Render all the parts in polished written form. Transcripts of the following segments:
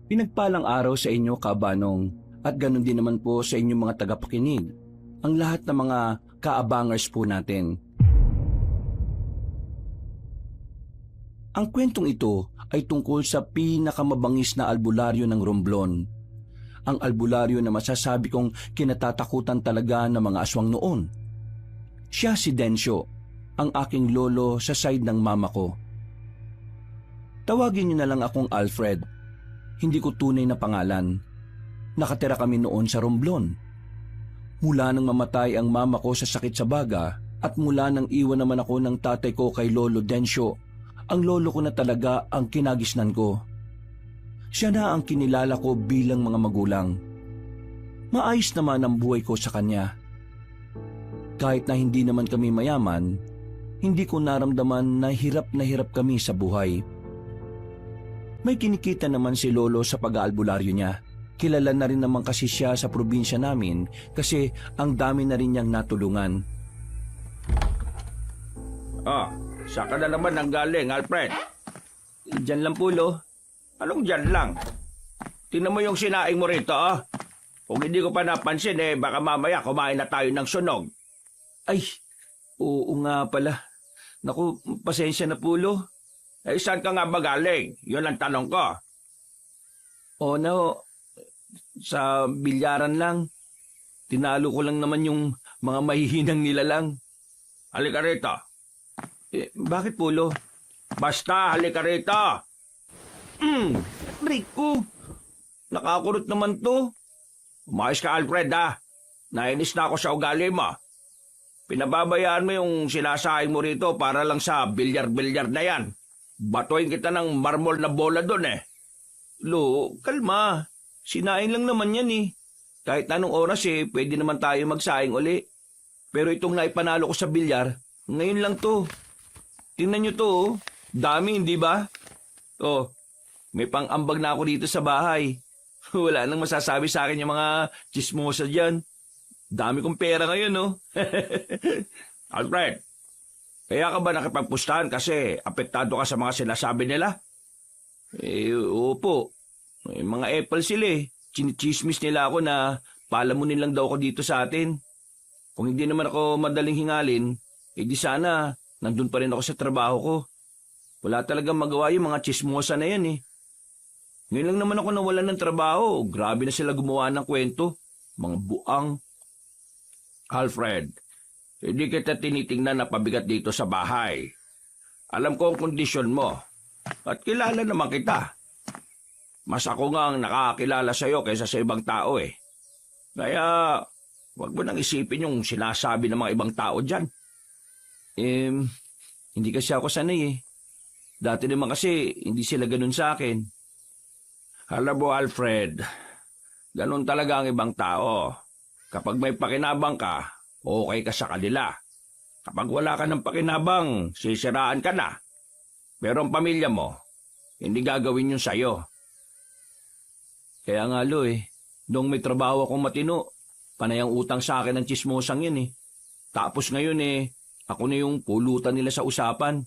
Pinagpalang araw sa inyo, Kabanong, at ganun din naman po sa inyong mga tagapakinig, ang lahat ng mga kaabangers po natin. Ang kwentong ito ay tungkol sa pinakamabangis na albularyo ng Romblon. Ang albularyo na masasabi kong kinatatakutan talaga ng mga aswang noon. Siya si Densyo, ang aking lolo sa side ng mama ko. Tawagin niyo na lang akong Alfred. Hindi ko tunay na pangalan. Nakatira kami noon sa Romblon. Mula nang mamatay ang mama ko sa sakit sa baga at mula nang iwan naman ako ng tatay ko kay Lolo Densyo, ang lolo ko na talaga ang kinagisnan ko. Siya na ang kinilala ko bilang mga magulang. Maayos naman ang buhay ko sa kanya. Kahit na hindi naman kami mayaman, hindi ko naramdaman na hirap kami sa buhay. May kinikita naman si Lolo sa pag-aalbularyo niya. Kilala na rin naman kasi siya sa probinsya namin kasi ang dami na rin niyang natulungan. Saan ka na naman nanggaling, Alfred? Diyan lang po, Lo. Anong dyan lang? Tingnan mo yung sinaing mo rito, ah. Kung hindi ko pa napansin, baka mamaya kumain na tayo ng sunog. Ay, oo nga pala. Naku, pasensya na po, Lo. Saan ka nga ba galing? Yun ang tanong ko. O no, sa bilyaran lang. Tinalo ko lang naman yung mga mahihinang nilalang. Halika rito. Bakit po, Lo? Basta, halika rito. Rico, nakakurot naman to. Umayos ka, Alfred, ha? Nainis na ako sa ugali mo. Pinababayaan mo yung sinasaing mo rito para lang sa bilyar-bilyar na yan. Batuin kita ng marmol na bola doon, Lo, kalma. Sinaing lang naman yan, Kahit anong oras, pwede naman tayo magsaing uli. Pero itong naipanalo ko sa bilyar, ngayon lang to. Tingnan nyo to, Dami, hindi ba? May pang-ambag na ako dito sa bahay. Wala nang masasabi sa akin yung mga chismosa dyan. Dami kong pera ngayon, Alfred, kaya ka ba nakipagpustahan kasi apektado ka sa mga sinasabi nila? Opo. Mga epal sila, Chinichismis nila ako na palamunin lang daw ako dito sa atin. Kung hindi naman ako madaling hingalin, di sana nandun pa rin ako sa trabaho ko. Wala talagang magawa yung mga chismosa na yan, Ngayon lang naman ako nawalan ng trabaho. Grabe na sila gumawa ng kwento. Mga buang. Alfred, hindi kita tinitingnan na pabigat dito sa bahay. Alam ko ang kondisyon mo. At kilala naman kita. Mas ako nga ang nakakilala sa'yo kaysa sa ibang tao, Kaya, wag mo nang isipin yung sinasabi ng mga ibang tao dyan. Hindi kasi ako sanay, Dati naman kasi hindi sila ganun sa akin. Alam mo, Alfred, ganun talaga ang ibang tao. Kapag may pakinabang ka, okay ka sa kanila. Kapag wala ka ng pakinabang, sisiraan ka na. Pero ang pamilya mo, hindi gagawin yun sa'yo. Kaya nga, Lo, Noong may trabaho akong matino, panay ang utang sa akin ng chismosang yun, Tapos ngayon, ako na yung pulutan nila sa usapan.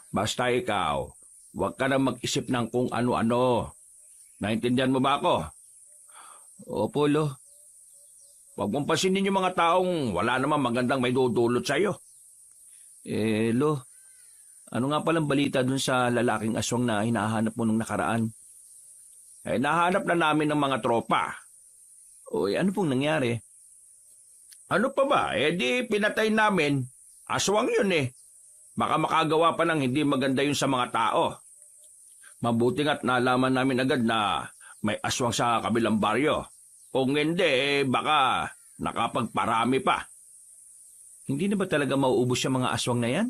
Basta ikaw, huwag ka na mag-isip ng kung ano-ano. Naintindihan mo ba ako? Opo, Lo. Huwag mong pasinin yung mga taong wala namang magandang may dudulot sa'yo. Lo, ano nga palang balita dun sa lalaking aswang na hinahanap mo nung nakaraan? Nahanap na namin ng mga tropa. Ano pong nangyari? Ano pa ba? Di pinatay namin. Aswang yun, Baka makagawa pa ng hindi maganda yun sa mga tao. Mabuti nga't nalaman namin agad na may aswang sa kabilang baryo. Kung hindi, baka nakapagparami pa. Hindi na ba talaga mauubos yung mga aswang na yan?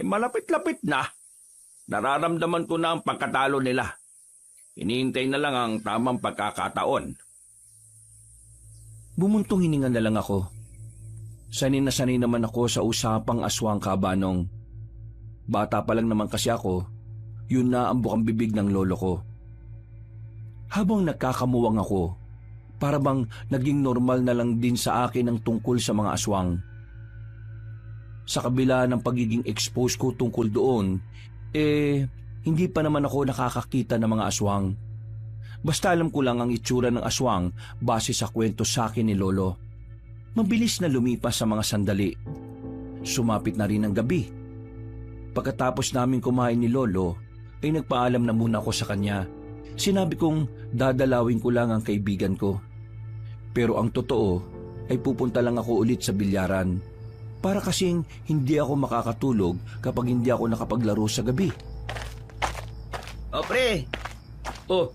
Malapit-lapit na. Nararamdaman ko na ang pagkatalo nila. Hinihintay na lang ang tamang pagkakataon. Bumuntong hininga na lang ako. Sanay na sanay naman ako sa usapang aswang, Kabanong. Bata pa lang naman kasi ako, yun na ang bukang bibig ng lolo ko. Habang nagkakamuwang ako, para bang naging normal na lang din sa akin ang tungkol sa mga aswang. Sa kabila ng pagiging exposed ko tungkol doon, hindi pa naman ako nakakakita ng mga aswang. Basta alam ko lang ang itsura ng aswang base sa kwento sa akin ni Lolo. Mabilis na lumipas sa mga sandali. Sumapit na rin ang gabi. Pagkatapos namin kumain ni Lolo, ay nagpaalam na muna ako sa kanya. Sinabi kong dadalawin ko lang ang kaibigan ko. Pero ang totoo ay pupunta lang ako ulit sa bilyaran. Para kasing hindi ako makakatulog kapag hindi ako nakapaglaro sa gabi. O pre! Oh,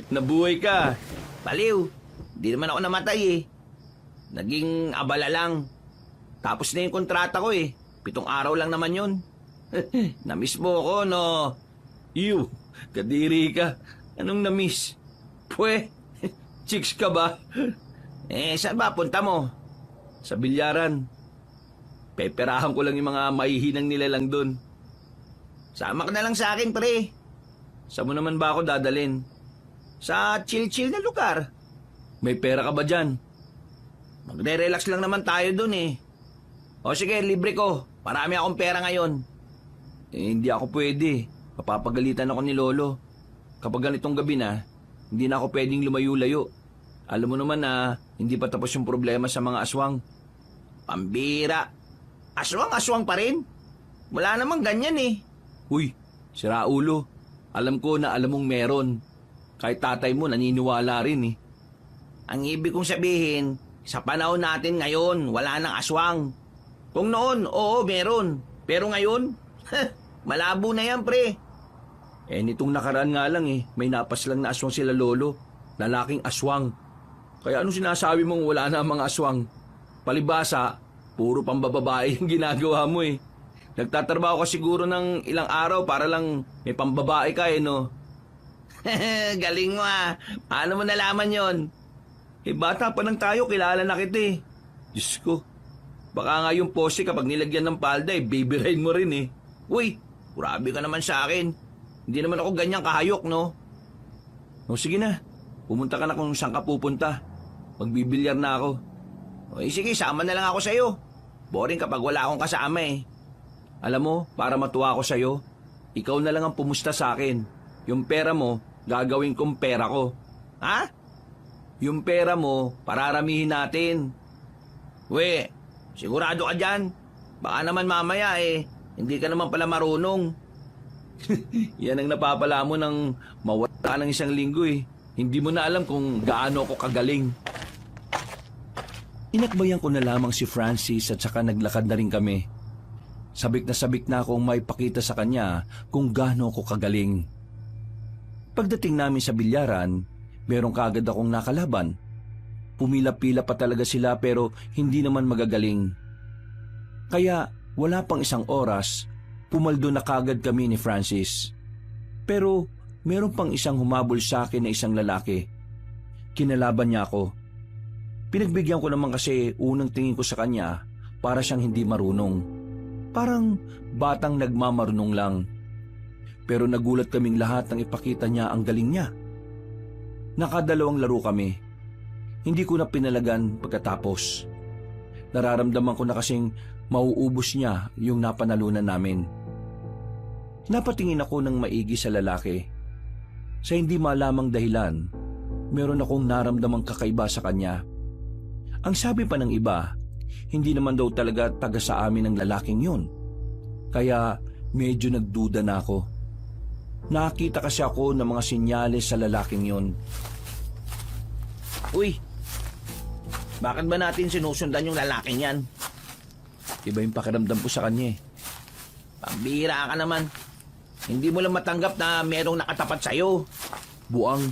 nabuhay ka. Paliw, di naman ako namatay eh. Naging abala lang. Tapos na yung kontrata ko eh. 7 araw lang naman yun. Namiss mo ako, no? Ew, kadiri ka. Anong namiss? Pwe, chicks ka ba? Saan ba punta mo? Sa bilyaran. Peperahan ko lang yung mga mahihinang nila lang dun. Sama ka na lang sa akin, pre. Saan mo naman ba ako dadalin? Sa chill-chill na lugar. May pera ka ba dyan? Magre-relax lang naman tayo dun eh. O sige, libre ko. Marami akong pera ngayon. Hindi ako pwede. Papapagalitan ako ni Lolo. Kapag ganitong gabi na, hindi na ako pwedeng lumayo-layo. Alam mo naman na hindi pa tapos yung problema sa mga aswang. Pambira. Aswang-aswang pa rin? Wala namang ganyan eh. Uy, sira ulo. Alam ko na alam mong meron. Kahit tatay mo naniniwala rin eh. Ang ibig kong sabihin, sa panahon natin ngayon, wala nang aswang. Kung noon, oo, meron. Pero ngayon, malabo na yan, pre. Nitong nakaraan nga lang eh, may napas lang na aswang sila Lolo. Lalaking aswang. Kaya anong sinasabi mong wala na ang mga aswang? Palibasa, puro pambababae yung ginagawa mo eh. Nagtatrabaho ka siguro ng ilang araw para lang may pambabae ka eh, no? Galing mo ah. Paano mo nalaman yon? Bata pa lang tayo, kilala na kita eh. Diyos ko, baka nga yung pose kapag nilagyan ng palda eh, baby rain mo rin eh. Uy, grabe ka naman sa akin. Hindi naman ako ganyang kahayok, no? O sige na, pumunta ka na kung saan ka pupunta. Magbibilyar na ako. O sige, sama na lang ako sa'yo. Boring kapag wala akong kasama eh. Alam mo, para matuwa ako sa'yo, ikaw na lang ang pumusta sa akin. Yung pera mo, gagawin kong pera ko. Ha? Yung pera mo, pararamihin natin. We, sigurado ka dyan. Baka naman mamaya eh, hindi ka naman pala marunong. Yan ang napapala mo nang mawala ng 1 linggo eh. Hindi mo na alam kung gaano ako kagaling. Inakbayan ko na lamang si Francis at saka naglakad na rin kami. Sabik na akong may pakita sa kanya kung gaano ako kagaling. Pagdating namin sa bilyaran, merong kaagad akong nakalaban. Pumila-pila pa talaga sila pero hindi naman magagaling. Kaya wala pang 1 oras, pumaldo na kaagad kami ni Francis. Pero meron pang isang humabol sa akin na isang lalaki. Kinalaban niya ako. Pinagbigyan ko naman kasi unang tingin ko sa kanya para siyang hindi marunong. Parang batang nagmamarunong lang. Pero nagulat kaming lahat nang ipakita niya ang galing niya. Nakadalawang laro kami. Hindi ko na pinalagan pagkatapos. Nararamdaman ko na kasing mauubos niya yung napanalunan namin. Napatingin ako ng maigi sa lalaki. Sa hindi malamang dahilan, meron akong naramdamang kakaiba sa kanya. Ang sabi pa ng iba, hindi naman daw talaga taga sa amin ang lalaking yun. Kaya medyo nagduda na ako. Nakita kasi ako ng mga sinyales sa lalaking yun. Uy, bakit ba natin sinusundan yung lalaking yan? Iba yung pakiramdam ko sa kanya eh. Pambira ka naman. Hindi mo lang matanggap na merong nakatapat sa'yo. Buang,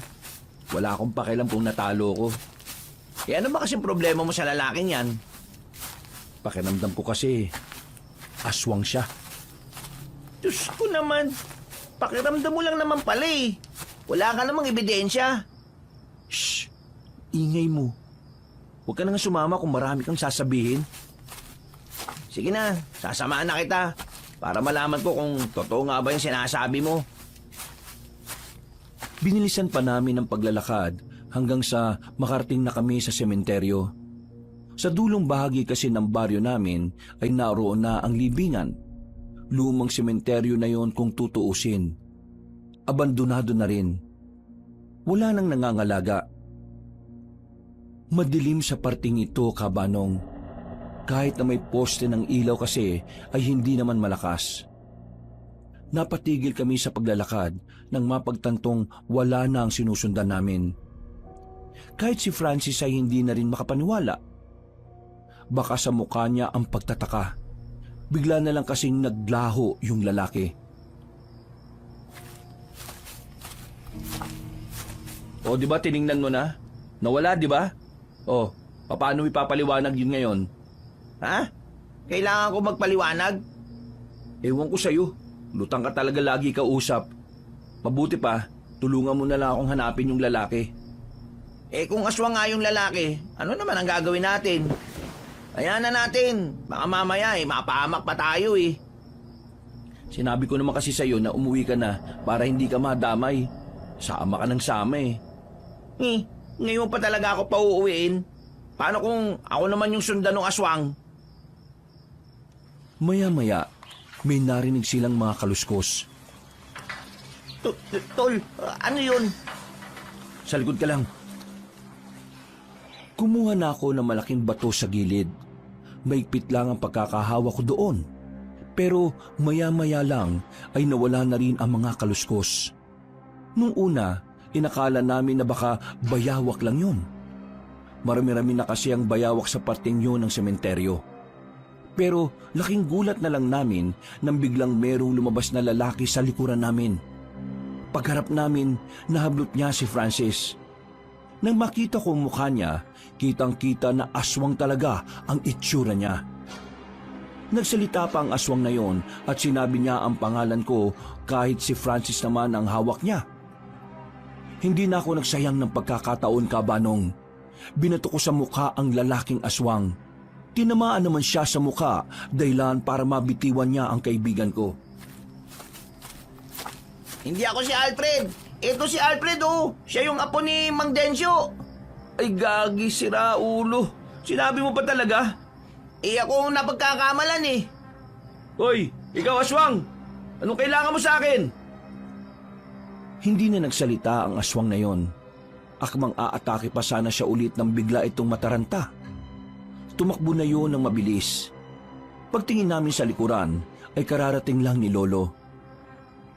wala akong pakialam kung natalo ko. Ano ba kasing problema mo sa lalaking yan? Pakiramdam ko kasi aswang siya. Diyos ko naman, pakiramdam mo lang naman pala eh. Wala ka namang ebidensya. Shh, ingay mo. Huwag ka na nga sumama kung marami kang sasabihin. Sige na, sasamahan na kita para malaman ko kung totoo nga ba yung sinasabi mo. Binilisan pa namin ang paglalakad hanggang sa makarating na kami sa sementeryo. Sa dulong bahagi kasi ng baryo namin ay naroon na ang libingan. Lumang sementeryo na yon kung tutuusin. abandonado na rin. Wala nang nangangalaga. Madilim sa parting ito, Kabanong. Kahit na may poste ng ilaw kasi ay hindi naman malakas. Napatigil kami sa paglalakad nang mapagtantong wala na ang sinusundan namin. Kahit si Francis ay hindi na rin makapaniwala. Baka sa mukha niya ang pagtataka. Bigla na lang kasing naglaho yung lalaki. O, di ba tiningnan mo na? Nawala, di ba? O, paano ipapaliwanag yun ngayon? Ha? Kailangan ko magpaliwanag? Ewan ko sa'yo. Lutang ka talaga lagi kausap. Mabuti pa, tulungan mo na lang akong hanapin yung lalaki. Kung aswang nga yung lalaki, ano naman ang gagawin natin? Ayan na natin. Baka mamaya mapahamak pa tayo eh. Sinabi ko naman kasi sa'yo na umuwi ka na para hindi ka madamay. Sama ka ng sama eh. Ngayon pa talaga ako pauuwiin. Paano kung ako naman yung sundan ng aswang? Maya-maya, may narinig silang mga kaluskos. Tol, ano yun? Sa likod ka lang. Kumuha na ako ng malaking bato sa gilid. Maigpit lang ang pagkakahawak ko doon. Pero maya-maya lang ay nawala na rin ang mga kaluskos. Nung una, inakala namin na baka bayawak lang yun. Marami-rami na kasi ang bayawak sa parteng yun ng sementeryo. Pero laking gulat na lang namin nang biglang merong lumabas na lalaki sa likuran namin. Pagharap namin, nahablot niya si Francis. Nang makita ko ang mukha niya, kitang-kita na aswang talaga ang itsura niya. Nagsalita pa ang aswang na yon at sinabi niya ang pangalan ko kahit si Francis naman ang hawak niya. Hindi na ako nagsayang ng pagkakataon, Kabanong. Binato ko sa mukha ang lalaking aswang. Tinamaan naman siya sa mukha dahilan para mabitiwan niya ang kaibigan ko. Hindi ako si Alfred. Ito si Alfred oh. Siya yung apo ni Mang Densyo. Ay gagi, sira ulo. Sinabi mo pa talaga? Ako napagkakamalan eh. Hoy, ikaw aswang! Anong kailangan mo sa akin? Hindi na nagsalita ang aswang na yon. Akmang aatake pa sana siya ulit nang bigla itong mataranta. Tumakbo na yon ng mabilis. Pagtingin namin sa likuran, ay kararating lang ni Lolo.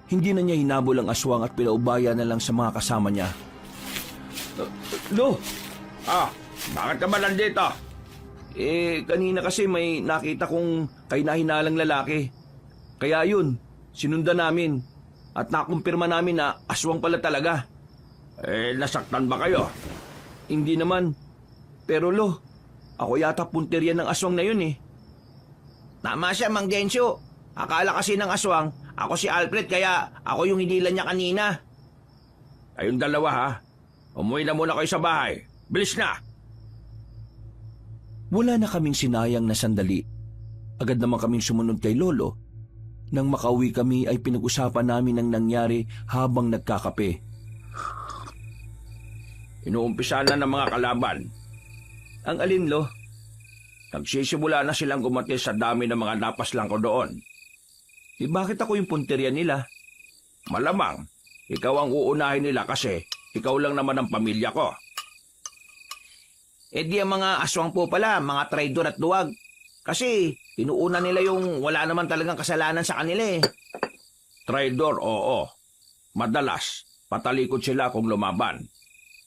Hindi na niya hinabol ang aswang at pinaubaya na lang sa mga kasama niya. Lo! Bakit ka ba nandito? Kanina kasi may nakita kong kahina-hinalang lalaki. Kaya yun, sinundan namin. At nakumpirma namin na aswang pala talaga. Nasaktan ba kayo? Hindi naman. Pero Lo, ako yata punteriya ng aswang na yun eh. Tama siya, Mang Densyo. Akala kasi ng aswang, ako si Alfred kaya ako yung hinila niya kanina. Kayong dalawa ha? Umuwi na muna kayo sa bahay. Bilis na! Wala na kaming sinayang na sandali. Agad naman kaming sumunod kay Lolo. Nang makauwi kami ay pinag-usapan namin ang nangyari habang nagkakape. Inuumpisa na ng mga kalaban. Ang alin, Lo? Nagsisimula na silang gumati sa dami ng mga napaslang ko doon. Bakit ako yung punteriya nila? Malamang, ikaw ang uunahin nila kasi ikaw lang naman ang pamilya ko. Di ang mga aswang po pala, mga traidor at duwag. Kasi inuuna nila yung wala naman talagang kasalanan sa kanila eh. Traidor, oo. Madalas, patalikod sila kung lumaban.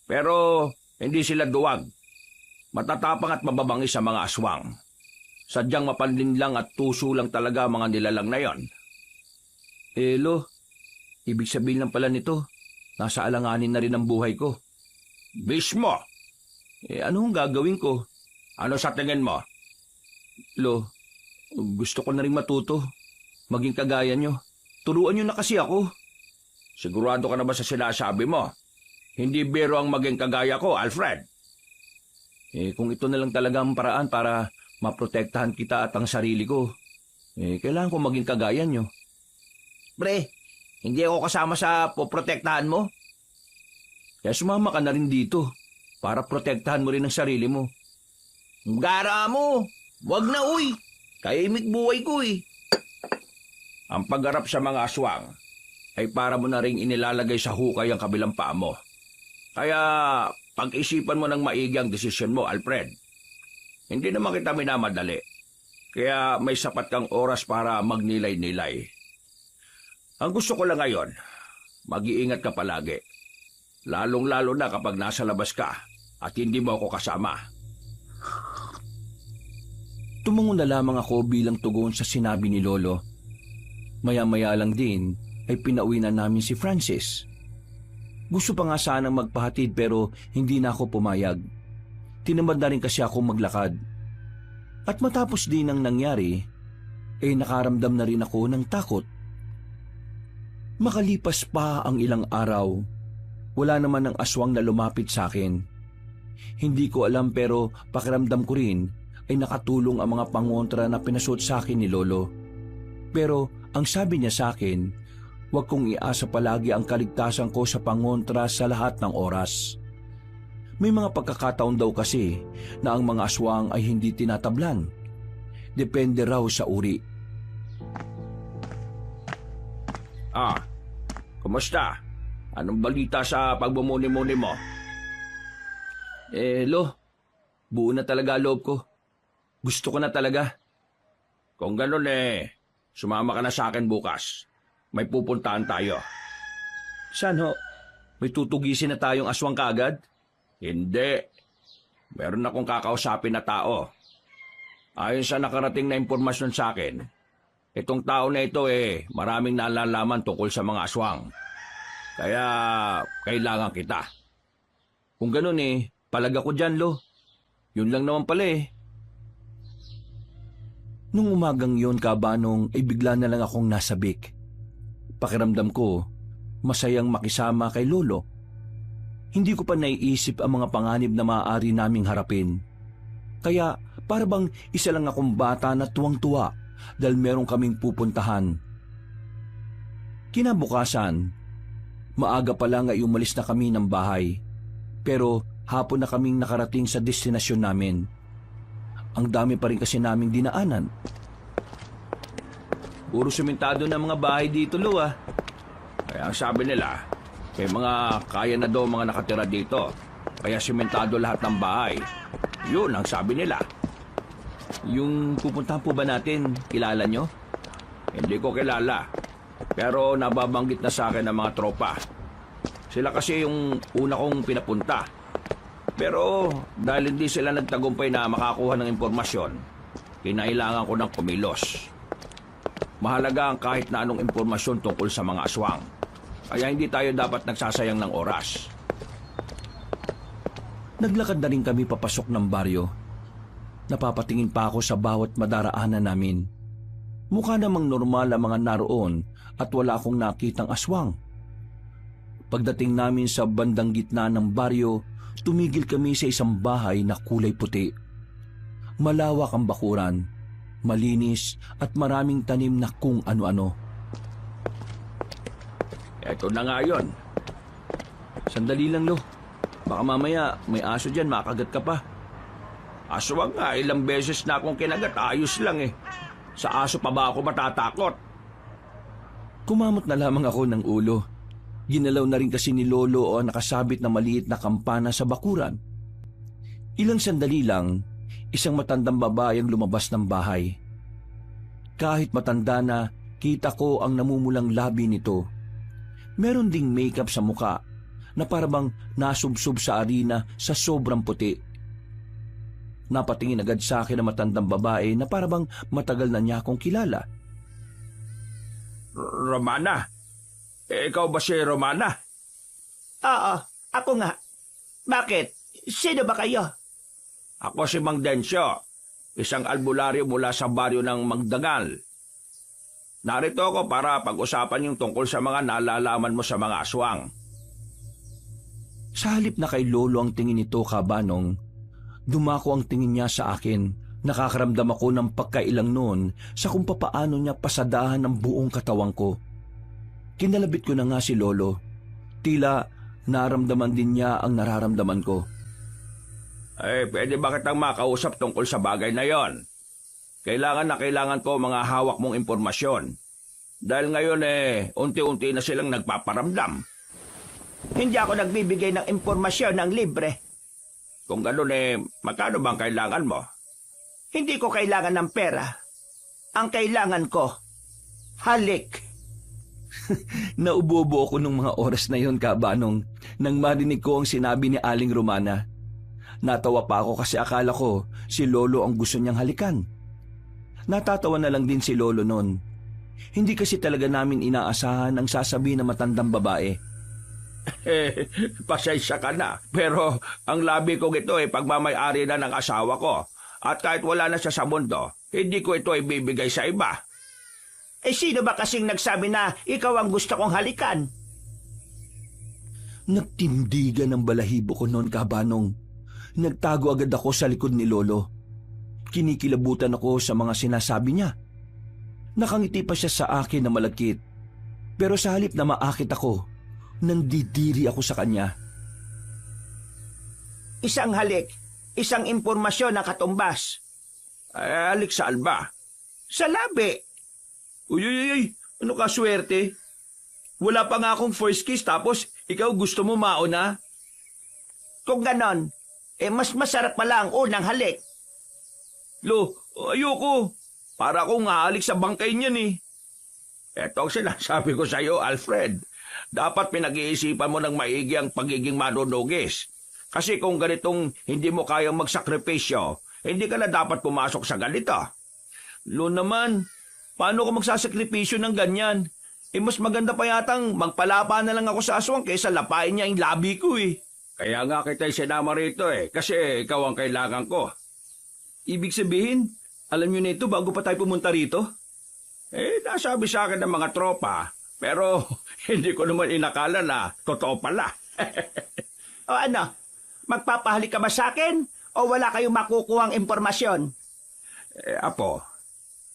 Pero hindi sila duwag. Matatapang at mababangis sa mga aswang. Sadyang mapanlinlang at tuso lang talaga mga nilalang na yon. Lo, ibig sabihin lang pala nito, nasa alanganin na rin ang buhay ko. Mismo! Ano ang gagawin ko? Ano sa tingin mo? Lo, gusto ko na rin matuto. Maging kagaya nyo. Turuan nyo na kasi ako. Sigurado ka na ba sa sinasabi mo? Hindi biro ang maging kagaya ko, Alfred. Kung ito na lang talaga ang paraan para maprotektahan kita at ang sarili ko, kailangan ko maging kagaya nyo. Pre, hindi ako kasama sa poprotektahan mo? Kaya sumama ka na rin dito para protektahan mo rin ang sarili mo. Gara mo! Wag na uy! Kaimik buhay ko eh. Ang pagharap sa mga aswang, ay para mo na ring inilalagay sa hukay ang kabilang paa mo. Kaya pag-isipan mo ng maigi ang desisyon mo, Alfred. Hindi naman kita minamadali. Kaya may sapat kang oras para magnilay-nilay. Ang gusto ko lang ngayon, mag-iingat ka palagi. Lalong-lalo na kapag nasa labas ka at hindi mo ako kasama. Tumango na lamang ako bilang tugon sa sinabi ni Lolo. Maya-maya lang din ay pinauwi na namin si Francis. Gusto pa nga sanang magpahatid pero hindi na ako pumayag. Tinamad na rin kasi ako maglakad. At matapos din ang nangyari, nakaramdam na rin ako ng takot. Makalipas pa ang ilang araw, wala naman ang aswang na lumapit sa akin. Hindi ko alam pero pakiramdam ko rin ay nakatulong ang mga pangontra na pinasuot sa akin ni Lolo. Pero ang sabi niya sa akin, huwag kong iasa palagi ang kaligtasan ko sa pangontra sa lahat ng oras. May mga pagkakataon daw kasi na ang mga aswang ay hindi tinatablan. Depende raw sa uri. Kumusta? Anong balita sa pagbumuni-muni mo? Lo, buo na talaga loob ko. Gusto ko na talaga. Kung ganun sumama ka na sa akin bukas. May pupuntahan tayo. Saan ho? May tutugisin na tayong aswang kaagad? Hindi. Meron akong kakausapin na tao. Ayon sa nakarating na impormasyon sa akin, itong tao na ito maraming nalalaman tungkol sa mga aswang. Kaya kailangan kita. Kung ganun palag ako dyan, Lo. Yun lang naman pala Nung umagang yon, Kabanong, bigla na lang akong nasabik. Pakiramdam ko, masayang makisama kay Lolo. Hindi ko pa naiisip ang mga panganib na maaari naming harapin. Kaya para bang isa lang akong bata na tuwang-tuwa dahil meron kaming pupuntahan. Kinabukasan, maaga pa lang ay umalis na kami ng bahay. Pero hapon na kaming nakarating sa destinasyon namin. Ang dami pa rin kasi naming dinaanan. Puro sementado na mga bahay dito, Lo Kaya ang sabi nila, may mga kaya na daw mga nakatira dito. Kaya sementado lahat ng bahay. Yun ang sabi nila. Yung pupuntahan po ba natin, kilala nyo? Hindi ko kilala. Pero nababanggit na sa akin ng mga tropa. Sila kasi yung una kong pinapunta. Pero dahil hindi sila nagtagumpay na makakuha ng impormasyon, kinailangan ko ng kumilos. Mahalaga ang kahit na anong impormasyon tungkol sa mga aswang. Kaya hindi tayo dapat nagsasayang ng oras. Naglakad na rin kami papasok ng baryo. Napapatingin pa ako sa bawat madaraanan namin. Mukha namang normal ang mga naroon at wala akong nakitang aswang. Pagdating namin sa bandang gitna ng baryo, tumigil kami sa isang bahay na kulay puti. Malawak ang bakuran, malinis at maraming tanim na kung ano-ano. Eto na nga yun. Sandali lang, Lo. Baka mamaya may aso dyan, makagat ka pa. Aswang nga, ilang beses na akong kinagat, ayos lang Sa aso pa ba ako matatakot? Kumamot na lamang ako ng ulo. Ginalaw na rin kasi ni Lolo o nakasabit na maliit na kampana sa bakuran. Ilang sandali lang, isang matandang babae ang lumabas ng bahay. Kahit matanda na, kita ko ang namumulang labi nito. Meron ding makeup sa muka na parabang nasubsob sa arena sa sobrang puti. Napatingin agad sa akin ang matandang babae na parabang matagal na niya akong kilala. Romana? Ikaw ba si Romana? Oo, ako nga. Bakit? Sino ba kayo? Ako si Mang Densyo, isang albularyo mula sa baryo ng Magdangal. Narito ako para pag-usapan yung tungkol sa mga nalalaman mo sa mga aswang. Sa halip na kay Lolo ang tingin nito, Kabanong, dumako ang tingin niya sa akin. Nakakaramdam ako ng pagkailang noon sa kung papaano niya pasadahan ang buong katawang ko. Kinalabit ko na nga si Lolo. Tila naramdaman din niya ang nararamdaman ko. Pwede ba kitang makausap tungkol sa bagay na yon? Kailangan ko mga hawak mong impormasyon. Dahil ngayon unti-unti na silang nagpaparamdam. Hindi ako nagbibigay ng impormasyon ng libre. Kung gano'n magkano bang kailangan mo? Hindi ko kailangan ng pera. Ang kailangan ko, halik. Naubobo ako nung mga oras na yon, Kabanong, nang marinig ko ang sinabi ni Aling Romana. Natawa pa ako kasi akala ko si Lolo ang gusto niyang halikan. Natatawa na lang din si Lolo noon. Hindi kasi talaga namin inaasahan ang sasabihin ng matandang babae. Pasensya ka na. Pero ang labi kong ito pagmamay-ari na ng asawa ko. At kahit wala na siya sa mundo, hindi ko ito ibibigay sa iba. Sino ba kasing nagsabi na ikaw ang gusto kong halikan? Nagtindigan ng balahibo ko noon, Kabanong. Nagtago agad ako sa likod ni Lolo. Kinikilabutan ako sa mga sinasabi niya. Nakangiti pa siya sa akin na malagkit. Pero sa halip na maakit ako, nandidiri ako sa kanya. Isang halik, isang impormasyon na katumbas. Halik sa alba. Sa labi. Uy, ano ka swerte? Wala pa nga akong first kiss tapos ikaw gusto mo mauna? Kung ganon, mas masarap pala ang unang halik. Lo, ayoko. Para akong halik sa bangkay niyan. Eto ang sinasabi ko sa iyo, Alfred. Dapat pinag-iisipan mo ng maigi ang pagiging manunugis. Kasi kung ganitong hindi mo kayang magsakripisyo, hindi ka na dapat pumasok sa ganito. Lo naman, paano ko magsasakripisyo ng ganyan? Mas maganda pa yatang magpalapa na lang ako sa aswang kaysa lapain niya yung labi ko. Kaya nga kita sinama rito kasi ikaw ang kailangan ko. Ibig sabihin, alam niyo na ito bago pa tayo pumunta rito? Nasabi sa akin ng mga tropa, pero hindi ko naman inakala na totoo pala. O ano, magpapahalik ka ba sa akin o wala kayong makukuhang impormasyon? Apo,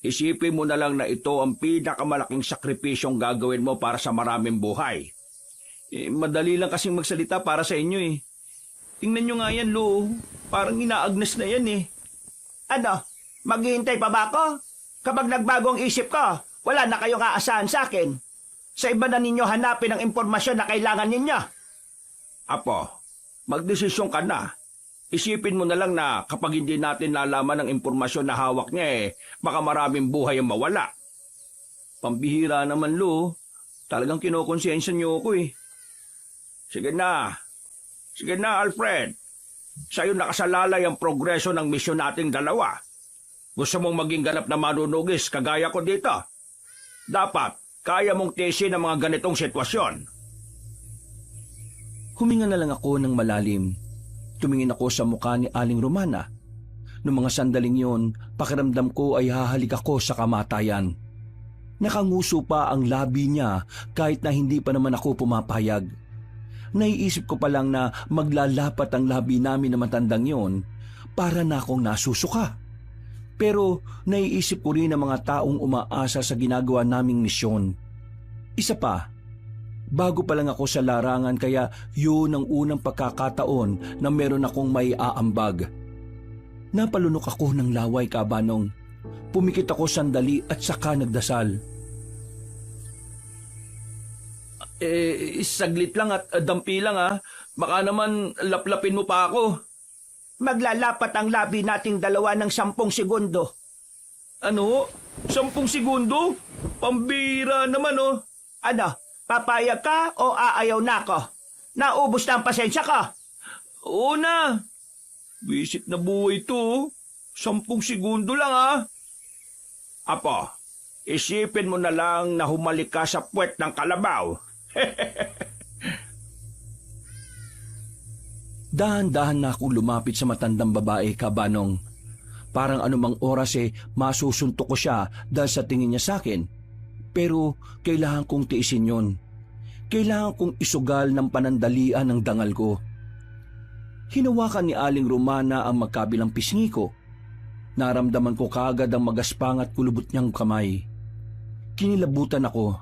isipin mo na lang na ito ang pinakamalaking sakripisyong gagawin mo para sa maraming buhay. Madali lang kasing magsalita para sa inyo. Tingnan nyo nga yan, Lo. Parang inaagnas na yan. Ano, maghihintay pa ba ako? Kapag nagbago ang isip ko, wala na kayong aasahan sa akin. Sa iba na ninyo hanapin ang impormasyon na kailangan ninyo. Apo, magdesisyon ka na. Isipin mo na lang na kapag hindi natin nalaman ang impormasyon na hawak niya baka maraming buhay ang mawala. Pambihira naman, Lo. Talagang kinokonsensya niyo ako. Sige na, Alfred. Sa'yo nakasalalay ang progreso ng misyon nating dalawa. Gusto mong maging ganap na manunugis kagaya ko dito? Dapat, kaya mong tiisin ang mga ganitong sitwasyon. Huminga na lang ako ng malalim. Tumingin ako sa mukha ni Aling Romana. Noong mga sandaling yon, pakiramdam ko ay hahalik ako sa kamatayan. Nakanguso pa ang labi niya kahit na hindi pa naman ako pumapayag. Naiisip ko pa lang na maglalapat ang labi namin na matandang yon para na akong nasusuka. Pero naiisip ko rin ang mga taong umaasa sa ginagawa naming misyon. Isa pa, bago pa lang ako sa larangan kaya yun ang unang pagkakataon na meron akong may aambag. Napalunok ako ng laway, Kabanong. Pumikit ako sandali at saka nagdasal. Saglit lang at dampi lang. Baka naman laplapin mo pa ako. Maglalapat ang labi nating dalawa ng 10 segundo. Ano? 10 segundo? Pambira naman Ano, papayag ka o aayaw na ako? Naubos na ang pasensya ko. Oo na. Visit na buhay to. 10 segundo lang Apo, isipin mo na lang na humalik ka sa puwet ng kalabaw. Dahan-dahan na akong lumapit sa matandang babae, Kabanong. Parang anumang oras masusuntok ko siya dahil sa tingin niya sa akin. Pero kailangan kong tiisin yon. Kailangan kong isugal ng panandalian ng dangal ko. Hinawakan ni Aling Romana ang magkabilang pisngi ko. Naramdaman ko kaagad ang magaspang at kulubot niyang kamay. Kinilabutan ako,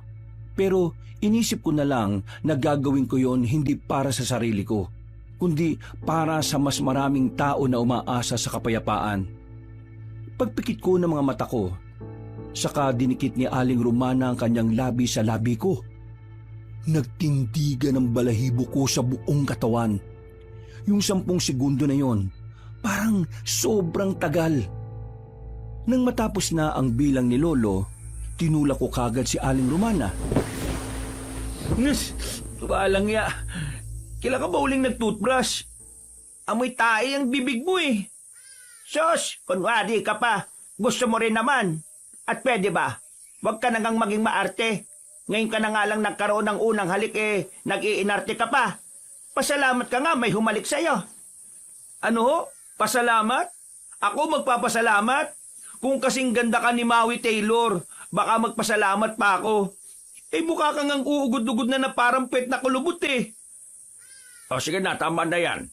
pero inisip ko na lang na gagawin ko yon hindi para sa sarili ko, kundi para sa mas maraming tao na umaasa sa kapayapaan. Pagpikit ko ng mga mata ko, Saka dinikit ni Aling Romana ang kanyang labi sa labi ko. Nagtindigan ang balahibo ko sa buong katawan. Yung 10 segundo na yon, parang sobrang tagal. Nang matapos na ang bilang ni Lolo, tinulak ko kagad si Aling Romana. Walang ya. Kailan ka ba uling nag-toothbrush? Amoy tae ang bibig mo eh. Sus, kunwari ka pa. Gusto mo rin naman. At pwede ba? Huwag ka nang maging maarte. Ngayon ka na nga lang nagkaroon ng unang halik nag-iinarte ka pa. Pasalamat ka nga may humalik sa'yo. Ano ho? Pasalamat? Ako magpapasalamat? Kung kasing ganda ka ni Maui Taylor, baka magpasalamat pa ako. Mukha kang ang uugod-ugod na parang pet na kulubot eh. O sige na, tama na yan.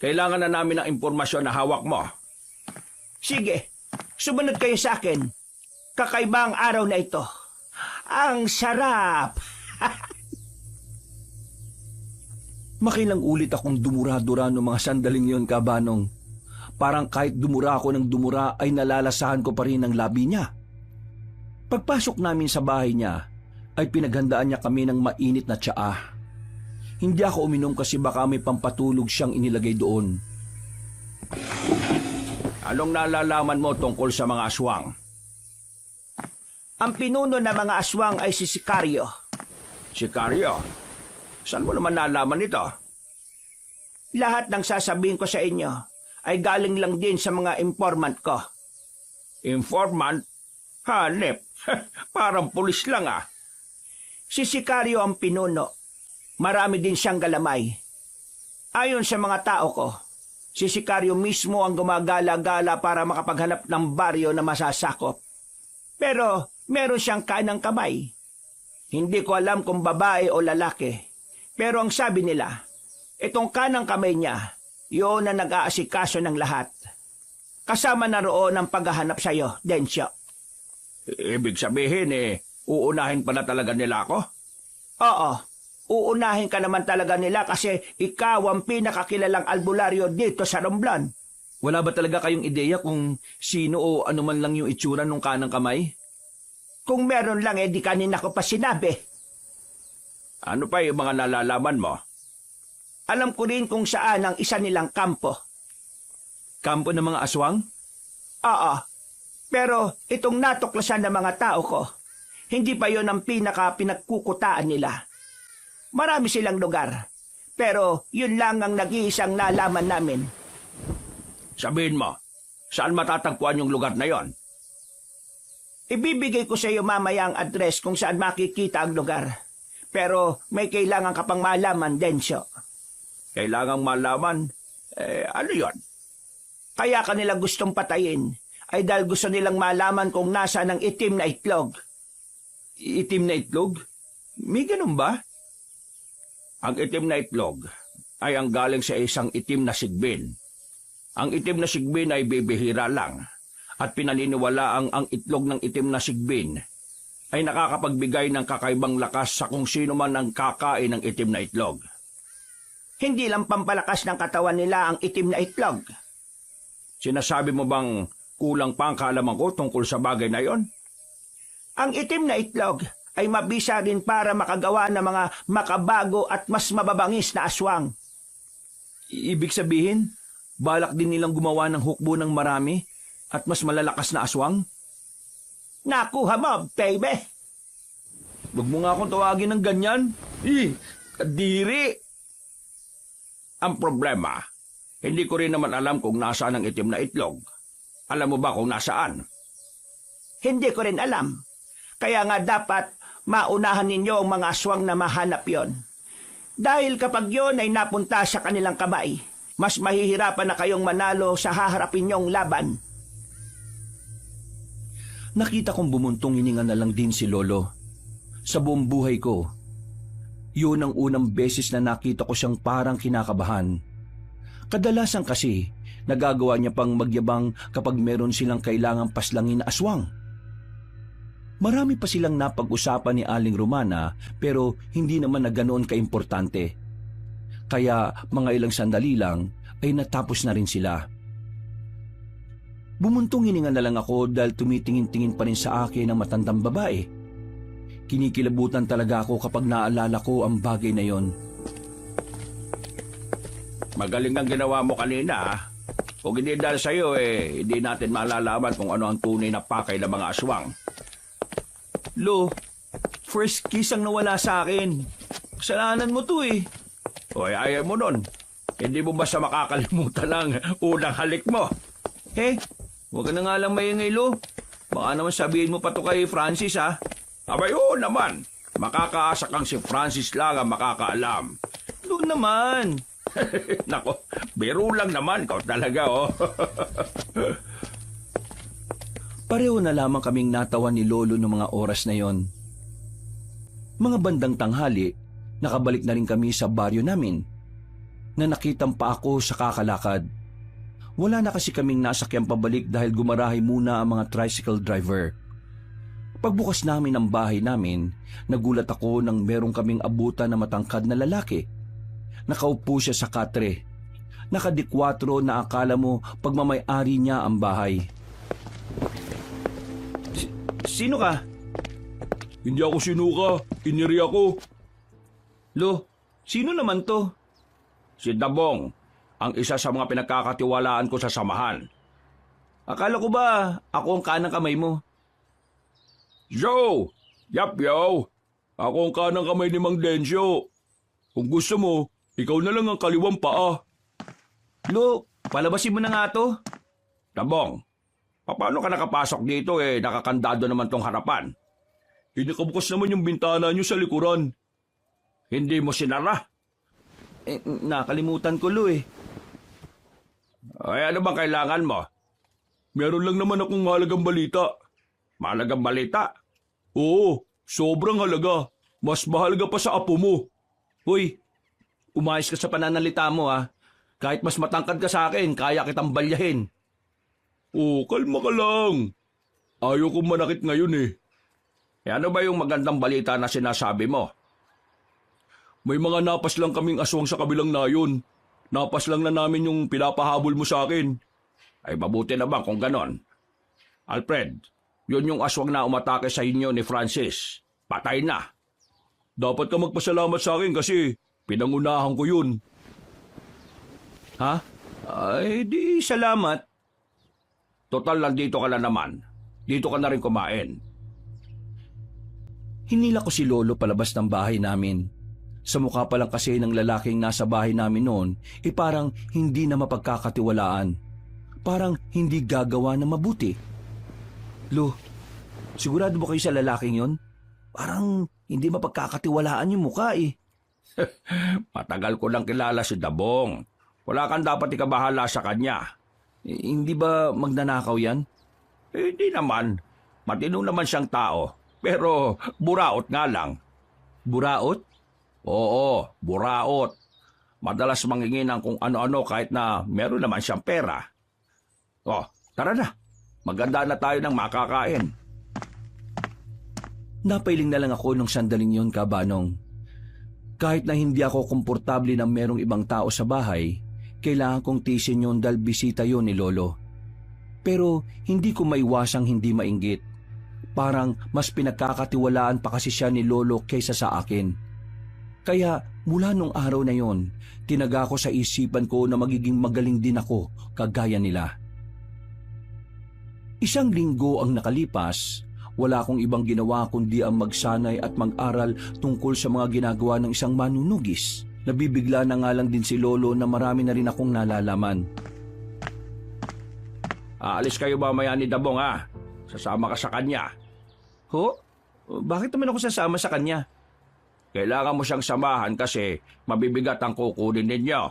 Kailangan na namin ng impormasyon na hawak mo. Sige, sumunod kayo sa akin. Kakaiba ang araw na ito. Ang sarap! Makilang ulit akong dumura-dura noong mga sandaling yon, Kabanong. Parang kahit dumura ako ng dumura ay nalalasahan ko pa rin ang labi niya. Pagpasok namin sa bahay niya, ay pinaghandaan niya kami ng mainit na tsaa. Hindi ako uminom kasi baka may pampatulog siyang inilagay doon. Anong nalalaman mo tungkol sa mga aswang? Ang pinuno ng mga aswang ay si Sicario. Sicario? Saan mo naman nalaman ito? Lahat ng sasabihin ko sa inyo ay galing lang din sa mga informant ko. Informant? Hanep. Parang pulis lang ah. Si Sicario ang pinuno. Marami din siyang galamay. Ayon sa mga tao ko, si Sicario mismo ang gumagala-gala para makapaghanap ng baryo na masasakop. Pero meron siyang kanang kamay. Hindi ko alam kung babae o lalaki. Pero ang sabi nila, itong kanang kamay niya, yun na nag-aasikaso ng lahat. Kasama na roon ang paghahanap sa iyo, Densyo. Ibig sabihin uunahin pala talaga nila ako? Oo, uunahin ka naman talaga nila kasi ikaw ang pinakakilalang albularyo dito sa Romblon. Wala ba talaga kayong ideya kung sino o ano man lang yung itsura ng kanang kamay? Kung meron lang di kanina ko pa sinabi. Ano pa yung mga nalalaman mo? Alam ko rin kung saan ang isa nilang kampo. Kampo ng mga aswang? Oo, pero itong natuklasan ng mga tao ko, hindi pa yon ang pinagkukutaan nila. Marami silang lugar, pero yun lang ang nag-iisang nalaman namin. Sabihin mo, saan matatagpuan yung lugar na yon? Ibibigay ko sa iyo mamaya ang address kung saan makikita ang lugar. Pero may kailangan ka pang malaman, Densyo. Kailangang malaman? Ano yon? Kaya kanila gustong patayin ay dahil gusto nilang malaman kung nasa ng itim na itlog. Itim na itlog? May ganun ba? Ang itim na itlog ay ang galing sa isang itim na sigbin. Ang itim na sigbin ay bibihira lang at pinaniniwalaang ang itlog ng itim na sigbin ay nakakapagbigay ng kakaibang lakas sa kung sino man ang kakain ng itim na itlog. Hindi lang pampalakas ng katawan nila ang itim na itlog. Sinasabi mo bang kulang pa ang kaalaman ko tungkol sa bagay na yon? Ang itim na itlog ay mabisa rin para makagawa ng mga makabago at mas mababangis na aswang. Ibig sabihin, balak din nilang gumawa ng hukbo ng marami at mas malalakas na aswang? Nakuha mo, baby! Huwag mo nga akong tawagin ng ganyan. Kadiri! Ang problema, hindi ko rin naman alam kung nasaan ang itim na itlog. Alam mo ba kung nasaan? Hindi ko rin alam. Kaya nga dapat maunahan ninyo ang mga aswang na mahanap yon. Dahil kapag yon ay napunta sa kanilang kamay, mas mahihirapan na kayong manalo sa haharapin nyong laban. Nakita kong bumuntong hininga na lang din si Lolo. Sa buong buhay ko, yun ang unang beses na nakita ko siyang parang kinakabahan. Kadalasan kasi, nagagawa niya pang magyabang kapag meron silang kailangang paslangin na aswang. Marami pa silang napag-usapan ni Aling Romana pero hindi naman na ganoon kaimportante. Kaya mga ilang sandali lang ay natapos na rin sila. Bumuntong hininga na lang ako dahil tumitingin-tingin pa rin sa akin ang matandang babae. Kinikilabutan talaga ako kapag naalala ko ang bagay na yon. Magaling ang ginawa mo kanina, ha? Kung hindi dahil sa'yo, hindi natin malalaman kung ano ang tunay na pakay ng mga aswang. Lo, first kiss ang nawala sa akin. Kasalanan mo to eh. Hoy, ayaw mo nun. Hindi mo basta makakalimutan ang unang halik mo. Huwag ka na nga lang maingay, Lo. Baka naman sabihin mo pa to kay Francis, ha? Abay, oo naman. Makakaasa kang si Francis lang ang makakaalam. Huwag naman. Nako, biro lang naman ikaw talaga, oh. Pareho na lamang kaming natawan ni Lolo noong mga oras na yon. Mga bandang tanghali, nakabalik na rin kami sa baryo namin. Nanakitang pa ako sa kakalakad. Wala na kasi kaming nasakyang pabalik dahil gumarahay muna ang mga tricycle driver. Pagbukas namin ng bahay namin, nagulat ako nang merong kaming abutan na matangkad na lalaki. Nakaupo siya sa katre. Nakadikwatro na akala mo pagmamay-ari niya ang bahay. Sino ka? Hindi ako sinuka, iniri ako. Lo, sino naman to? Si Dabong, ang isa sa mga pinagkakatiwalaan ko sa samahan. Akala ko ba ako ang kanang kamay mo? Yo! Yap, yo! Ako ang kanang kamay ni Mang Densyo. Kung gusto mo, ikaw na lang ang kaliwang paa. Lo, palabasin mo na nga to. Dabong, paano ka nakapasok dito nakakandado naman tong harapan? Nakabukas naman yung bintana niyo sa likuran. Hindi mo sinara? Nakalimutan ko, Lo eh. Ay, ano bang kailangan mo? Meron lang naman akong mahalagang balita. Mahalagang balita? Oo, sobrang halaga. Mas mahalaga pa sa apo mo. Hoy, umayos ka sa pananalita mo ha. Kahit mas matangkad ka sa akin, kaya kitang balyahin. Oh, kalma ka lang. Ayaw kong manakit ngayon eh. Ano ba yung magandang balita na sinasabi mo? May mga napas lang kaming aswang sa kabilang nayon. Napas lang na namin yung pinapahabol mo sa akin. Ay mabuti naman kung ganon. Alfred, yun yung aswang na umatake sa inyo ni Francis. Patay na. Dapat ka magpasalamat sa akin kasi pinangunahan ko yun. Ha? Ay, di salamat. Total, nandito ka na naman. Dito ka na rin kumain. Hinila ko si Lolo palabas ng bahay namin. Sa mukha pa lang kasi ng lalaking nasa bahay namin noon, parang hindi na mapagkakatiwalaan. Parang hindi gagawa na mabuti. Lo, sigurado ba kayo sa lalaking yon? Parang hindi mapagkakatiwalaan yung mukha eh. Matagal ko lang kilala si Dabong. Wala kang dapat ikabahala sa kanya. Hindi ba magnanakaw yan? Hindi naman. Matino naman siyang tao. Pero buraot nga lang. Buraot? Oo, buraot. Madalas mangingi ng kung ano-ano kahit na meron naman siyang pera. Oh, tara na. Maganda na tayo ng makakain. Napailing na lang ako nung sandaling yon, Kabanong. Kahit na hindi ako komportable na merong ibang tao sa bahay, kailangan kong tiisin yun dahil bisita yon ni Lolo. Pero hindi ko maiwasang hindi mainggit. Parang mas pinagkakatiwalaan pa kasi siya ni Lolo kaysa sa akin. Kaya mula nung araw na yon, tinaga ko sa isipan ko na magiging magaling din ako kagaya nila. Isang linggo ang nakalipas, wala akong ibang ginawa kundi ang magsanay at mag-aral tungkol sa mga ginagawa ng isang manunugis. Nabibigla na nga lang din si Lolo na marami na rin akong nalalaman. Aalis kayo mamaya ni Dabong ha. Sasama ka sa kanya. Ho? Bakit naman ako sasama sa kanya? Kailangan mo siyang samahan kasi mabibigat ang kukunin ninyo.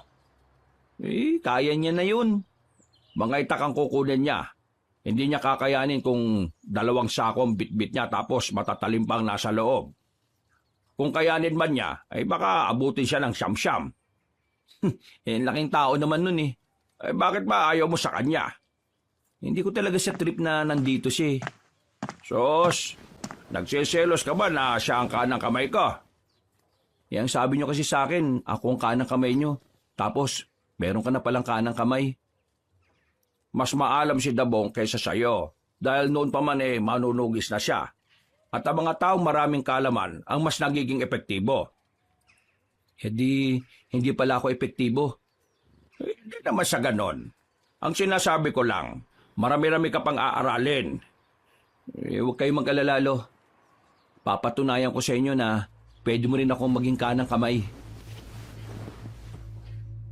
Kaya niya na yun. Mga itak ang kukunin niya. Hindi niya kakayanin kung 2 sako ang bitbit niya tapos matatalim pang nasa loob. Kung kayanin man niya, ay baka abutin siya ng siyam-siyam. Laking tao naman nun eh. Bakit ba ayaw mo sa kanya? Hindi ko talaga sa trip na nandito siya eh. Sos, nagsiselos ka ba na siya ang kanang kamay ko? Yang sabi niyo kasi sa akin, ako ang kanang kamay niyo. Tapos, meron ka na palang kanang kamay. mas maalam si Dabong kaysa sayo dahil noon pa man manunugis na siya. At ang mga taong maraming kaalaman ang mas nagiging epektibo. Hindi pala ako epektibo. Hindi naman sa ganon. Ang sinasabi ko lang, marami-rami ka pang aaralin. Huwag kayong mag-alala, Lo. Papatunayan ko sa inyo na pwede mo rin akong maging kanang kamay.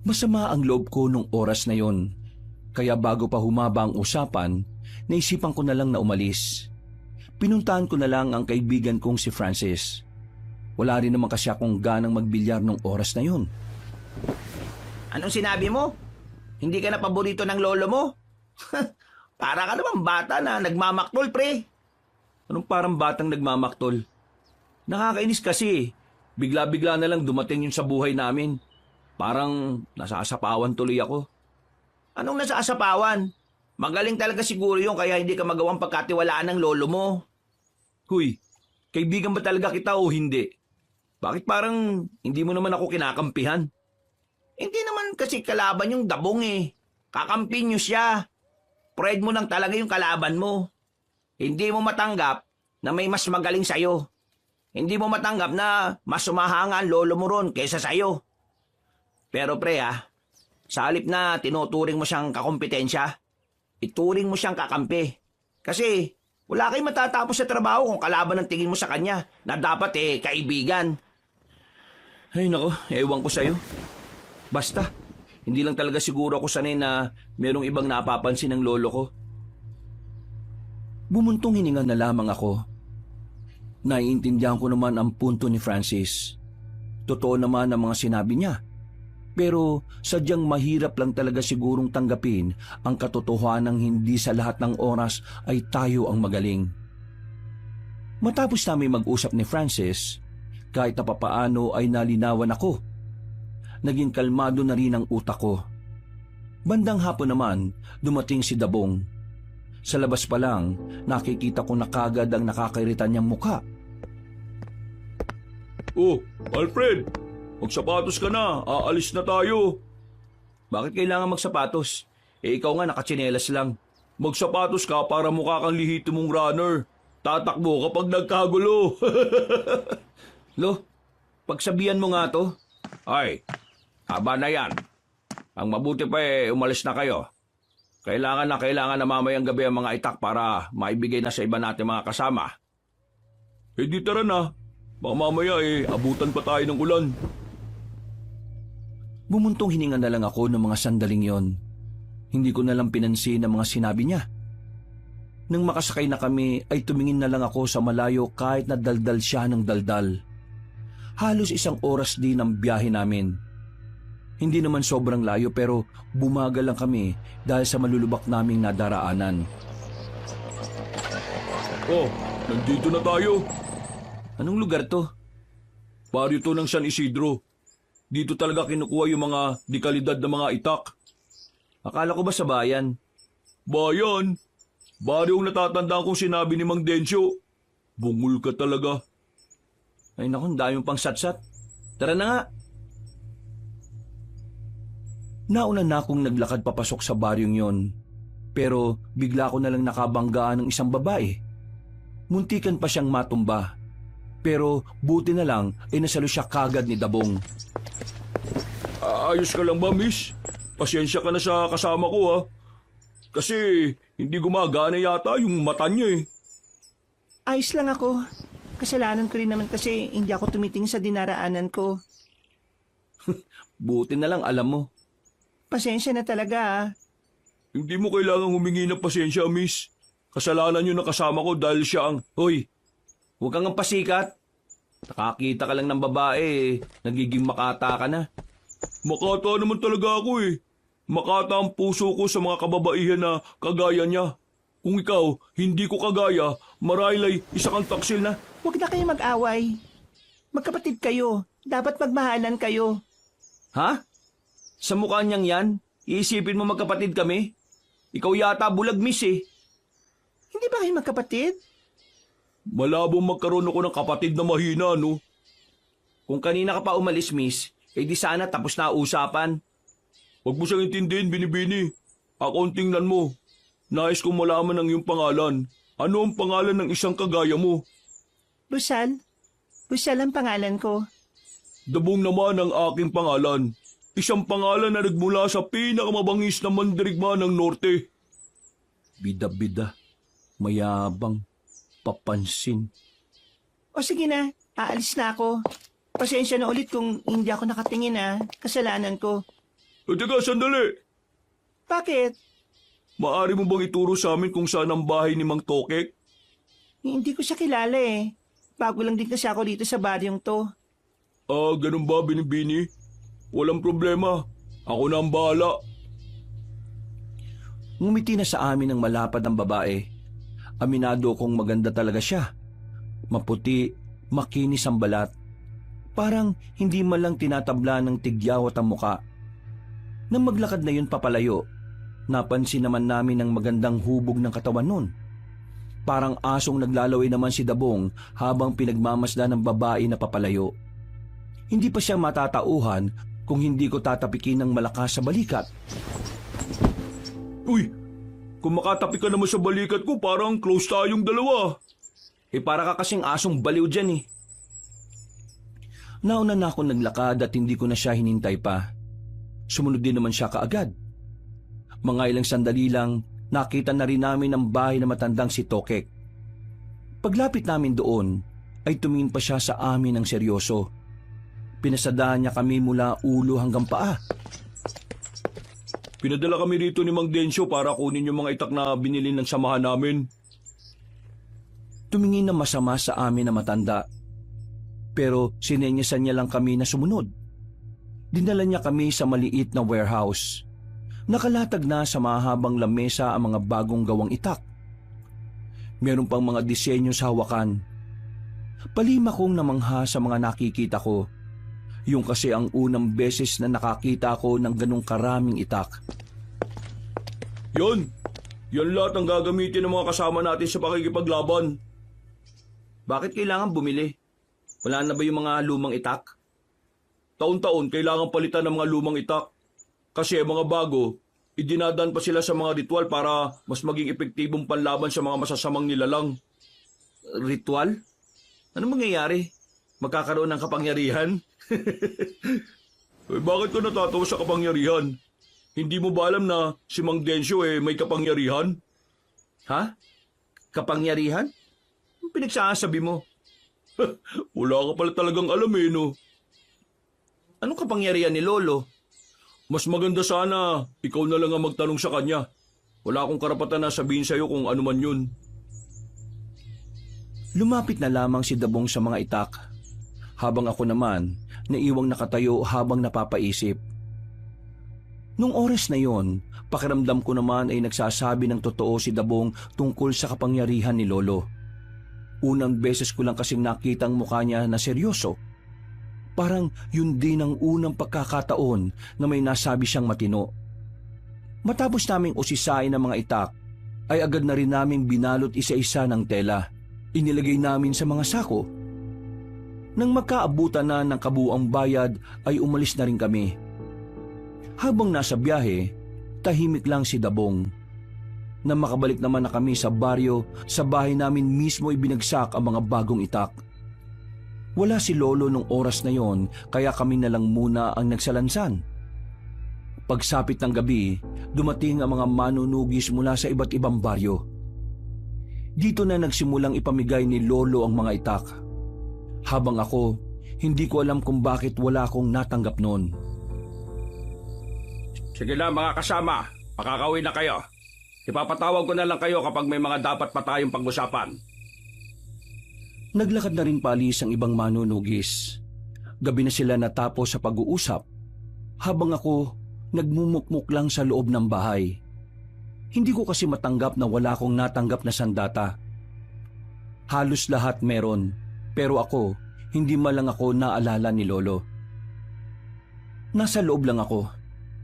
Masama ang loob ko nung oras na yon. Kaya bago pa humaba ang usapan, naisipan ko na lang na umalis. Pinuntahan ko na lang ang kaibigan kong si Francis. Wala rin naman kasi akong ganang magbilyar nung oras na yon. Anong sinabi mo? Hindi ka na paborito ng lolo mo? Para ka naman bata na nagmamaktol, pre. Anong parang batang nagmamaktol? Nakakainis kasi. Bigla-bigla na lang dumating yun sa buhay namin. Parang nasasapawan tuloy ako. Anong nasaasapawan? Magaling talaga siguro yun kaya hindi ka magawang pagkatiwalaan ng lolo mo. Huy, kaibigan ba talaga kita o hindi? Bakit parang hindi mo naman ako kinakampihan? Hindi naman kasi kalaban yung Dabong eh. Kakampi nyo siya. Pride mo lang talaga yung kalaban mo. Hindi mo matanggap na may mas magaling sa'yo. Hindi mo matanggap na mas sumahanga ang lolo mo ron kaysa sa'yo. Pero pre sa halip na tinuturing mo siyang kakompetensya, ituring mo siyang kakampi. Kasi wala kayong matatapos sa trabaho kung kalaban ang tingin mo sa kanya na dapat kaibigan. Ay nako, ewan ko sa'yo. Basta, hindi lang talaga siguro ako sanay na merong ibang napapansin ng lolo ko. Bumuntong hininga na lamang ako. Naiintindihan ko naman ang punto ni Francis. Totoo naman ang mga sinabi niya. Pero sadyang mahirap lang talaga sigurong tanggapin ang katotohanang hindi sa lahat ng oras ay tayo ang magaling. Matapos namin mag-usap ni Francis, kahit na papaano ay nalinawan ako. Naging kalmado na rin ang utak ko. Bandang hapon naman, dumating si Dabong. Sa labas pa lang, nakikita ko na kagad ang nakakairita niyang mukha. Oh, Alfred! Magsapatos ka na, aalis na tayo. Bakit kailangan magsapatos? Ikaw nga nakatsinelas lang. Magsapatos ka para mukha kang lihito mong runner. Tatakbo kapag nagkagulo. Lo, pagsabihan mo nga to. Ay, haba na yan. Ang mabuti pa umalis na kayo. Kailangan na mamayang gabi ang mga itak para maibigay na sa iba natin mga kasama. Di tara na. Baka mamaya abutan pa tayo ng ulan. Bumuntong hininga na lang ako ng mga sandaling yon. Hindi ko na lang pinansin ang mga sinabi niya. Nang makasakay na kami ay tumingin na lang ako sa malayo kahit na daldal siya ng daldal. Halos 1 oras din ang biyahe namin. Hindi naman sobrang layo pero bumagal lang kami dahil sa malulubak naming nadaraanan. Oh, nandito na tayo. Anong lugar to? Baryo to ng San Isidro. Dito talaga kinukuha yung mga dekalidad na mga itak. Akala ko ba sa bayan? Bayan? Baryong natatandaan kong sinabi ni Mang Densyo. Bungol ka talaga. Ay naku, dami pang satsat. Tara na nga. Nauna na akong naglakad papasok sa baryong yon. Pero bigla ko na lang nakabanggaan ng isang babae. Muntikan pa siyang matumba. Pero buti na lang ay nasalo siya kagad ni Dabong. Ayos ka lang ba, miss? Pasensya ka na sa kasama ko, ha? Kasi hindi gumagana yata yung mata niya, Ayos lang ako. Kasalanan ko rin naman kasi hindi ako tumitingin sa dinaraanan ko. Buti na lang alam mo. Pasensya na talaga Hindi mo kailangang humingi ng pasensya, miss. Kasalanan yun ng kasama ko dahil siya ang... Hoy, huwag kang pasikat. Nakakita ka lang ng babae, nagiging makata ka na. Makata naman talaga ako Makata ang puso ko sa mga kababaihan na kagaya niya. Kung ikaw, hindi ko kagaya, marahil ay isa kang taksil na... Huwag na kayo mag-away. Magkapatid kayo. Dapat magmahalan kayo. Ha? Sa mukha niyang yan, iisipin mo magkapatid kami? Ikaw yata bulag, miss Hindi ba kayo magkapatid? Malabong magkaroon ako ng kapatid na mahina, no? Kung kanina ka pa umalis, miss, di sana tapos na usapan. Huwag mo siyang intindihin, Binibini. Ako ang tingnan mo. Nais kong malaman ang iyong pangalan. Ano ang pangalan ng isang kagaya mo? Busal? Busal ang pangalan ko. Dabong naman ang aking pangalan. Isang pangalan na nagmula sa pinakamabangis na mandirigma ng norte. Bida-bida, mayabang, papansin. O sige na, aalis na ako. Pasensya na ulit kung hindi ako nakatingin kasalanan ko. Teka, sandali. Bakit? Maari mo bang ituro sa amin kung saan ang bahay ni Mang Tokek? Hindi ko siya kilala Bago lang din kasi ako dito sa baryong to. Ganun ba, Binibini? Walang problema. Ako na ang bahala. Ngumiti na sa amin ang malapad ang babae. Aminado kong maganda talaga siya. Maputi, makinis ang balat. Parang hindi man lang tinatabla ng tigyawat ang muka. Nang maglakad na yun papalayo, napansin naman namin ang magandang hubog ng katawan nun. Parang asong naglalaway naman si Dabong habang pinagmamasdan ng babae na papalayo. Hindi pa siya matatauhan kung hindi ko tatapikin ng malakas sa balikat. Uy, kung makatapi ka naman sa balikat ko, parang close tayong dalawa. Para ka kasing asong baliw dyan Nauna na ako naglakad at hindi ko na siya hinintay pa. Sumunod din naman siya kaagad. Mga ilang sandali lang, nakita na rin namin ang bahay na matandang si Tokek. Paglapit namin doon, ay tumingin pa siya sa amin ng seryoso. Pinasadaan niya kami mula ulo hanggang paa. Pinadala kami rito ni Mang Densyo para kunin yung mga itak na binili ng samahan namin. Tumingin na masama sa amin na matanda. Pero sinenyasan niya lang kami na sumunod. Dinala niya kami sa maliit na warehouse. Nakalatag na sa mahabang lamesa ang mga bagong gawang itak. Meron pang mga disenyo sa hawakan. Palima kong namangha sa mga nakikita ko. Yung kasi ang unang beses na nakakita ko ng ganong karaming itak. Yan lahat ang gagamitin ng mga kasama natin sa pakikipaglaban. Bakit kailangan bumili? Wala na ba yung mga lumang itak? Taon-taon kailangan palitan ng mga lumang itak. Kasi mga bago, idinadaan pa sila sa mga ritual para mas maging epektibong panlaban sa mga masasamang nilalang. Ritual? Ano mangyayari? Magkakaroon ng kapangyarihan? Bakit ka natatawa sa kapangyarihan? Hindi mo ba alam na si Mang Densyo may kapangyarihan? Ha? Kapangyarihan? Anong pinagsasabi mo? Wala ka pala talagang alam no? Anong kapangyarihan ni Lolo? Mas maganda sana, ikaw na lang ang magtanong sa kanya. Wala akong karapatan na sabihin sa'yo kung ano man yun. Lumapit na lamang si Dabong sa mga itak. Habang ako naman, naiwang nakatayo habang napapaisip. Nung oras na yon, pakiramdam ko naman ay nagsasabi ng totoo si Dabong tungkol sa kapangyarihan ni Lolo. Unang beses ko lang kasing nakitang mukha niya na seryoso. Parang yun din ang unang pagkakataon na may nasabi siyang matino. Matapos naming usisain ang mga itak, ay agad na rin naming binalot isa-isa ng tela. Inilagay namin sa mga sako. Nang magkaabutan na ng kabuang bayad ay umalis na rin kami. Habang nasa biyahe, tahimik lang si Dabong. Nang makabalik naman na kami sa baryo, sa bahay namin mismo ibinagsak ang mga bagong itak. Wala si Lolo nung oras na yon, kaya kami na lang muna ang nagsalansan. Pagsapit ng gabi, dumating ang mga manunugis mula sa iba't ibang baryo. Dito na nagsimulang ipamigay ni Lolo ang mga itak. Habang ako, hindi ko alam kung bakit wala akong natanggap noon. Sige na mga kasama, makakauwi na kayo. Ipapatawag ko na lang kayo kapag may mga dapat pa tayong pag-usapan. Naglakad na rin palis ang ibang manunugis. Gabi na sila natapos sa pag-uusap, habang ako nagmumukmuk lang sa loob ng bahay. Hindi ko kasi matanggap na wala akong natanggap na sandata. Halos lahat meron, pero ako, hindi man lang ako naalala ni Lolo. Nasa loob lang ako,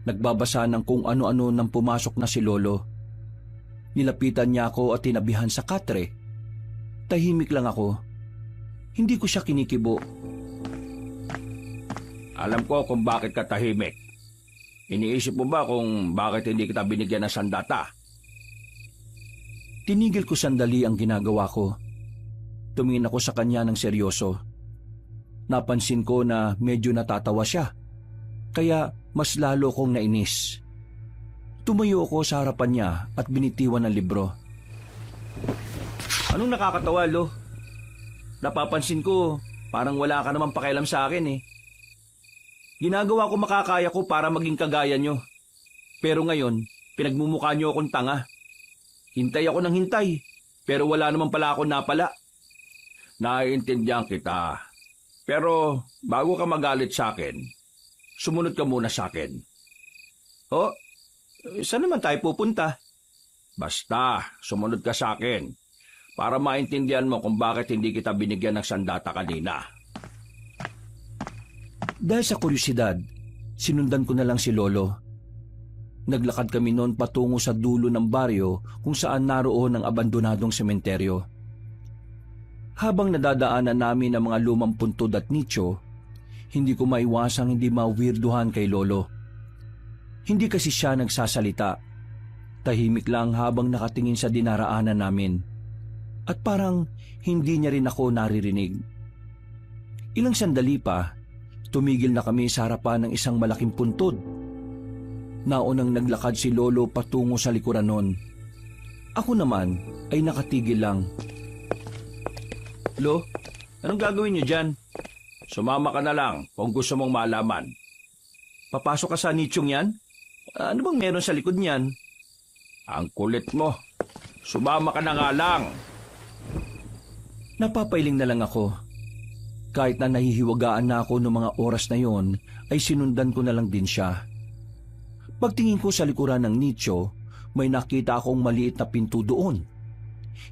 nagbabasa ng kung ano-ano nang pumasok na si Lolo. Nilapitan niya ako at tinabihan sa katre. Tahimik lang ako. Hindi ko siya kinikibo. Alam ko kung bakit ka tahimik. Iniisip mo ba kung bakit hindi kita binigyan ng sandata? Tinigil ko sandali ang ginagawa ko. Tumingin ako sa kanya ng seryoso. Napansin ko na medyo natatawa siya, kaya mas lalo kong nainis. Tumayo ako sa harapan niya at binitiwan ng libro. Anong nakakatawa, Lo? Napapansin ko, parang wala ka naman pakialam sa akin eh. Ginagawa ko makakaya ko para maging kagaya nyo. Pero ngayon, pinagmumukha nyo akong tanga. Hintay ako ng hintay, pero wala naman pala ako napala. Naiintindihan kita. Pero bago ka magalit sa akin, sumunod ka muna sa akin. Oh, saan naman tayo pupunta? Basta, sumunod ka sa akin para maintindihan mo kung bakit hindi kita binigyan ng sandata kanina. Dahil sa kuryosidad, sinundan ko na lang si Lolo. Naglakad kami noon patungo sa dulo ng baryo kung saan naroon ang abandonadong sementeryo. Habang nadadaanan namin ang mga lumang puntod at nicho, hindi ko maiwasang hindi mawirduhan kay Lolo. Hindi kasi siya nagsasalita. Tahimik lang habang nakatingin sa dinaraanan namin. At parang hindi niya rin ako naririnig. Ilang sandali pa, tumigil na kami sa harapan ng isang malaking puntod. Naunang naglakad si Lolo patungo sa likuran nun. Ako naman ay nakatigil lang. Lo, anong gagawin niyo dyan? Sumama ka na lang kung gusto mong malaman. Papasok ka sa nichong yan? Ano bang meron sa likod niyan? Ang kulit mo. Sumama ka na nga lang. Napapailing na lang ako. Kahit na nahihiwagaan na ako noong mga oras na yon, ay sinundan ko na lang din siya. Pagtingin ko sa likuran ng nicho, may nakita akong maliit na pinto doon.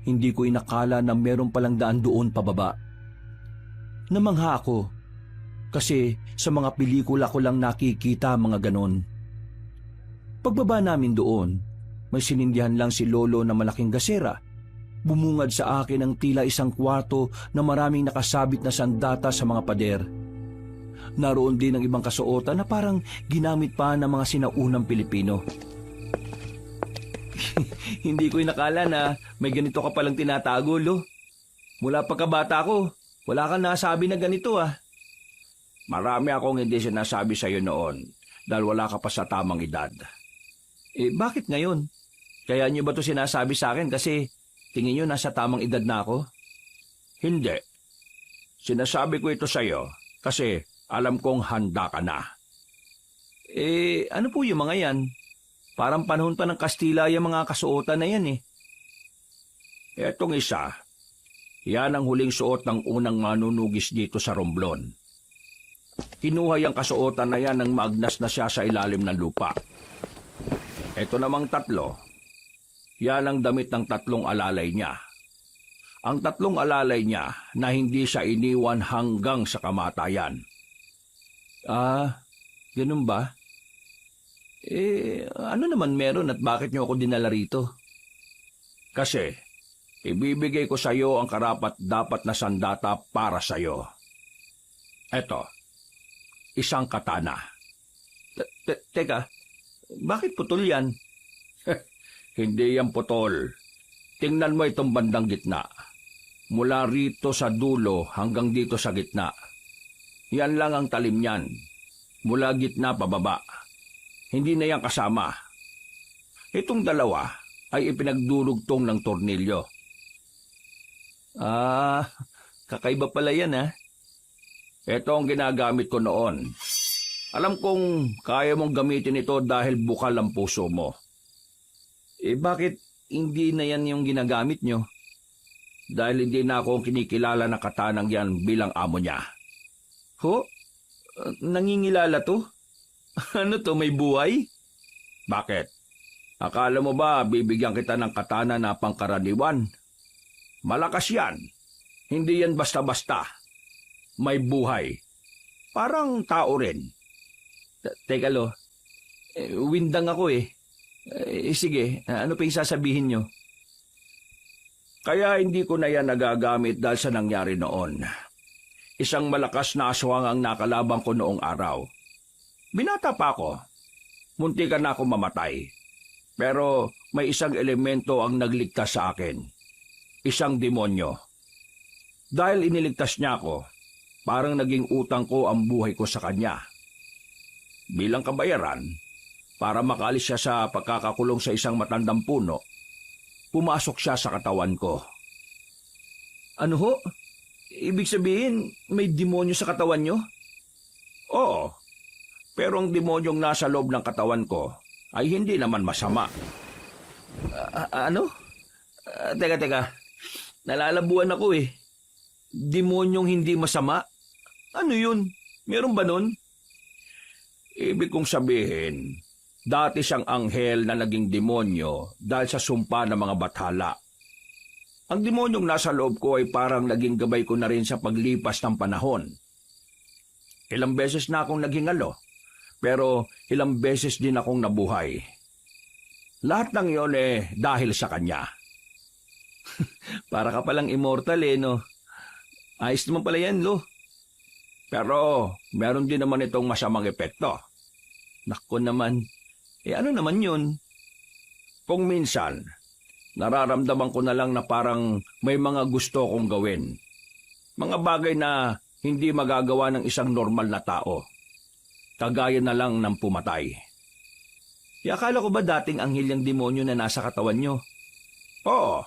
Hindi ko inakala na meron palang daan doon pababa. Namangha ako, kasi sa mga pelikula ko lang nakikita mga ganon. Pagbaba namin doon, may sinindihan lang si Lolo na malaking gasera. Bumungad sa akin ang tila isang kwarto na maraming nakasabit na sandata sa mga pader. Naroon din ang ibang kasuotan na parang ginamit pa ng mga sinaunang Pilipino. Hindi ko inakala na may ganito ka palang tinatago, Lo. Mula pagkabata ko, wala kang nasabi na ganito ah. Marami akong hindi sinasabi sa iyo noon dahil wala ka pa sa tamang edad. Bakit ngayon? Kaya niyo ba ito sinasabi sa akin kasi tingin niyo nasa tamang edad na ako? Hindi. Sinasabi ko ito sa iyo kasi alam kong handa ka na. Ano po yung mga yan? Parang panahon pa ng Kastila yung mga kasuotan na yan eh. Etong isa, yan ang huling suot ng unang manunugis dito sa Romblon. Kinuha yung kasuotan na yan nang maagnas na siya sa ilalim ng lupa. Ito namang tatlo, yan ang damit ng tatlong alalay niya. Ang tatlong alalay niya na hindi siya iniwan hanggang sa kamatayan. Ganun ba? Ano naman meron at bakit niyo ako dinala rito? Kasi, ibibigay ko sa iyo ang karapat-dapat na sandata para sa iyo. Eto, isang katana. Teka, bakit putol yan? Hindi yan putol. Tingnan mo itong bandang gitna. Mula rito sa dulo hanggang dito sa gitna. Yan lang ang talim niyan. Mula gitna pababa. Hindi na yan kasama. Itong dalawa ay ipinagdurugtong ng tornilyo. Kakaiba pala yan ha. Ito ang ginagamit ko noon. Alam kong kaya mong gamitin ito dahil bukal ang puso mo. Bakit hindi na yan yung ginagamit nyo? Dahil hindi na ako kinikilala ng katanang yan bilang amo niya. Ho? Nangingilala to? Ano to, may buhay? Bakit? Akala mo ba bibigyan kita ng katana na pangkaraniwan? Malakas yan. Hindi yan basta-basta. May buhay. Parang tao rin. Teka Lo, windang ako eh. Sige, ano pa yung sasabihin nyo? Kaya hindi ko na yan nagagamit dahil sa nangyari noon. Isang malakas na aswang ang nakalabang ko noong araw. Binata pa ako. muntikan na ako mamatay. Pero may isang elemento ang nagligtas sa akin. Isang demonyo. Dahil iniligtas niya ako, parang naging utang ko ang buhay ko sa kanya. Bilang kabayaran, para makaalis siya sa pagkakakulong sa isang matandang puno, pumasok siya sa katawan ko. Ano ho? Ibig sabihin, may demonyo sa katawan nyo? Oo, pero ang demonyong nasa loob ng katawan ko ay hindi naman masama. Ano? Teka. Nalalabuan ako eh. Demonyong hindi masama? Ano yun? Meron ba nun? Ibig kong sabihin, dati siyang anghel na naging demonyo dahil sa sumpa ng mga bathala. Ang demonyong nasa loob ko ay parang naging gabay ko na rin sa paglipas ng panahon. Ilang beses na akong naging pero ilang beses din akong nabuhay. Lahat ng iyon dahil sa kanya. Para ka palang immortal no? Ayos naman pala yan, Lo. Pero meron din naman itong masamang epekto. Nako naman. Ano naman yun? Kung minsan, nararamdaman ko na lang na parang may mga gusto kong gawin. Mga bagay na hindi magagawa ng isang normal na tao. Kagaya na lang ng pumatay. Akala ko ba dating anghel yung demonyo na nasa katawan nyo? Oo,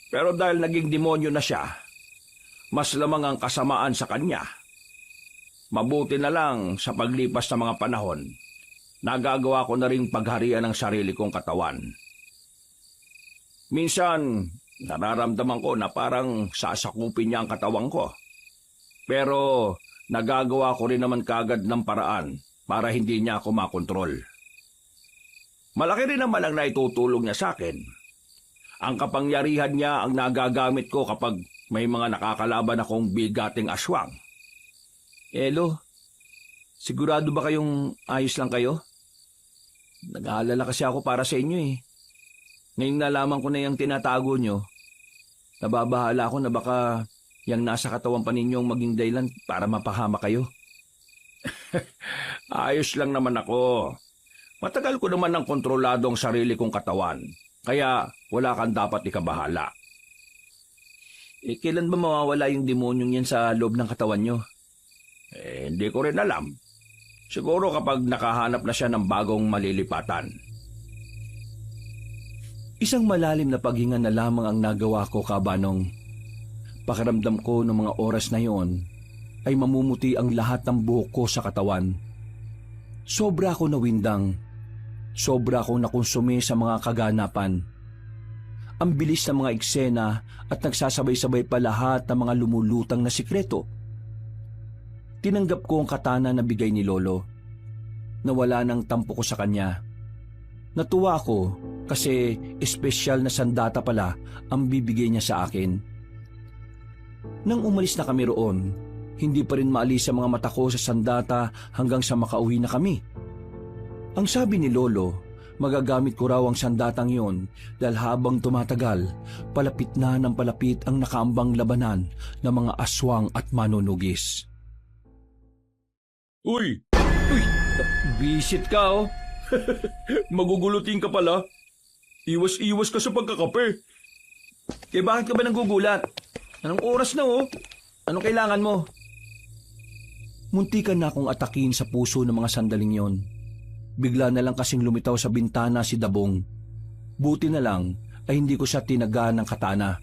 pero dahil naging demonyo na siya, mas lamang ang kasamaan sa kanya. Mabuti na lang sa paglipas ng mga panahon, nagagawa ko na rin pagharian ng sarili kong katawan. Minsan, nararamdaman ko na parang sasakupin niya ang katawan ko. Pero nagagawa ko rin naman kagad ng paraan para hindi niya ako makontrol. Malaki rin naman ang naitutulong niya sa akin. Ang kapangyarihan niya ang nagagamit ko kapag may mga nakakalaban akong bigating aswang. Lo, sigurado ba kayong ayos lang kayo? Nag-aalala kasi ako para sa inyo eh. Ngayong nalaman ko na yung tinatago nyo, nababahala ako na baka yung nasa katawan pa ninyong maging dahilan para mapahama kayo. Ayos lang naman ako. Matagal ko naman ng kontrolado ang sarili kong katawan, kaya wala kang dapat ikabahala. Kailan ba mawawala yung demonyong yan sa loob ng katawan nyo? Hindi ko rin alam. Siguro kapag nakahanap na siya ng bagong malilipatan. Isang malalim na paghinga na lamang ang nagawa ko, Kabanong. Pakiramdam ko ng mga oras na yon ay mamumuti ang lahat ng buhok ko sa katawan. Sobra ako nawindang. Sobra akong nakonsumi sa mga kaganapan. Ang bilis ng mga eksena at nagsasabay-sabay pa lahat ng mga lumulutang na sikreto. Tinanggap ko ang katana na bigay ni Lolo. Nawala ng tampo ko sa kanya. Natuwa ako kasi espesyal na sandata pala ang bibigay niya sa akin. Nang umalis na kami roon, hindi pa rin maalis sa mga mata ko sa sandata hanggang sa makauwi na kami. Ang sabi ni Lolo, magagamit ko raw ang sandatang yon dahil habang tumatagal, palapit na ng palapit ang nakaambang labanan ng mga aswang at manunugis. Uy! Bisit ka Magugulutin ka pala. Iwas-iwas ka sa pagkakape. Bakit ka ba nagugulat? Anong oras na Anong kailangan mo? Muntikan na akong atakin sa puso ng mga sandaling yon. Bigla na lang kasing lumitaw sa bintana si Dabong. Buti na lang ay hindi ko siya tinagaan ng katana.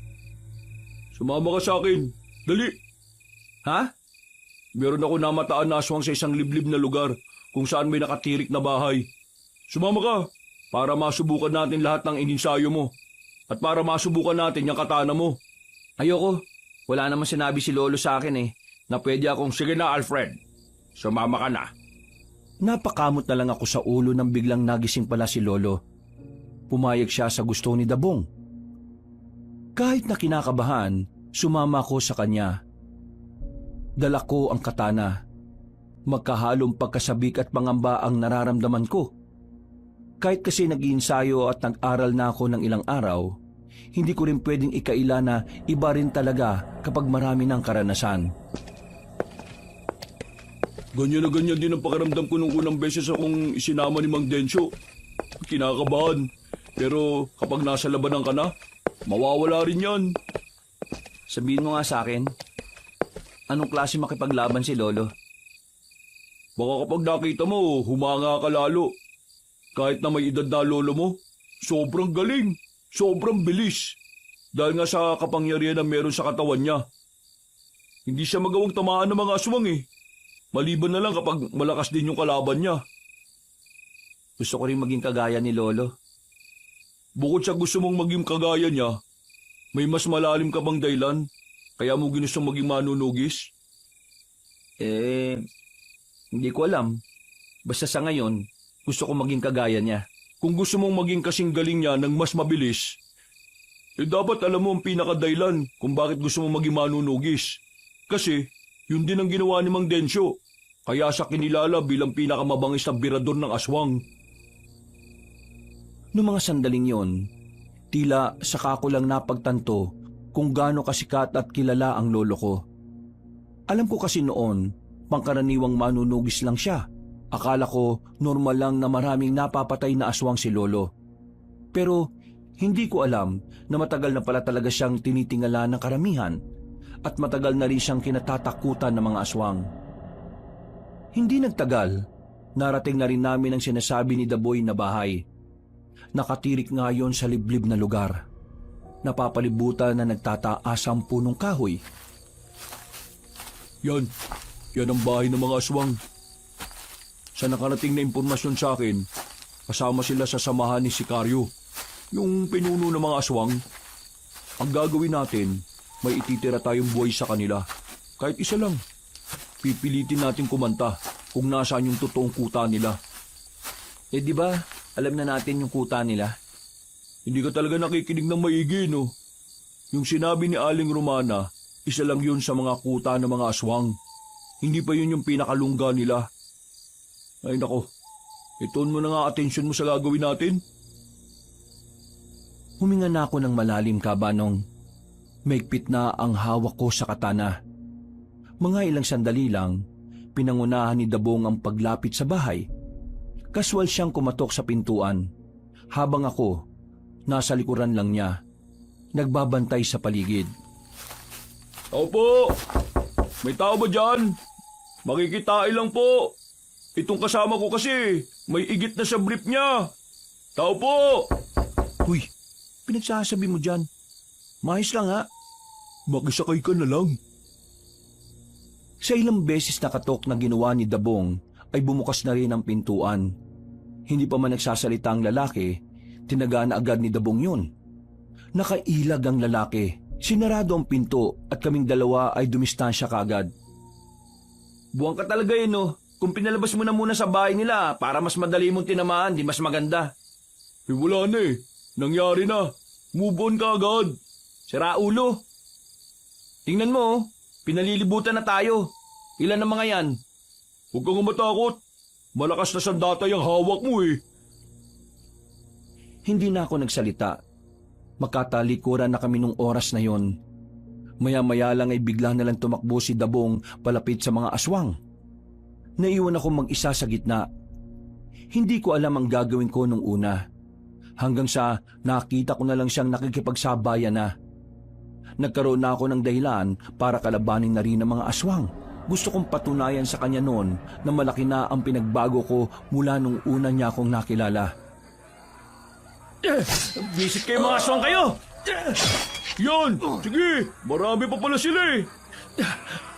Sumama ka sa akin. Dali. Ha? Meron ako namataan na aswang sa isang liblib na lugar kung saan may nakatirik na bahay. Sumama ka para masubukan natin lahat ng ininsayo mo at para masubukan natin yung katana mo. Ayoko. Wala naman sinabi si Lolo sa akin na pwede akong... Sige na, Alfred. Sumama ka na. Napakamot na lang ako sa ulo nang biglang nagising pala si Lolo. Pumayag siya sa gusto ni Dabong. Kahit na kinakabahan, sumama ako sa kanya. Dala ko ang katana. Magkahalong pagkasabik at pangamba ang nararamdaman ko. Kahit kasi nag-iinsayo at nag-aral na ako ng ilang araw, hindi ko rin pwedeng ikaila na iba rin talaga kapag marami ng karanasan. Ganyan na ganyan din ang pakiramdam ko nung unang beses akong isinama ni Mang Densyo. Kinakabahan. Pero kapag nasa labanan ka na, mawawala rin yan. Sabihin mo nga sa akin, anong klase makipaglaban si Lolo? Baka kapag nakita mo, humanga ka lalo. Kahit na may edad na lolo mo, sobrang galing, sobrang bilis. Dahil nga sa kapangyarihan na meron sa katawan niya. Hindi siya magawang tamaan ng mga aswang eh. Maliban na lang kapag malakas din yung kalaban niya. Gusto ko rin maging kagaya ni Lolo. Bukod sa gusto mong maging kagaya niya, may mas malalim ka bang dahilan? Kaya mo ginustong maging manunugis? Hindi ko alam. Basta sa ngayon, gusto ko maging kagaya niya. Kung gusto mong maging kasing galing niya ng mas mabilis, dapat alam mo ang pinakadahilan kung bakit gusto mong maging manunugis. Kasi, yun din ang ginawa ni Mang Densyo. Kaya sa kinilala bilang pinakamabangis na birador ng aswang. Noong mga sandaling yon, tila saka ko lang napagtanto kung gaano kasikat at kilala ang lolo ko. Alam ko kasi noon, pangkaraniwang manunugis lang siya. Akala ko normal lang na maraming napapatay na aswang si lolo. Pero hindi ko alam na matagal na pala talaga siyang tinitingala ng karamihan at matagal na rin siyang kinatatakutan ng mga aswang. Hindi nagtagal, narating na rin namin ang sinasabi ni Daboy na bahay. Nakatirik nga yon sa liblib na lugar. Napapalibutan na nagtataas ang punong kahoy. Yan ang bahay ng mga aswang. Sa nakarating na impormasyon sa akin, kasama sila sa samahan ni Sicario, yung pinuno ng mga aswang. Ang gagawin natin, may ititira tayong buhay sa kanila. Kahit isa lang. Pipilitin natin kumanta kung nasaan yung totoong kuta nila. Di ba, alam na natin yung kuta nila? Hindi ka talaga nakikinig ng maigi, no? Yung sinabi ni Aling Romana, isa lang yun sa mga kuta ng mga aswang. Hindi pa yun yung pinakalungga nila. Ay nako, ituon mo na nga atensyon mo sa gagawin natin. Huminga na ako ng malalim, Kabanong. Maigpit na ang hawak ko sa katana. Mga ilang sandali lang, pinangunahan ni Dabong ang paglapit sa bahay. Kaswal siyang kumatok sa pintuan, habang ako, nasa likuran lang niya, nagbabantay sa paligid. Tao po! May tao ba dyan? Makikitain lang po. Itong kasama ko kasi, may igit na sa brief niya. Tao po! Uy, pinagsasabi mo dyan. Mahis lang ha. Makisakay ka na lang. Sa ilang beses na katok na ginawa ni Dabong, ay bumukas na rin ang pintuan. Hindi pa man nagsasalita ang lalaki, tinaga na agad ni Dabong yun. Nakailag ang lalaki, sinarado ang pinto at kaming dalawa ay dumistansya kaagad. Buwang ka talaga yun, no? Kung pinalabas mo na muna sa bahay nila para mas madali mong tinamaan, di mas maganda. Wala na eh. Nangyari na. Move on ka agad. Sira ulo. Tingnan mo, oh. Pinalilibutan na tayo. Ilan ang mga yan? Huwag kang matakot. Malakas na sandata yung hawak mo eh. Hindi na ako nagsalita. Magkatalikuran na kami nung oras na yon. Maya-maya lang ay bigla na lang tumakbo si Dabong palapit sa mga aswang. Naiwan ako mag-isa sa gitna. Hindi ko alam ang gagawin ko nung una. Hanggang sa nakita ko na lang siyang nakikipagsabayan na. Nagkaroon na ako ng dahilan para kalabanin na rin ang mga aswang. Gusto kong patunayan sa kanya noon na malaki na ang pinagbago ko mula nung una niya akong nakilala. Visit kayo mga aswang kayo! Yan! Sige! Marami pa pala sila eh!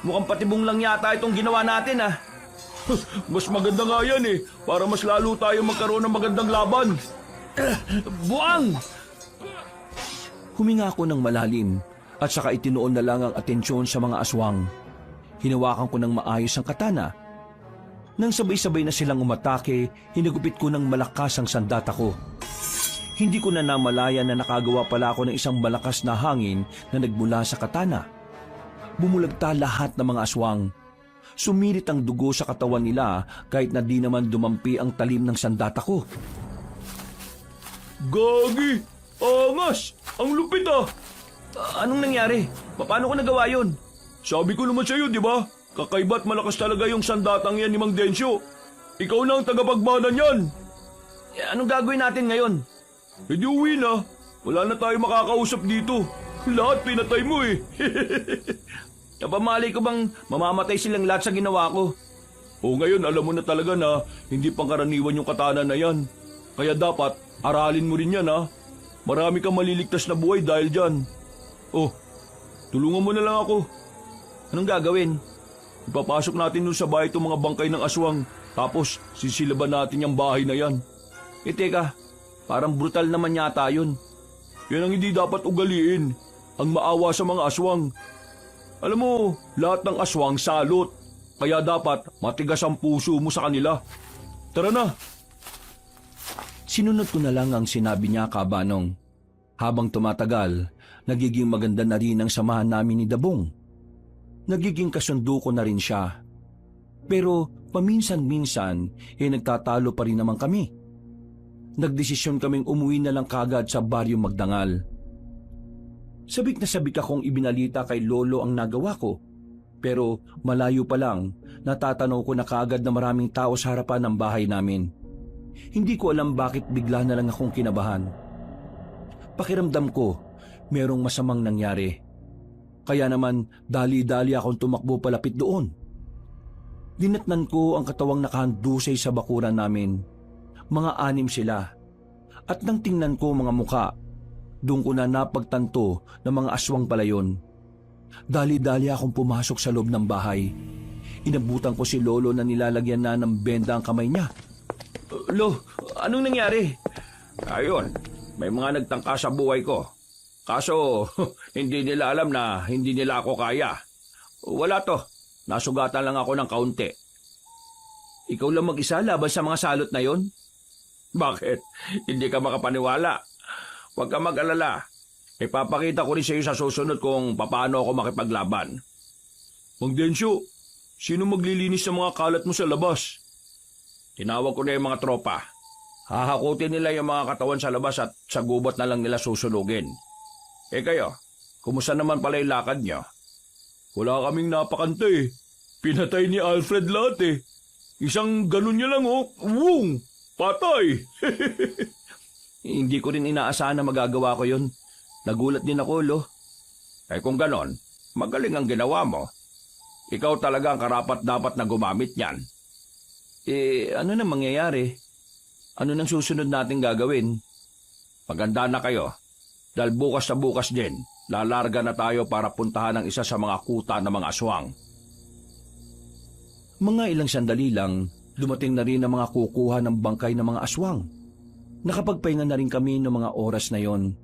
Mukhang patibong lang yata itong ginawa natin, ah. Mas maganda nga yan eh, para mas lalo tayo magkaroon ng magandang laban. Buang! Huminga ako ng malalim at saka itinoon na lang ang atensyon sa mga aswang. Hinawakan ko ng maayos ang katana. Nang sabay-sabay na silang umatake, hinagupit ko ng malakas ang sandata ko. Hindi ko na namalayan na nakagawa pala ako ng isang malakas na hangin na nagmula sa katana. Bumulagta lahat ng mga aswang. Sumirit ang dugo sa katawan nila kahit na di naman dumampi ang talim ng sandata ko. Gagi! Angas! Ang lupit ah! Anong nangyari? Paano ko nagawa yun? Sabi ko naman sa'yo, di ba? Kakaiba't malakas talaga yung sandatang yan ni Mang Densyo. Ikaw na ang tagapagmana niyan. Anong gagawin natin ngayon? E di uwi na. Wala na tayo makakausap dito. Lahat pinatay mo eh. Napamali ko bang mamamatay silang lahat sa ginawa ko? O ngayon alam mo na talaga na hindi pangkaraniwan yung katana na yan. Kaya dapat aralin mo rin yan ha. Marami kang maliligtas na buhay dahil dyan. Oh, tulungan mo na lang ako. Anong gagawin? Ipapasok natin dun sa bahay itong mga bangkay ng aswang. Tapos sisilaban natin yung bahay na yan. Teka, parang brutal naman yata yun. Yan ang hindi dapat ugaliin. Ang maawa sa mga aswang. Alam mo, lahat ng aswang salot. Kaya dapat matigas ang puso mo sa kanila. Tara na. Sinunod ko na lang ang sinabi niya, Kabanong. Habang tumatagal, nagiging maganda na rin ang samahan namin ni Dabong. Nagiging kasundo ko na rin siya. Pero paminsan-minsan, nagtatalo pa rin naman kami. Nagdesisyon kaming umuwi na lang kagad sa Baryo Magdangal. Sabik na sabik akong ibinalita kay Lolo ang nagawa ko. Pero malayo pa lang, natatanaw ko na kagad na maraming tao sa harapan ng bahay namin. Hindi ko alam bakit bigla na lang akong kinabahan. Pakiramdam ko, merong masamang nangyari. Kaya naman dali-dali akong tumakbo palapit doon. Dinatnan ko ang katawang nakahandusay sa bakuran namin. Mga 6 sila. At nang tingnan ko mga muka, doon ko na napagtanto na mga aswang pala yun. Dali-dali akong pumasok sa loob ng bahay. Inabutan ko si Lolo na nilalagyan na ng benda ang kamay niya. Lo, anong nangyari? Ayun, may mga nagtangka sa buhay ko. Kaso, hindi nila alam na hindi nila ako kaya. Wala to, nasugatan lang ako ng kaunti. Ikaw lang mag-isa laban sa mga salot na yon? Bakit? Hindi ka makapaniwala. Huwag ka mag-alala. Ipapakita ko rin sa iyo sa susunod kung paano ako makipaglaban. Mang Densyo, sino maglilinis sa mga kalat mo sa labas? Tinawag ko na yung mga tropa. Hahakutin nila yung mga katawan sa labas at sa gubat na lang nila susunugin. Kayo, kumusta naman pala yung lakad nyo? Wala kaming napakanta eh. Pinatay ni Alfred lahat eh. Isang ganun niya lang oh. Wung! Patay! Hindi ko rin inaasahan na magagawa ko yun. Nagulat din ako, Lo. Kung ganon, magaling ang ginawa mo. Ikaw talaga ang karapat-dapat na gumamit niyan. Ano na mangyayari? Ano nang susunod nating gagawin? Maganda na kayo. Dahil bukas na bukas din, lalarga na tayo para puntahan ang isa sa mga kuta ng mga aswang. Mga ilang sandali lang, dumating na rin ang mga kukuha ng bangkay ng mga aswang. Nakapagpahinga na rin kami ng mga oras na yon.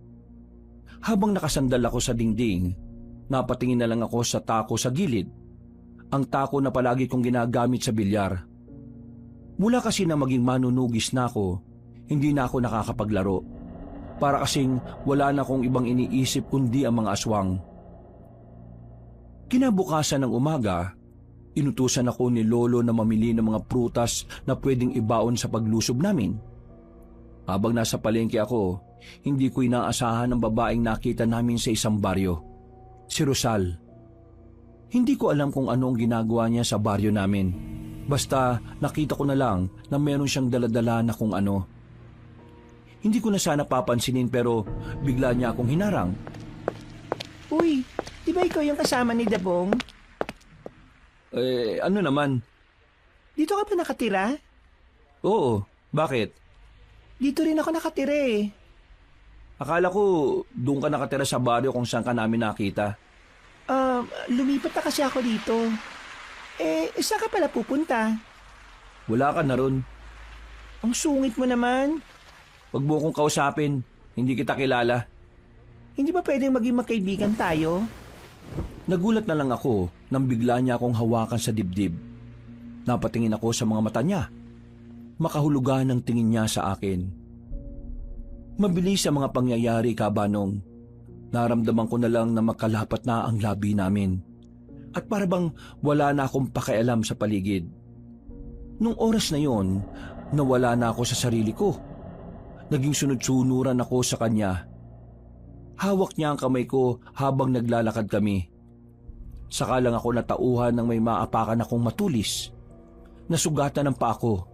Habang nakasandal ako sa dingding, napatingin na lang ako sa tako sa gilid. Ang tako na palagi kong ginagamit sa bilyar. Mula kasi na maging manunugis na ako, hindi na ako nakakapaglaro. Para kasing wala na akong ibang iniisip kundi ang mga aswang. Kinabukasan ng umaga, inutusan ako ni Lolo na mamili ng mga prutas na pwedeng ibaon sa paglusob namin. Habang nasa palengke ako, hindi ko inaasahan ang babaeng nakita namin sa isang baryo. Si Rosal. Hindi ko alam kung ano ang ginagawa niya sa baryo namin. Basta nakita ko na lang na meron siyang daladala na kung ano. Hindi ko na sana papansinin pero bigla niya akong hinarang. Uy, di ba ikaw yung kasama ni Dabong? Ano naman? Dito ka ba nakatira? Oo, bakit? Dito rin ako nakatira eh. Akala ko doon ka nakatira sa baryo kung saan ka namin nakita. Lumipat na kasi ako dito. Saan ka pala pupunta? Wala ka na ron. Ang sungit mo naman. Huwag mo kong kausapin. Hindi kita kilala. Hindi ba pwedeng maging magkaibigan tayo? Nagulat na lang ako nang bigla niya akong hawakan sa dibdib. Napatingin ako sa mga mata niya. Makahulugan ang tingin niya sa akin. Mabilis ang mga pangyayari, Kabanong. Naramdaman ko na lang na makalapat na ang labi namin. At para bang wala na akong pakialam sa paligid. Nung oras na yon, nawala na ako sa sarili ko. Naging sunod-sunuran ako sa kanya. Hawak niya ang kamay ko habang naglalakad kami. Saka lang ako natauhan ng may maapakan akong matulis. Nasugatan ng paa ko.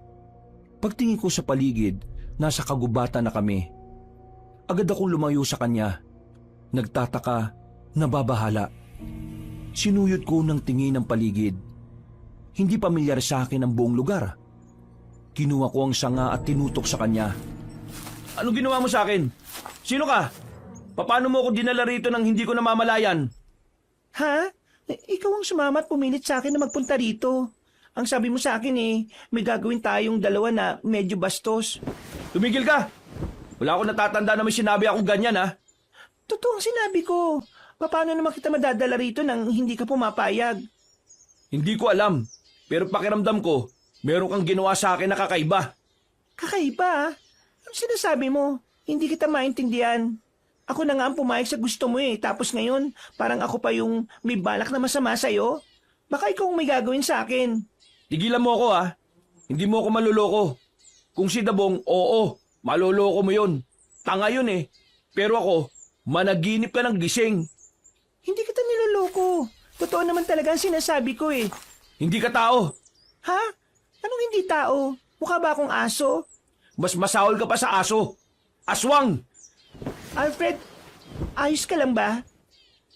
Pagtingin ko sa paligid, nasa kagubatan na kami. Agad akong lumayo sa kanya. Nagtataka, nababahala. Sinuyod ko ng tingin ng paligid. Hindi pamilyar sa akin ang buong lugar. Kinuha ko ang sanga at tinutok sa kanya. Anong ginawa mo sa akin? Sino ka? Paano mo ako dinala rito nang hindi ko namamalayan? Ha? Ikaw ang sumama at pumilit sa akin na magpunta rito. Ang sabi mo sa akin may gagawin tayong dalawa na medyo bastos. Tumigil ka! Wala akong natatanda na may sinabi akong ganyan, ha? Totoo ang sinabi ko. Paano naman kita madadala rito nang hindi ka pumapayag? Hindi ko alam. Pero pakiramdam ko, meron kang ginawa sa akin na kakaiba. Kakaiba? Ano sinasabi mo? Hindi kita maintindihan. Ako na nga ang pumayag sa gusto mo tapos ngayon, parang ako pa yung may balak na masama sa'yo. Baka ikaw ang may gagawin sa akin. Tigilan mo ako, ha? Hindi mo ako maluloko. Kung si Dabong, oo, maluloko mo yun. Tanga yun Pero ako, managinip ka ng gising. Hindi kita niloloko. Totoo naman talaga ang sinasabi ko Hindi ka tao. Ha? Anong hindi tao? Mukha ba akong aso? Mas masahol ka pa sa aso. Aswang! Alfred, ayos ka lang ba?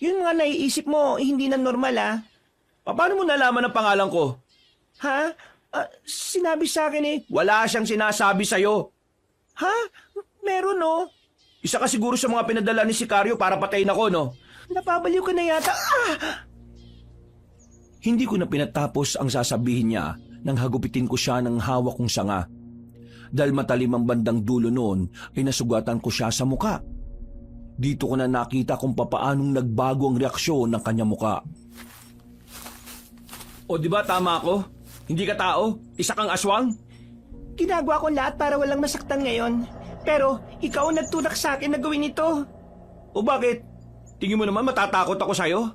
Yun mga naiisip mo, hindi na normal Paano mo nalaman ang pangalan ko? Ha? Sinabi sa akin Wala siyang sinasabi sa'yo. Ha? Meron Isa ka siguro sa mga pinadala ni Sicario para patayin ako, no? Napabaliw ka na yata. Hindi ko na pinatapos ang sasabihin niya nang hagupitin ko siya ng hawak kong sanga. Dahil matalim ang bandang dulo noon ay nasugatan ko siya sa muka. Dito ko na nakita kung papaanong nagbago ang reaksyon ng kanya muka. O di ba tama ako? Hindi ka tao? Isa kang aswang? Ginagawa ko lahat para walang masaktan ngayon. Pero ikaw ang nagtulak sa akin na gawin ito. O bakit? Tingin mo naman matatakot ako sa'yo?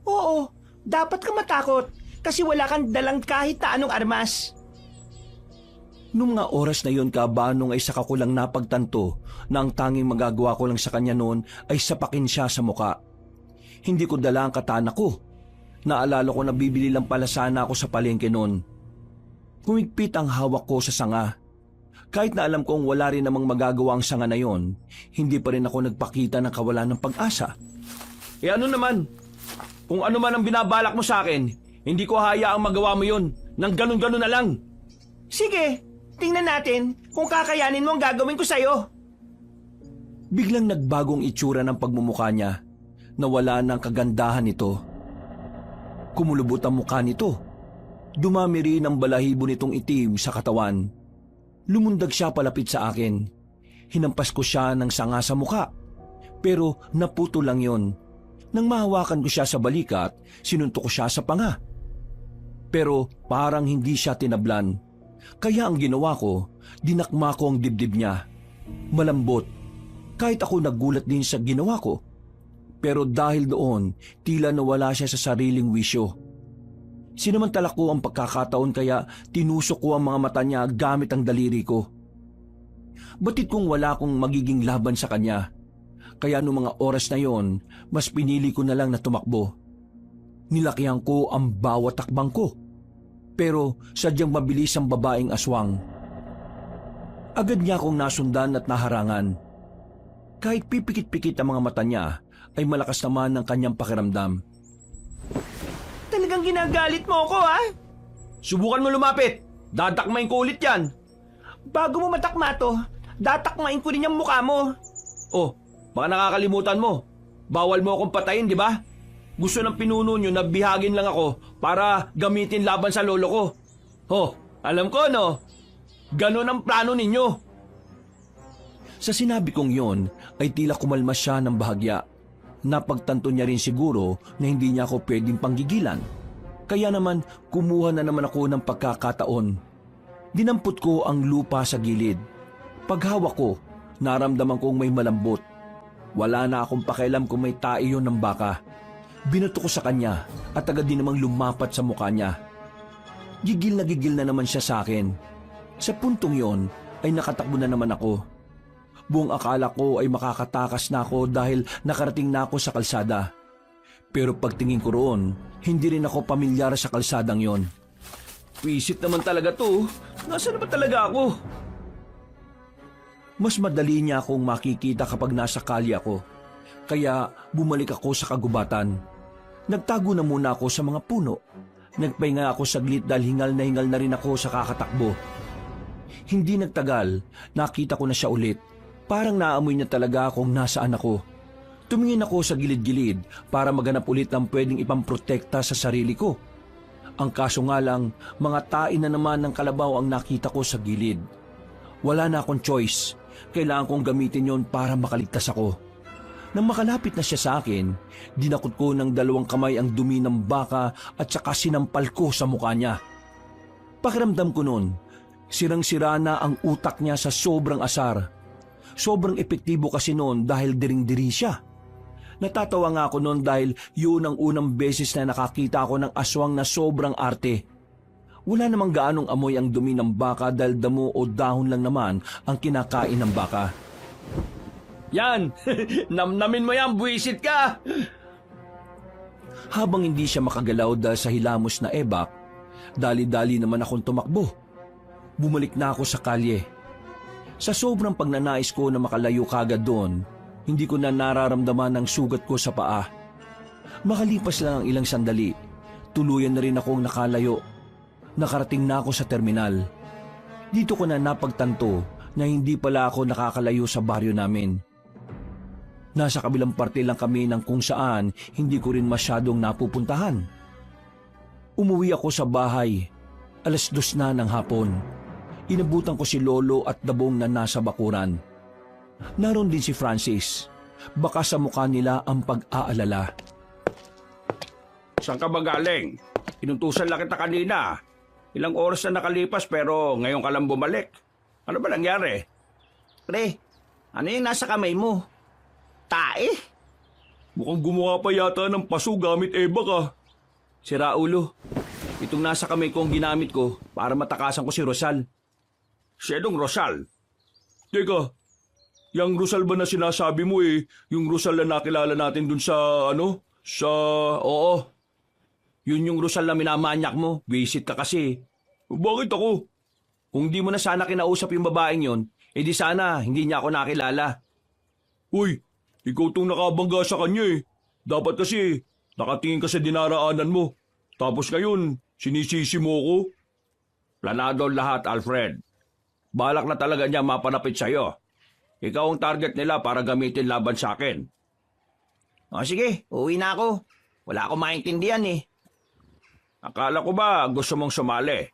Oo, dapat ka matakot kasi wala kang dalang kahit na anong armas. Noong mga oras na yon kabanong ay saka ko lang napagtanto na ang tanging magagawa ko lang sa kanya noon ay sapakin siya sa muka. Hindi ko dala ang katana ko. Naalala ko na bibili lang pala sana ako sa palengke noon. Humigpit ang hawak ko sa sanga. Kahit na alam kong wala rin namang magagawa ang sanga na yon, hindi pa rin ako nagpakita ng kawalan ng pag-asa. Ano naman? Kung ano man ang binabalak mo sa akin, hindi ko hayaang magawa mo yun. Nang ganun-ganun na lang. Sige, tingnan natin kung kakayanin mo ang gagawin ko sa'yo. Biglang nagbagong itsura ng pagmumukha niya. Nawala ng kagandahan nito. Kumulubot ang mukha nito. Dumami rin ang balahibo nitong itim sa katawan. Lumundag siya palapit sa akin. Hinampas ko siya ng sanga sa mukha. Pero naputo lang yon. Nang mahawakan ko siya sa balikat, sinuntok ko siya sa panga. Pero parang hindi siya tinablan. Kaya ang ginawa ko, dinakma ko ang dibdib niya. Malambot. Kahit ako nagulat din sa ginawa ko. Pero dahil doon, tila nawala siya sa sariling wisyo. Sinamantala ko ang pagkakataon kaya tinusok ko ang mga mata niya gamit ang daliri ko. Batid kong wala akong magiging laban sa kanya. Kaya noong mga oras na yon, mas pinili ko na lang na tumakbo. Nilakihan ko ang bawat takbang ko. Pero sadyang mabilis ang babaeng aswang. Agad niya akong nasundan at naharangan. Kahit pipikit-pikit ang mga mata niya, ay malakas naman ang kanyang pakiramdam. Talagang ginagalit mo ako, Subukan mo lumapit. Dadakmain ko ulit yan. Bago mo matakma to, datakmain ko rin yung mukha mo. Oh, baka nakakalimutan mo. Bawal mo akong patayin, di ba? Gusto ng pinuno nyo na bihagin lang ako para gamitin laban sa lolo ko. Oh, alam ko, no? Ganon ang plano ninyo. Sa sinabi kong yon, ay tila kumalma siya ng bahagya. Napagtanto niya rin siguro na hindi niya ako pwedeng panggigilan. Kaya naman kumuha na naman ako ng pagkakataon. Dinampot ko ang lupa sa gilid. Paghawak ko, naramdaman kong may malambot. Wala na akong pakialam kung may tae yun ng baka. Binato ko sa kanya at agad din namang lumapat sa mukha niya. Gigil na naman siya sa akin. Sa puntong yon ay nakatakbo na naman ako. Buong akala ko ay makakatakas na ako dahil nakarating na ako sa kalsada. Pero pagtingin ko roon, hindi rin ako pamilyar sa kalsadang yon. Visit naman talaga to. Nasaan na ba talaga ako? Mas madali niya akong makikita kapag nasa kalye ako. Kaya bumalik ako sa kagubatan. Nagtago na muna ako sa mga puno. Nagpahinga ako saglit dahil hingal na rin ako sa kakatakbo. Hindi nagtagal, nakita ko na siya ulit. Parang naamoy niya talaga kung nasaan ako. Tumingin ako sa gilid-gilid para maganap ulit ng pwedeng ipamprotekta sa sarili ko. Ang kaso nga lang, mga tain na naman ng kalabaw ang nakita ko sa gilid. Wala na akong choice. Kailangan kong gamitin yon para makaligtas ako. Nang makalapit na siya sa akin, dinakot ko ng 2 kamay ang dumi ng baka at saka sinampal ko sa mukha niya. Pakiramdam ko noon, sirang-sira na ang utak niya sa sobrang asar. Sobrang epektibo kasi noon dahil diring-diri siya. Natatawa nga ako noon dahil yun ang unang beses na nakakita ako ng aswang na sobrang arte. Wala namang gaanong amoy ang dumi ng baka dahil damo o dahon lang naman ang kinakain ng baka. Yan! Namnamin mo yan, buwisit ka! Habang hindi siya makagalaw dahil sa hilamos na ebak, dali-dali naman akong tumakbo. Bumalik na ako sa kalye. Sa sobrang pagnanais ko na makalayo kagad doon, hindi ko na nararamdaman ang sugat ko sa paa. Makalipas lang ang ilang sandali, tuluyan na rin akong nakalayo. Nakarating na ako sa terminal. Dito ko na napagtanto na hindi pala ako nakakalayo sa baryo namin. Nasa kabilang parte lang kami ng kung saan hindi ko rin masyadong napupuntahan. Umuwi ako sa bahay. 2:00 na ng hapon. Inabutan ko si Lolo at Dabong na nasa bakuran. Naroon din si Francis. Baka sa mukha nila ang pag-aalala. Saan ka ba galing? Inutusan lang kita kanina. Ilang oras na nakalipas pero ngayon ka lang bumalik. Ano ba nangyari? Pre, ano yung nasa kamay mo? Tae? Mukhang gumawa pa yata ng paso gamit ebak ah. Sira ulo. Itong nasa kamay ko ang ginamit ko para matakasan ko si Rosal. Siyedong Rosal. Teka, yung Rosal ba na sinasabi mo yung Rosal na nakilala natin dun sa Oo. Yun yung Rosal na minamanyak mo. Visit ka kasi. Bakit ako? Kung di mo na sana kinausap yung babaeng yon, edi sana hindi niya ako nakilala. Uy, ikaw tong nakabangga sa kanya Dapat kasi, nakatingin ka sa dinaraanan mo. Tapos ngayon, sinisisi mo ko. Planado lahat, Alfred. Balak na talaga niya mapanapit sa'yo. Ikaw ang target nila para gamitin laban sa akin. O sige, uwi na ako. Wala akong maintindihan Akala ko ba gusto mong sumali?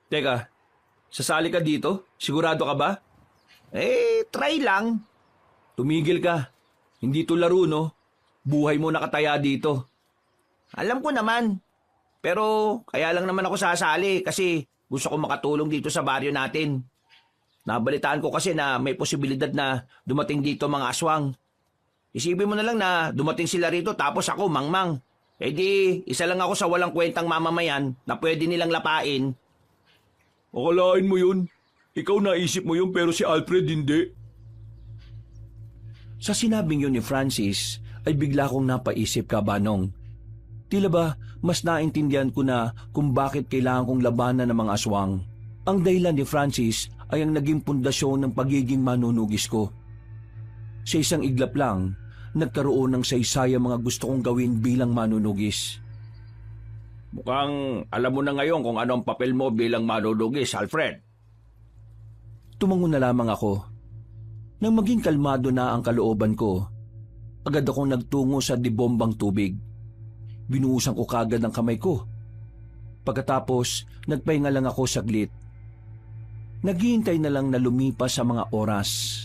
Teka, sasali ka dito? Sigurado ka ba? Try lang. Tumigil ka. Hindi to laro, no? Buhay mo nakataya dito. Alam ko naman. Pero kaya lang naman ako sasali kasi gusto ko makatulong dito sa baryo natin. Nabalitaan ko kasi na may posibilidad na dumating dito mga aswang. Isipin mo na lang na dumating sila rito tapos ako mangmang. Di, isa lang ako sa walang kwentang mamamayan na pwede nilang lapain. Akalain mo yun. Ikaw naisip mo yun pero si Alfred hindi. Sa sinabing yun ni Francis, ay bigla kong napaisip, Kabanong. Tila ba, mas naintindihan ko na kung bakit kailangan kong labanan ng mga aswang. Ang dahilan ni Francis ay ang naging pundasyon ng pagiging manunugis ko. Sa isang iglap lang, nagkaroon ng saysayang mga gusto kong gawin bilang manunugis. Mukhang alam mo na ngayon kung ano ang papel mo bilang manunugis, Alfred. Tumango na lamang ako. Nang maging kalmado na ang kalooban ko, agad akong nagtungo sa dibombang tubig. Binuhusan ko kagad ang kamay ko. Pagkatapos, nagpahinga lang ako saglit. Naghihintay na lang na lumipas sa mga oras.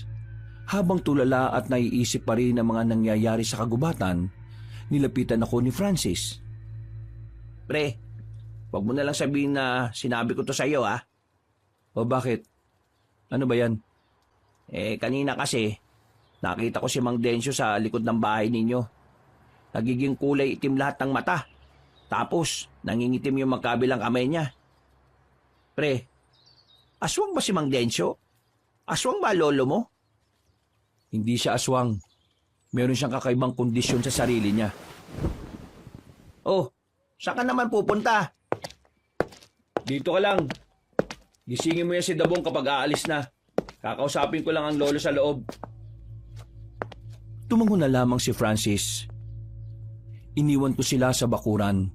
Habang tulala at naiisip pa rin ang mga nangyayari sa kagubatan, nilapitan ako ni Francis. Pre, wag mo na lang sabihin na sinabi ko to sa iyo O bakit? Ano ba yan? Kanina kasi, nakita ko si Mang Densyo sa likod ng bahay ninyo. Nagiging kulay itim lahat ng mata. Tapos, nangingitim yung magkabilang kamay niya. Pre, aswang ba si Mang Densyo? Aswang ba lolo mo? Hindi siya aswang. Meron siyang kakaibang kondisyon sa sarili niya. Oh, saan ka naman pupunta? Dito ka lang. Gisingin mo yan si Dabong kapag aalis na. Kakausapin ko lang ang lolo sa loob. Tumango na lamang si Francis. Iniwan ko sila sa bakuran.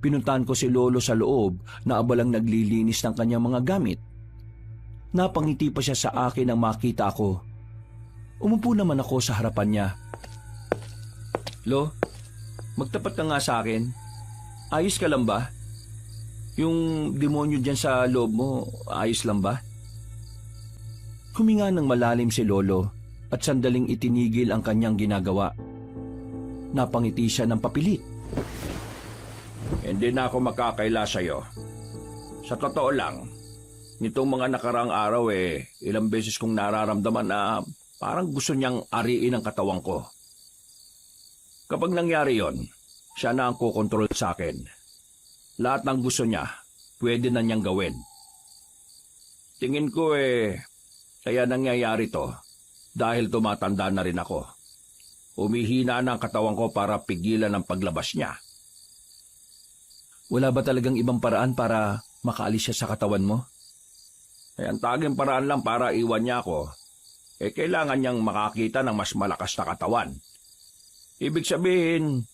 Pinuntahan ko si Lolo sa loob na abalang naglilinis ng kanyang mga gamit. Napangiti pa siya sa akin nang makita ako. Umupo naman ako sa harapan niya. Lo, magtapat ka nga sa akin. Ayos ka lang ba? Yung demonyo dyan sa loob mo, ayos lang ba? Huminga ng malalim si Lolo at sandaling itinigil ang kanyang ginagawa. Napangiti siya ng papilit. Hindi na ako makakaila sa'yo. Sa totoo lang, nitong mga nakaraang araw ilang beses kong nararamdaman na parang gusto niyang ariin ang katawan ko. Kapag nangyari yon, siya na ang kukontrol sa akin. Lahat ng gusto niya, pwede na niyang gawin. Tingin ko kaya nangyayari to dahil tumatanda na rin ako. Humihina na ang katawan ko para pigilan ang paglabas niya. Wala ba talagang ibang paraan para makaalis siya sa katawan mo? Ang taging paraan lang para iwan niya ako, kailangan niyang makakita ng mas malakas na katawan. Ibig sabihin,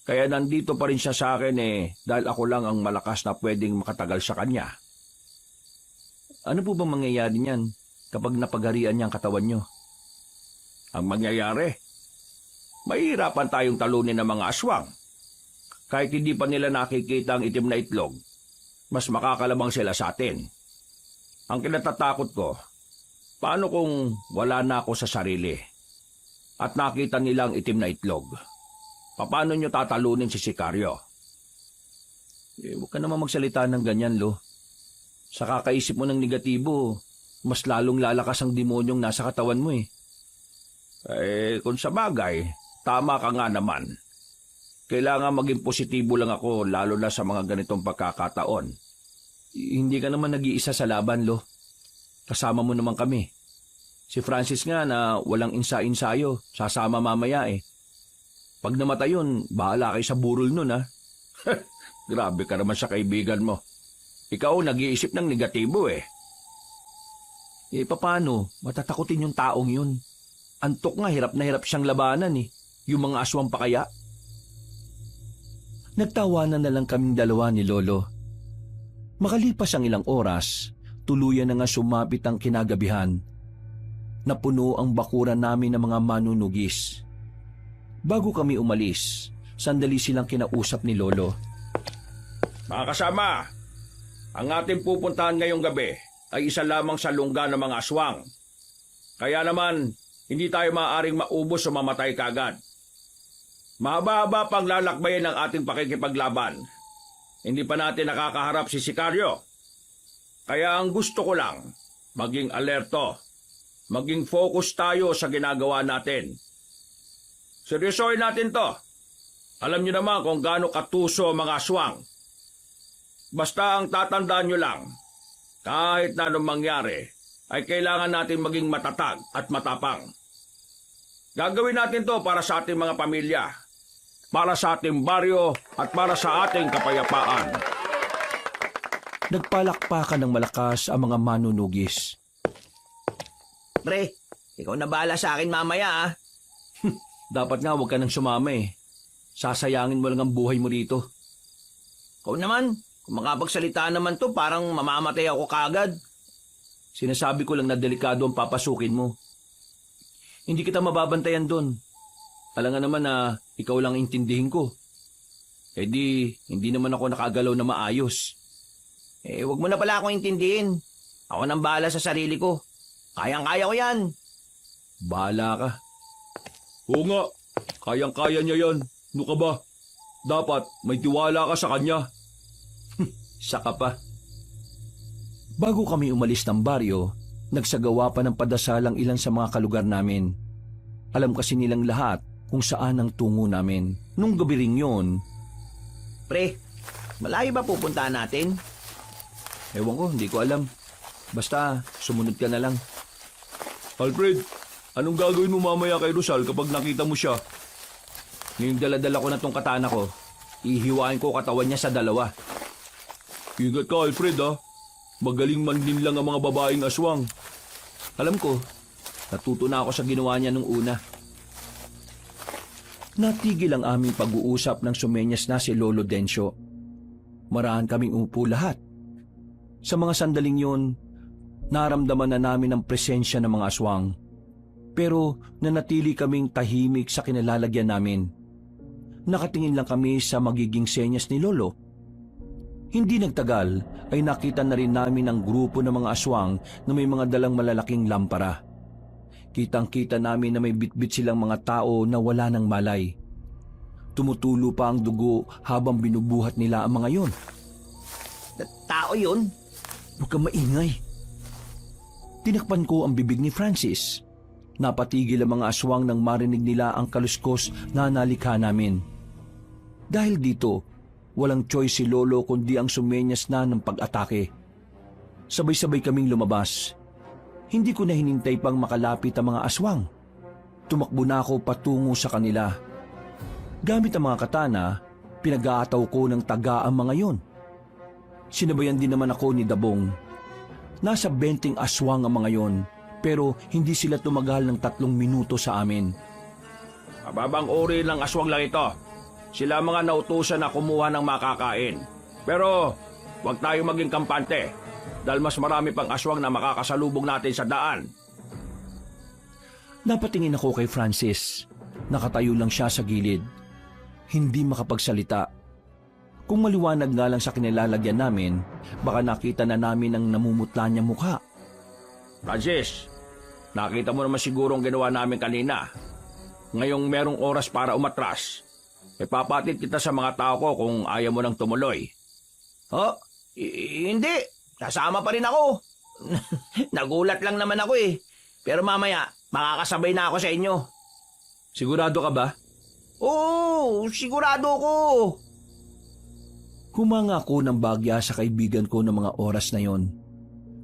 kaya nandito pa rin siya sa akin dahil ako lang ang malakas na pwedeng makatagal sa kanya. Ano po bang mangyayari niyan kapag napagharian niya ang katawan niyo? Ang mangyayari, mahihirapan tayong talunin ng mga aswang. Kahit hindi pa nila nakikita ang itim na itlog, mas makakalabang sila sa atin. Ang kinatatakot ko, paano kung wala na ako sa sarili at nakita nila ang itim na itlog? Paano nyo tatalunin si Sicario? Huwag ka naman magsalita ng ganyan, Lo. Sa kakaisip mo ng negatibo, mas lalong lalakas ang demonyong nasa katawan mo . Kung sa bagay, tama ka nga naman. Kailangan maging positibo lang ako lalo na sa mga ganitong pagkakataon. Hindi ka naman nag-iisa sa laban, Lo. Kasama mo naman kami. Si Francis nga na walang insa-insayo, sasama mamaya . Pag namatay yun, bahala kayo sa burol nun, ha? Grabe ka naman sa kaibigan mo. Ikaw nag-iisip ng negatibo . Paano? Matatakutin yung taong yun. Antok nga, hirap na hirap siyang labanan . Yung mga aswang pa kaya. Nagtawanan na lang kaming dalawa ni Lolo. Makalipas ang ilang oras, tuluyan na nga sumapit ang kinagabihan. Napuno ang bakuran namin ng mga manunugis. Bago kami umalis, sandali silang kinausap ni Lolo. Mga kasama, ang ating pupuntahan ngayong gabi ay isa lamang sa lungga ng mga aswang. Kaya naman, hindi tayo maaaring maubos o mamatay kagad. Mahaba-haba pang lalakbayin ang ating pakikipaglaban. Hindi pa natin nakakaharap si Sicario. Kaya ang gusto ko lang, maging alerto, maging focus tayo sa ginagawa natin. Seryosohin natin to. Alam niyo naman kung gaano katuso ang mga aswang. Basta ang tatandaan niyo lang, kahit na anong mangyari, ay kailangan natin maging matatag at matapang. Gagawin natin to para sa ating mga pamilya, para sa ating baryo at para sa ating kapayapaan. Nagpalakpakan ng malakas ang mga manunugis. Pre, ikaw na bahala sa akin mamaya, Dapat nga huwag ka nang sumama . Sasayangin mo lang ang buhay mo dito. Ikaw naman, kung makapagsalita naman to, parang mamamatay ako kagad. Sinasabi ko lang na delikado ang papasukin mo. Hindi kita mababantayan doon. Alam nga naman na ikaw lang intindihin ko. Hindi naman ako nakagalaw na maayos. Wag mo na pala akong intindihin. Ako nang bahala sa sarili ko. Kayang-kaya ko yan. Bahala ka. Oo nga, kayang-kaya niya yan. Ano ka ba? Dapat may tiwala ka sa kanya. Saka pa. Bago kami umalis ng baryo, nagsagawa pa ng padasal ang ilan sa mga kalugar namin. Alam kasi nilang lahat kung saan ang tungo namin. Nung gabi ring yun, Pre, malayo ba pupuntahan natin? ewan ko, hindi ko alam. Basta, sumunod ka na lang. Alfred, anong gagawin mo mamaya kay Rosal kapag nakita mo siya? Ngayong daladala ko na tong katana ko, Ihiwain ko katawan niya sa dalawa. Ingat ka, Alfred, ha? Magaling man din lang ang mga babaeng aswang. Alam ko, natuto na ako sa ginawa niya nung una. Natigil ang aming pag-uusap nang sumenyas na si Lolo Densyo. Marahan kaming umupo lahat. Sa mga sandaling yun, naramdaman na namin ang presensya ng mga aswang. Pero nanatili kaming tahimik sa kinalalagyan namin. Nakatingin lang kami sa magiging senyas ni Lolo. Hindi nagtagal ay nakita na rin namin ang grupo ng mga aswang na may mga dalang malalaking lampara. Kitang-kita namin na may bitbit silang mga tao na wala ng malay. Tumutulo pa ang dugo habang binubuhat nila ang mga yon. Tao yun? Huwag kang maingay. Tinakpan ko ang bibig ni Francis. Napatigil ang mga aswang nang marinig nila ang kaluskos na nalikha namin. Dahil dito, walang choice si Lolo kundi ang sumenyas na ng pag-atake. Sabay-sabay kaming lumabas. Hindi ko na hinintay pang makalapit ang mga aswang. Tumakbo na ako patungo sa kanila. Gamit ang mga katana, pinag-aataw ko ng taga ang mga yon. Sinabayan din naman ako ni Dabong. Nasa 20 aswang ang mga yon, pero hindi sila tumagal ng 3 minuto sa amin. Mababang uri ng aswang lang ito. Sila mga nautusan na kumuha ng makakain. Pero huwag tayo maging kampante dahil mas marami pang aswang na makakasalubong natin sa daan. Napatingin ako kay Francis. Nakatayo lang siya sa gilid. Hindi makapagsalita. Kung maliwanag nga lang sa kinilalagyan namin, baka nakita na namin ang namumutla niyang mukha. Francis, nakita mo naman siguro ang ginawa namin kanina. Ngayong merong oras para umatras. Ipapatid kita sa mga tao ko kung ayaw mo nang tumuloy. Oh, hindi. Kasama pa rin ako. Nagulat lang naman ako eh. Pero mamaya, makakasabay na ako sa inyo. Sigurado ka ba? Oo, sigurado ako. Humanga ako ng bagya sa kaibigan ko ng mga oras na yon.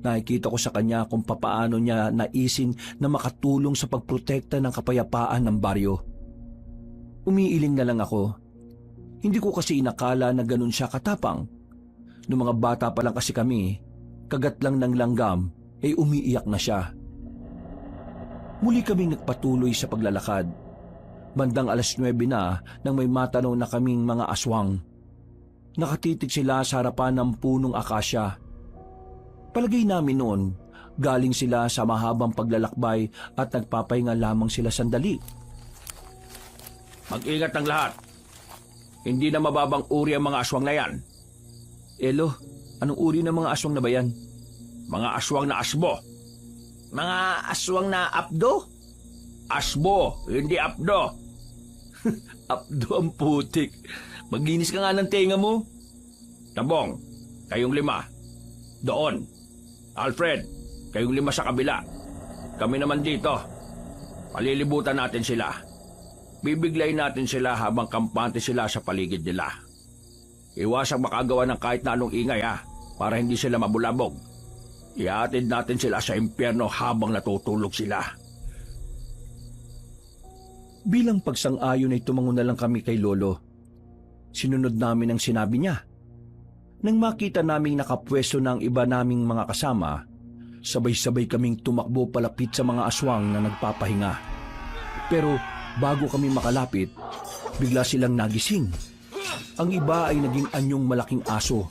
Nakikita ko sa kanya kung papaano niya naisin na makatulong sa pagprotekta ng kapayapaan ng baryo. Umiiling na lang ako. Hindi ko kasi inakala na ganun siya katapang. Noong mga bata pa lang kasi kami, kagat lang ng langgam, ay umiiyak na siya. Muli kaming nagpatuloy sa paglalakad. Bandang 9:00 na nang may matanaw na kaming mga aswang. Nakatitig sila sa harapan ng punong akasya. Palagay namin noon, galing sila sa mahabang paglalakbay at nagpapahinga lamang sila sandali. Mag-ingat ng lahat. Hindi na mababang uri ang mga aswang na yan. Elo, anong uri ng mga aswang na ba yan? Mga aswang na asbo. Mga aswang na apdo? Asbo, hindi apdo. Apdo ang putik. Maglinis ka nga ng tenga mo. Tabong, kayong 5. Doon. Alfred, kayong 5 sa kabila. Kami naman dito. Palilibutan natin sila. Bibiglay natin sila habang kampante sila sa paligid nila. Iwasang makagawa ng kahit na anong ingay para hindi sila mabulabog. Iatid natin sila sa impyerno habang natutulog sila. Bilang pagsang-ayon ay tumango na lang kami kay Lolo. Sinunod namin ang sinabi niya. Nang makita naming nakapwesto na ang iba naming mga kasama, sabay-sabay kaming tumakbo palapit sa mga aswang na nagpapahinga. Pero bago kami makalapit, bigla silang nagising. Ang iba ay naging anyong malaking aso,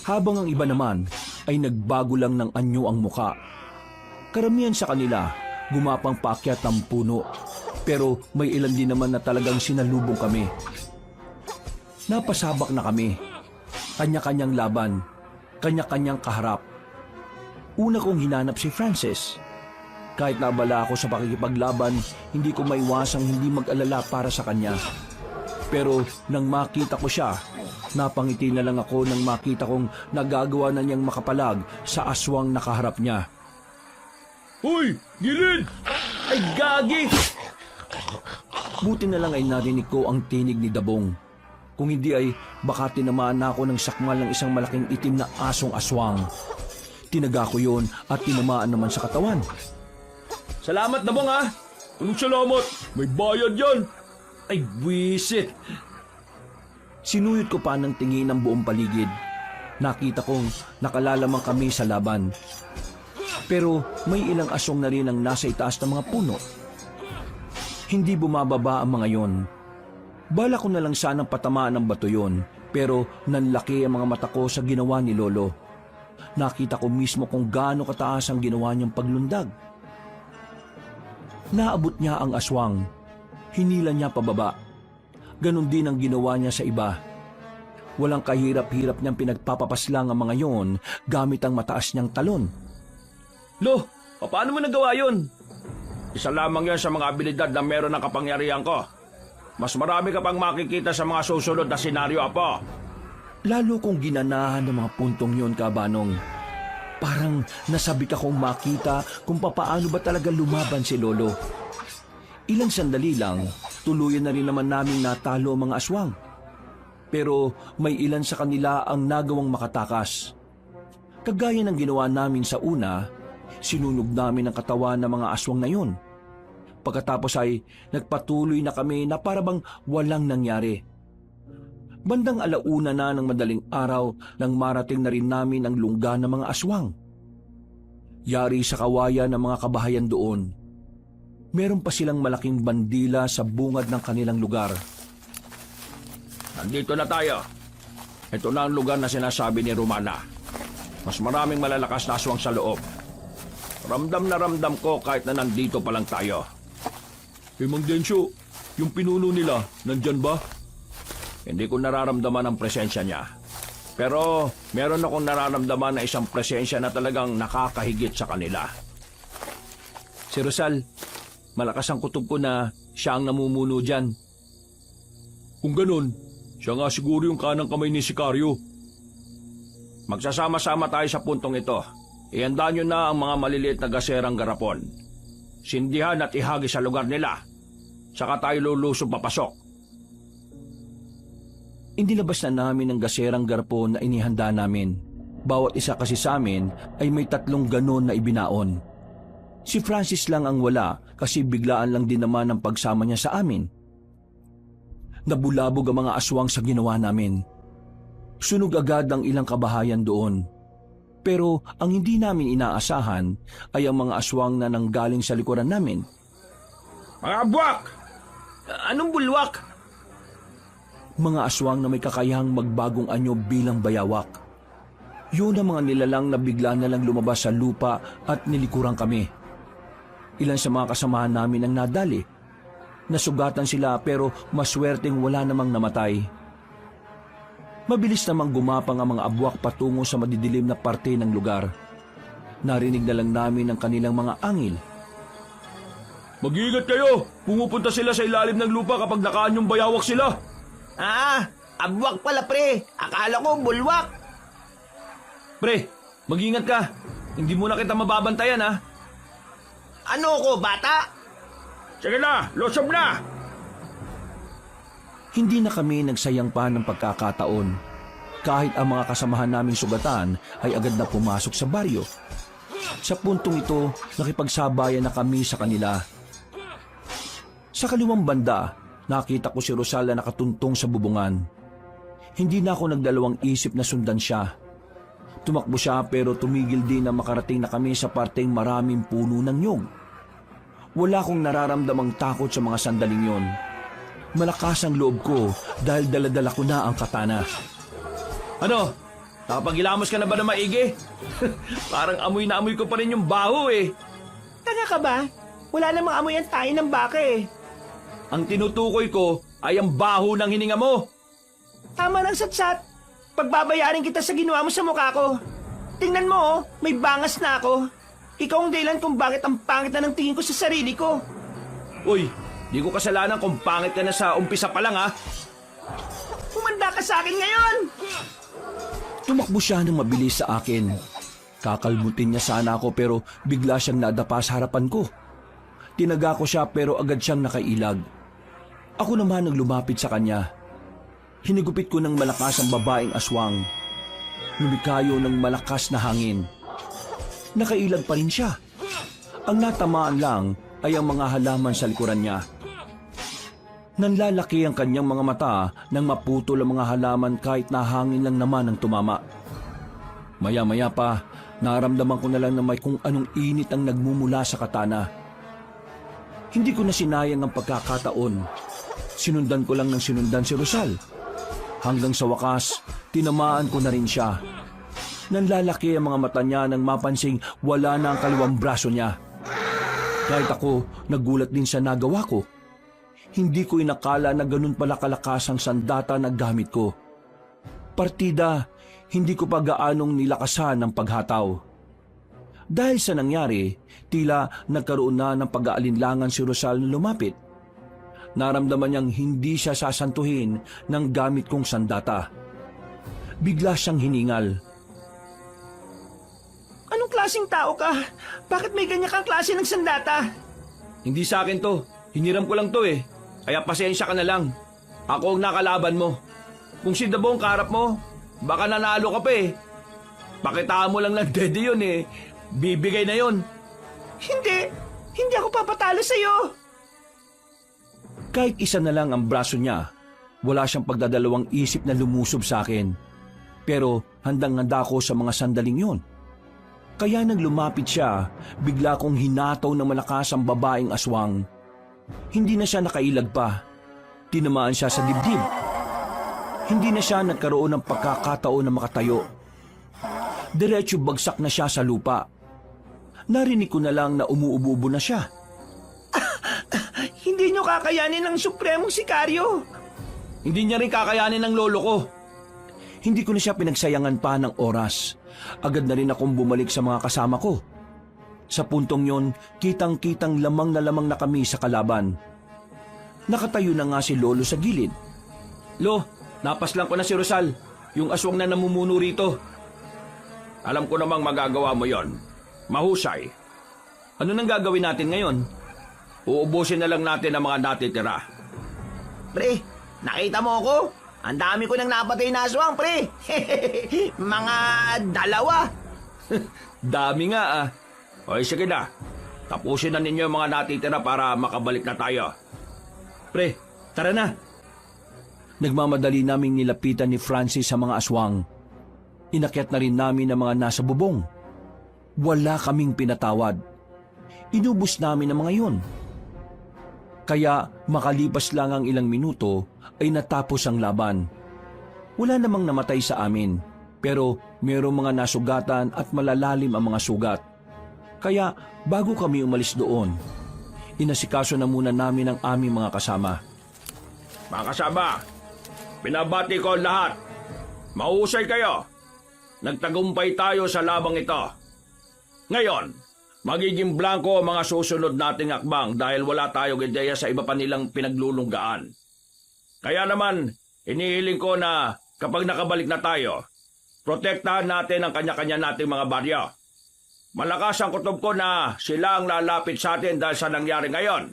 habang ang iba naman ay nagbago lang ng anyo ang muka. Karamihan sa kanila gumapang paakyat ng puno, pero may ilan din naman na talagang sinalubong kami. Napasabak na kami. Kanya-kanyang laban, kanya-kanyang kaharap. Una kong hinanap si Francis. Kahit nabala ako sa pakikipaglaban, hindi ko maiwasang hindi mag-alala para sa kanya. Pero nang makita ko siya, napangiti na lang ako nang makita kong nagagawa na niyang makapalag sa aswang nakaharap niya. Hoy! Gilid! Ay, gagi! Buti na lang ay narinig ko ang tinig ni Dabong. Kung hindi ay baka tinamaan na ako ng sakmal ng isang malaking itim na asong aswang. Tinaga ko yon at tinamaan naman sa katawan. Salamat, Dabong ha! Anong salamat? May bayad yan! Ay, buwisit! Sinuyod ko pa ng tingin ang buong paligid. Nakita kong nakalalamang kami sa laban. Pero may ilang aswang na rin ang nasa itaas ng mga puno. Hindi bumababa ang mga yon. Bala ko na lang sanang patamaan ng bato yon, pero nanlaki ang mga mata ko sa ginawa ni Lolo. Nakita ko mismo kung gaano kataas ang ginawa niyang paglundag. Naabot niya ang aswang. Hinila niya pababa. Ganon din ang ginawa niya sa iba. Walang kahirap-hirap niyang pinagpapapaslang ang mga yon gamit ang mataas niyang talon. Lo, paano mo nagawa yun? Isa lamang yan sa mga abilidad na meron ng kapangyarihan ko. Mas marami ka pang makikita sa mga susunod na senaryo, Apo. Lalo kong ginanahan ng mga puntong yon, Kabanong. Parang nasabik akong makita kung papaano ba talaga lumaban si Lolo. Ilang sandali lang, tuluyan na rin naman namin natalo ang mga aswang. Pero may ilan sa kanila ang nagawang makatakas. Kagaya ng ginawa namin sa una, sinunog namin ang katawan ng mga aswang na yun. Pagkatapos ay nagpatuloy na kami na parabang walang nangyari. Bandang alauna na ng madaling araw nang marating na rin namin ang lungga ng mga aswang. Yari sa kawayan ng mga kabahayan doon. Meron pa silang malaking bandila sa bungad ng kanilang lugar. Nandito na tayo. Ito na ang lugar na sinasabi ni Romana. Mas maraming malalakas na aswang sa loob. Ramdam na ramdam ko kahit na nandito pa lang tayo. Mang Densyo, yung pinuno nila, nandyan ba? Hindi ko nararamdaman ang presensya niya. Pero meron akong nararamdaman na isang presensya na talagang nakakahigit sa kanila. Si Rosal, malakas ang kutob ko na siya ang namumuno dyan. Kung ganun, siya nga siguro yung kanang kamay ni Sicario. Magsasama-sama tayo sa puntong ito. Ihanda nyo na ang mga maliliit na gaserang garapon. Sindihan at ihagi sa lugar nila. Saka tayo lulusog papasok. Inilabas na namin ang gaserang garapon na inihanda namin. Bawat isa kasi sa amin ay may 3 ganon na ibinaon. Si Francis lang ang wala kasi biglaan lang din naman ang pagsama niya sa amin. Nabulabog ang mga aswang sa ginawa namin. Sunog agad ang ilang kabahayan doon. Pero ang hindi namin inaasahan ay ang mga aswang na nanggaling sa likuran namin. Mga buwak! Anong bulwak? Mga aswang na may kakayahang magbagong anyo bilang bayawak. Yun ang mga nilalang na bigla na lang lumabas sa lupa at nilikuran kami. Ilan sa mga kasamahan namin ang nadali. Nasugatan sila pero maswerteng wala namang namatay. Mabilis namang gumapang ang mga abwak patungo sa madidilim na parte ng lugar. Narinig na lang namin ang kanilang mga angil. Mag-iingat kayo! Pumupunta sila sa ilalim ng lupa kapag nakaanyong bayawak sila! Abwak pala pre. Akala ko bulwak. Pre, mag-ingat ka. Hindi mo na kita mababantayan ha. Ano ko, bata? Sige na, lusob na! Hindi na kami nagsayang pa ng pagkakataon. Kahit ang mga kasamahan naming sugatan ay agad na pumasok sa baryo. Sa puntong ito, nakipagsabayan na kami sa kanila. Sa kaliwang banda, nakita ko si Rosal na nakatuntong sa bubungan. Hindi na ako nagdalawang isip na sundan siya. Tumakbo siya pero tumigil din na makarating na kami sa parteng maraming puno ng nyog. Wala akong nararamdamang takot sa mga sandaling yon. Malakas ang loob ko dahil daladala ko na ang katana. Ano? Nakapagilamos ka na ba na maigi? Parang amoy na amoy ko pa rin yung baho eh. Tanga ka ba? Wala namang amoy ang tayo ng baka eh. Ang tinutukoy ko ay ang baho ng hininga mo. Tama ng satsat. Pagbabayarin kita sa ginawa mo sa mukha ko. Tingnan mo oh, may bangas na ako. Ikaw ang dahilan kung bakit ang pangit na ng tingin ko sa sarili ko. Uy, di ko kasalanan kung pangit ka na sa umpisa pa lang ha. Humanda ka sa akin ngayon! Tumakbo siya ng mabilis sa akin. Kakalmutin niya sana ako pero bigla siyang nadapa sa harapan ko. Tinaga ko siya pero agad siyang nakailag. Ako naman ang lumapit sa kanya. Hinigupit ko ng malakas ang babaeng aswang. Lumikayo ng malakas na hangin. Nakailag pa rin siya. Ang natamaan lang ay ang mga halaman sa likuran niya. Nanlalaki ang kanyang mga mata nang maputol ang mga halaman kahit nahangin lang naman ang tumama. Maya-maya pa, naramdaman ko na lang na may kung anong init ang nagmumula sa katana. Hindi ko na sinayang ang pagkakataon. Sinundan ko lang ng sinundan si Rosal. Hanggang sa wakas, tinamaan ko na rin siya. Nanlalaki ang mga mata niya nang mapansing wala na ang kaliwang braso niya. Kahit ako, nagulat din sa nagawa ko. Hindi ko inakala na ganun pala kalakas ang sandata na gamit ko. Partida, hindi ko pa gaanong nilakasan ang paghataw. Dahil sa nangyari, tila nagkaroon na ng pag-aalinlangan si Rosal na lumapit. Naramdaman niyang hindi siya sasantuhin ng gamit kong sandata. Bigla siyang hiningal. Anong klaseng tao ka? Bakit may ganyan kang klase ng sandata? Hindi sa akin to. Hiniram ko lang to eh. Kaya pasensya ka na lang. Ako ang nakalaban mo. Kung si Dabong kaharap mo, baka nanalo ka pa eh. Pakitaan mo lang ng dede yun eh. Bibigay na yun. Hindi ako papatalo sa'yo. Kahit isa na lang ang braso niya, wala siyang pagdadalawang isip na lumusob sa akin. Pero handang-handa ko sa mga sandaling yon. Kaya nang lumapit siya, bigla kong hinataw ng malakas ang babaeng aswang. Hindi na siya nakailag pa. Tinamaan siya sa dibdib. Hindi na siya nagkaroon ng pagkakataon na makatayo. Diretso bagsak na siya sa lupa. Narinig ko na lang na umuubo na siya. Hindi nyo kakayanin ng supremong sikaryo. Hindi niya rin kakayanin ng lolo ko. Hindi ko na siya pinagsayangan pa ng oras. Agad na rin akong bumalik sa mga kasama ko. Sa puntong yon, kitang-kitang lamang na kami sa kalaban. Nakatayo na nga si Lolo sa gilid. Lo, napaslang ko na si Rosal, yung aswang na namumuno rito. Alam ko namang magagawa mo yon. Mahusay. Ano nang gagawin natin ngayon? Uubusin na lang natin ang mga natitira. Pre, nakita mo ako? Ang dami ko nang napatay na aswang, pre. Mga 2. Dami nga ah. O sige na, tapusin na ninyo yung mga natitira para makabalik na tayo. Pre, tara na. Nagmamadali naming nilapitan ni Francis sa mga aswang. Inakyat na rin namin ang mga nasa bubong. Wala kaming pinatawad. Inubos namin ang mga yun. Kaya makalipas lang ang ilang minuto ay natapos ang laban. Wala namang namatay sa amin, pero mayroong mga nasugatan at malalalim ang mga sugat. Kaya bago kami umalis doon, inasikaso na muna namin ang aming mga kasama. Mga kasama, pinabati ko ang lahat. Mahusay kayo. Nagtagumpay tayo sa labang ito. Ngayon, magiging blanco ang mga susunod nating akbang dahil wala tayong ideya sa iba pa nilang pinaglulunggaan. Kaya naman, inihiling ko na kapag nakabalik na tayo, protektahan natin ang kanya-kanya nating mga baryo. Malakas ang kutob ko na sila ang lalapit sa atin dahil sa nangyari ngayon.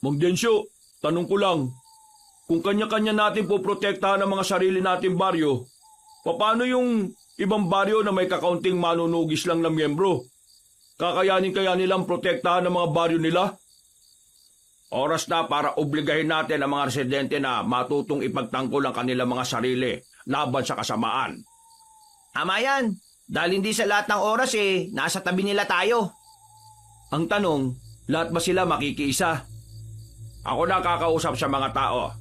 Mang Densyo, tanong ko lang, kung kanya-kanya natin po protektahan ang mga sarili nating baryo, paano yung ibang baryo na may kakaunting manunugis lang na miyembro? Kakayanin kaya nilang protektahan ang mga baryo nila? Oras na para obligahin natin ang mga residente na matutong ipagtanggol ang kanilang mga sarili laban sa kasamaan. Tama yan. Dahil hindi sa lahat ng oras nasa tabi nila tayo. Ang tanong, lahat ba sila makikiisa? Ako na kakausap sa mga tao.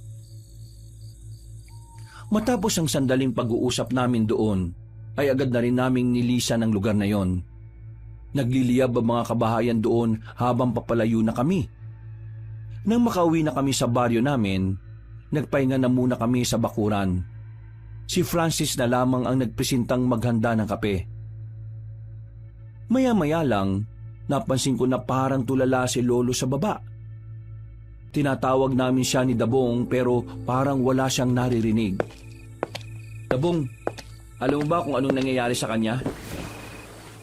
Matapos ang sandaling pag-uusap namin doon, ay agad na rin naming nilisan ang lugar na yon. Nagliliyab ang mga kabahayan doon habang papalayo na kami. Nang makauwi na kami sa baryo namin, nagpahinga na muna kami sa bakuran. Si Francis na lamang ang nagpresentang maghanda ng kape. Maya-maya lang, napansin ko na parang tulala si Lolo sa baba. Tinatawag namin siya ni Dabong pero parang wala siyang naririnig. Dabong, alam mo ba kung anong nangyayari sa kanya?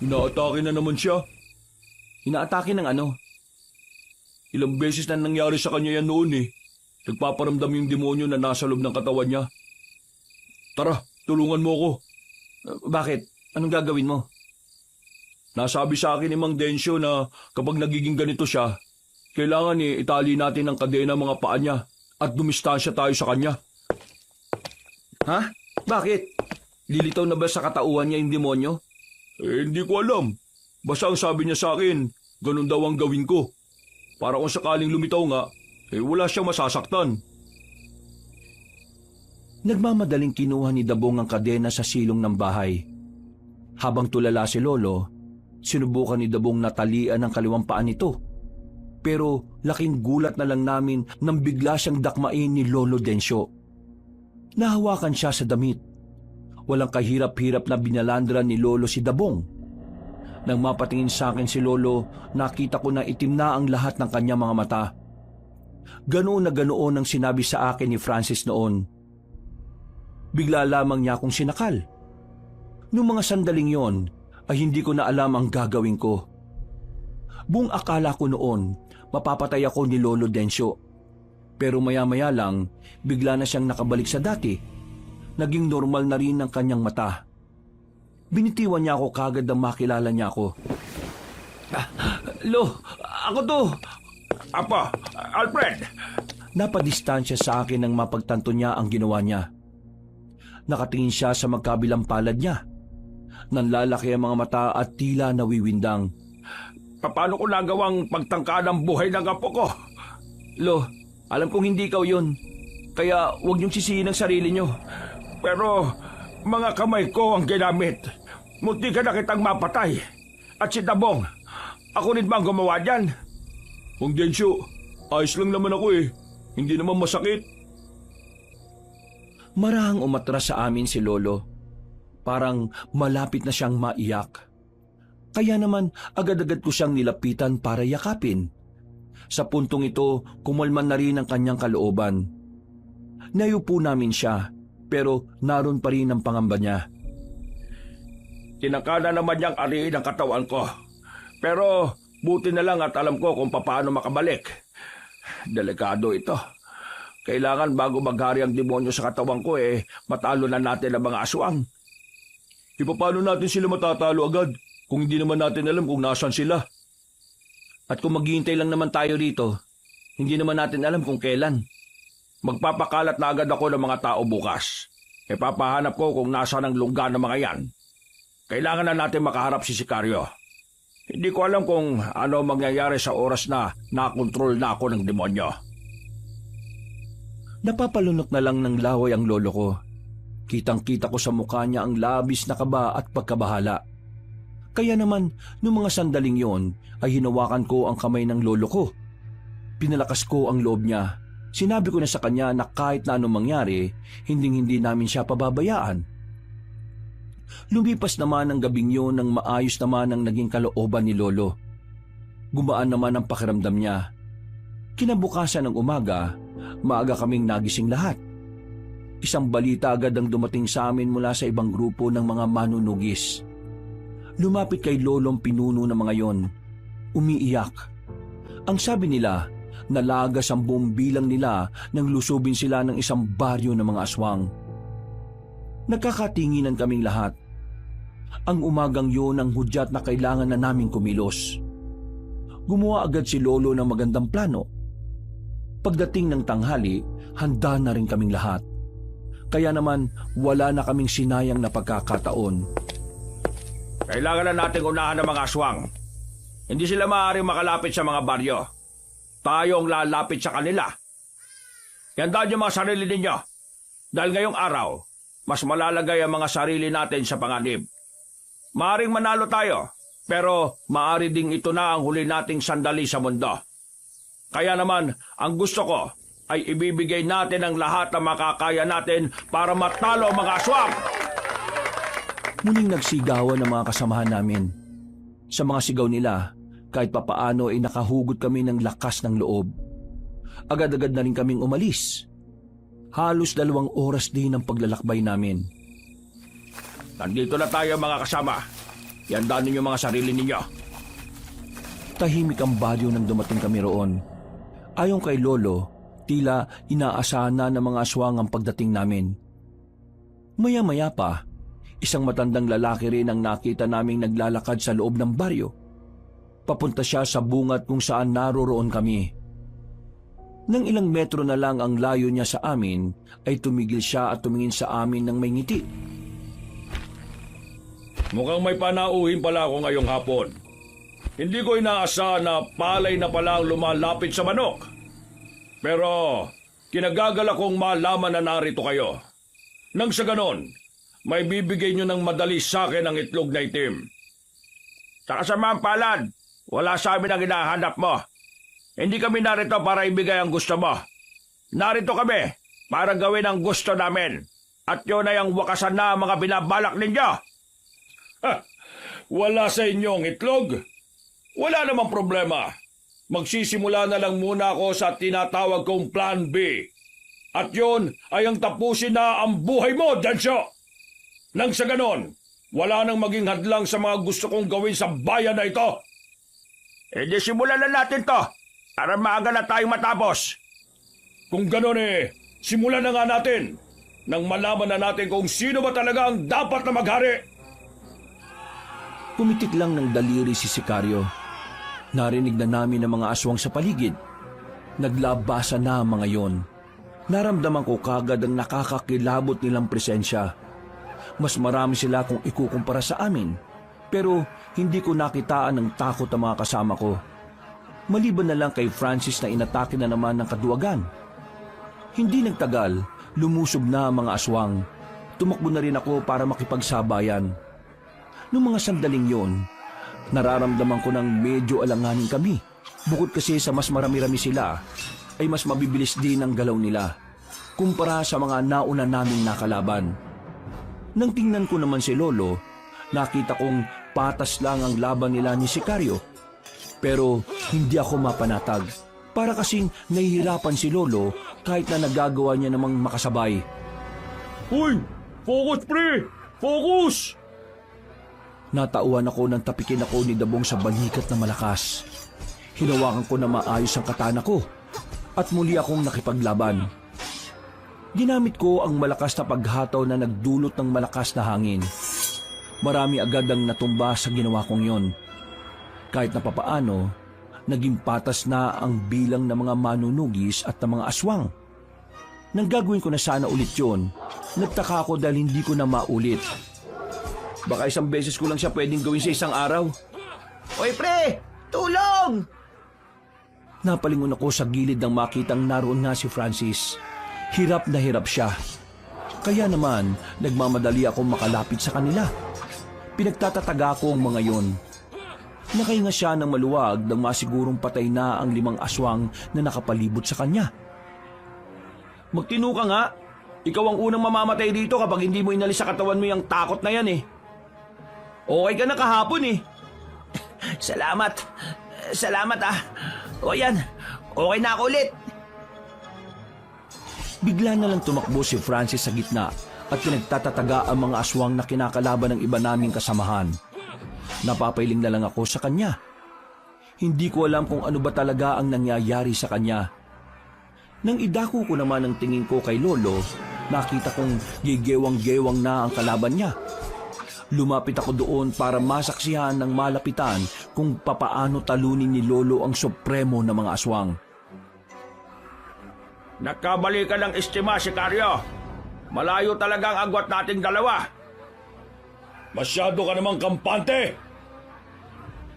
Inaatake na naman siya. Inaatake ng ano? Ilang beses na nangyari sa kanya yan noon eh. Nagpaparamdam yung demonyo na nasa loob ng katawan niya. Tara, tulungan mo ako. Bakit? Anong gagawin mo? Nasabi sa akin ni Mang Densyo na kapag nagiging ganito siya, Kailangan itali natin ang kadena mga paa niya at dumistansya tayo sa kanya. Ha? Bakit? Lilitaw na ba sa katauhan niya yung demonyo? Hindi ko alam. Basta ang sabi niya sa akin, ganun daw ang gawin ko. Para kung sakaling lumitaw nga, wala siyang masasaktan. Nagmamadaling kinuha ni Dabong ang kadena sa silong ng bahay. Habang tulala si Lolo, sinubukan ni Dabong na talian ang kaliwang paa nito. Pero laking gulat na lang namin nang bigla siyang dakmain ni Lolo Densyo. Nahawakan siya sa damit. Walang kahirap-hirap na binalandra ni Lolo si Dabong. Nang mapatingin sa akin si Lolo, nakita ko na itim na ang lahat ng kanyang mga mata. Ganoon na ganoon ang sinabi sa akin ni Francis noon. Bigla lamang niya akong sinakal. Noong mga sandaling yon, ay hindi ko na alam ang gagawin ko. Buong akala ko noon, mapapatay ako ni Lolo Densyo. Pero maya-maya lang, bigla na siyang nakabalik sa dati. Naging normal na rin ang kanyang mata. Binitiwan niya ako kagad nang makilala niya ako. Lo, ako to. Apo, Alfred! Napadistansya sa akin nang mapagtanto niya ang ginawa niya. Nakatingin siya sa magkabilang palad niya. Nanlalaki ang mga mata at tila nawiwindang. Paano ko nagawang pagtangka ng buhay ng apo ko? Lo, alam kong hindi ikaw yun. Kaya huwag niyong sisihin ang sarili niyo. Pero mga kamay ko ang ginamit. Munti ka na kitang mapatay. At si Dabong, ako rin ba ang gumawa dyan? Kung Densyo, ayos lang naman ako Hindi naman masakit. Marahang umatras sa amin si Lolo. Parang malapit na siyang maiyak. Kaya naman agad-agad ko siyang nilapitan para yakapin. Sa puntong ito, kumalman na rin ang kanyang kalooban. Nayupo namin siya, pero naroon pa rin ang pangamba niya. Tinangka na naman niyang ariin ang katawan ko. Pero buti na lang at alam ko kung paano makabalik. Delikado ito. Kailangan bago maghari ang demonyo sa katawan ko matalo na natin ang mga aswang. Paano natin sila matatalo agad kung hindi naman natin alam kung nasan sila? At kung maghihintay lang naman tayo rito, hindi naman natin alam kung kailan. Magpapakalat na agad ako ng mga tao bukas. Papahanap ko kung nasaan ang lungga ng mga yan. Kailangan na natin makaharap si Sicario. Hindi ko alam kung ano mangyayari sa oras na nakontrol na ako ng demonyo. Napapalunok na lang ng laway ang lolo ko. Kitang-kita ko sa mukha niya ang labis na kaba at pagkabahala. Kaya naman, noong mga sandaling yon, ay hinawakan ko ang kamay ng lolo ko. Pinalakas ko ang loob niya. Sinabi ko na sa kanya na kahit na anong mangyari, hinding-hindi namin siya pababayaan. Lumipas naman ang gabing yon nang maayos naman ang naging kalooban ni Lolo. Gumaan naman ang pakiramdam niya. Kinabukasan ng umaga, maaga kaming nagising lahat. Isang balita agad ang dumating sa amin mula sa ibang grupo ng mga manunugis. Lumapit kay Lolong pinuno ng mga yon. Umiiyak. Ang sabi nila, nalagas ang buong bilang nila nang lusubin sila ng isang baryo ng mga aswang. Nagkakatinginan kaming lahat. Ang umagang yon ang hudyat na kailangan na naming kumilos. Gumawa agad si Lolo ng magandang plano. Pagdating ng tanghali, handa na rin kaming lahat. Kaya naman wala na kaming sinayang na pagkakataon. Kailangan na nating unahan ng mga aswang. Hindi sila maaaring makalapit sa mga baryo. Tayo ang lalapit sa kanila. Iandaan niyo mga sarili ninyo. Dahil ngayong araw, mas malalagay ang mga sarili natin sa panganib. Maaring manalo tayo, pero maari ding ito na ang huli nating sandali sa mundo. Kaya naman, ang gusto ko ay ibibigay natin ang lahat na makakaya natin para matalo ang mga aswang. Muling nagsigawan ng mga kasamahan namin. Sa mga sigaw nila, kahit papaano ay nakahugot kami ng lakas ng loob. Agad-agad na rin kaming umalis. Halos 2 oras din ang paglalakbay namin. Nandito na tayo mga kasama. Iandaan ninyo mga sarili ninyo. Tahimik ang baryo nang dumating kami roon. Ayon kay Lolo, tila inaasahan na ng mga aswang ang pagdating namin. Maya-maya pa, isang matandang lalaki rin ang nakita naming naglalakad sa loob ng baryo. Papunta siya sa bungad kung saan naroroon kami. Nang ilang metro na lang ang layo niya sa amin, ay tumigil siya at tumingin sa amin ng may ngiti. Mukhang may panauhin pala ako ngayong hapon. Hindi ko inaasahan na palay na pala ang lumalapit sa manok. Pero kinagagal akong malaman na narito kayo. Nang sa ganon, may bibigay nyo ng madali sa akin ang itlog na itim. Sa kasamaang palad, wala sa amin ang hinahanap mo. Hindi kami narito para ibigay ang gusto mo. Narito kami para gawin ang gusto namin. At yun ay ang wakasan na ang mga binabalak ninyo. Wala sa inyong itlog? Wala namang problema. Magsisimula na lang muna ako sa tinatawag kong Plan B. At yun ay ang tapusin na ang buhay mo, Densyo! Nang sa ganon, wala nang maging hadlang sa mga gusto kong gawin sa bayan na ito. E di simulan na natin to para maaga na tayong matapos. Kung ganon simulan na nga natin nang malaman na natin kung sino ba talaga ang dapat na maghari. Pumitik lang ng daliri si Sicario. Narinig na namin ang mga aswang sa paligid. Naglabasa na ang mga yon. Naramdaman ko kagad ang nakakakilabot nilang presensya. Mas marami sila kung ikukumpara sa amin. Pero hindi ko nakitaan ng takot ang mga kasama ko. Maliban na lang kay Francis na inatake na naman ng kaduwagan. Hindi nagtagal, lumusob na ang mga aswang. Tumakbo na rin ako para makipagsabayan. Noong mga sandaling yon, nararamdaman ko ng medyo alanganin kami. Bukod kasi sa mas marami-rami sila, ay mas mabibilis din ang galaw nila kumpara sa mga nauna naming nakalaban. Nang tingnan ko naman si Lolo, nakita kong patas lang ang laban nila ni Sicario. Pero hindi ako mapanatag. Para kasing nahihirapan si Lolo kahit na nagagawa niya namang makasabay. Hoy! Focus, pre! Focus! Natauhan ako nang tapikin ako ni Dabong sa balikat na malakas. Hinawakan ko na maayos ang katana ko at muli akong nakipaglaban. Ginamit ko ang malakas na paghataw na nagdulot ng malakas na hangin. Marami agad ang natumba sa ginawa kong yon. Kahit na papaano, naging patas na ang bilang ng mga manunugis at ng mga aswang. Nang gagawin ko na sana ulit yon, nagtaka ako dahil hindi ko na maulit. Baka isang beses ko lang siya pwedeng gawin sa isang araw. Oy pre, tulong! Napalingon ako sa gilid nang makitang naroon nga si Francis. Hirap na hirap siya. Kaya naman, nagmamadali ako makalapit sa kanila. Pinagtatataga ko ang mga yon. Nakahinga siya ng maluwag nang masigurong patay na ang 5 aswang na nakapalibot sa kanya. Magtino ka nga. Ikaw ang unang mamamatay dito kapag hindi mo inalis sa katawan mo yung takot na yan Okay ka na kahapon Salamat. Salamat O yan, okay na ako ulit. Bigla na lang tumakbo si Francis sa gitna at pinagtatataga ang mga aswang na kinakalaban ng iba naming kasamahan. Napapailing na lang ako sa kanya. Hindi ko alam kung ano ba talaga ang nangyayari sa kanya. Nang idako ko naman ang tingin ko kay Lolo, nakita kong gigewang-gewang na ang kalaban niya. Lumapit ako doon para masaksihan ng malapitan kung papaano talunin ni Lolo ang supremo ng mga aswang. Nagkabali ka ng estima, Sicario. Malayo talaga ang agwat nating dalawa. Masyado ka namang kampante!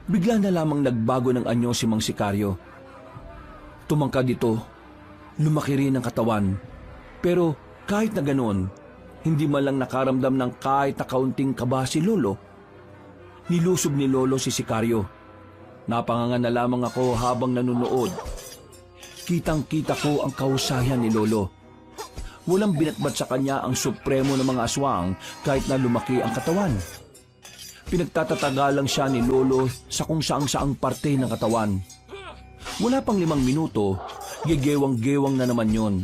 Bigla na lamang nagbago ng anyo si Mang Sicario. Tumangkad ito, lumaki rin ang katawan. Pero kahit na ganoon, hindi man lang nakaramdam ng kahit na kaunting kaba si Lolo. Nilusob ni Lolo si Sicario. Napanganga na lamang ako habang nanunood. Kitang-kita ko ang kahusayan ni Lolo. Walang binatbat sa kanya ang supremo ng mga aswang kahit na lumaki ang katawan. Pinagtatataga lang siya ni Lolo sa kung saang-saang parte ng katawan. Wala pang 5 minuto, gigewang-gewang na naman yon.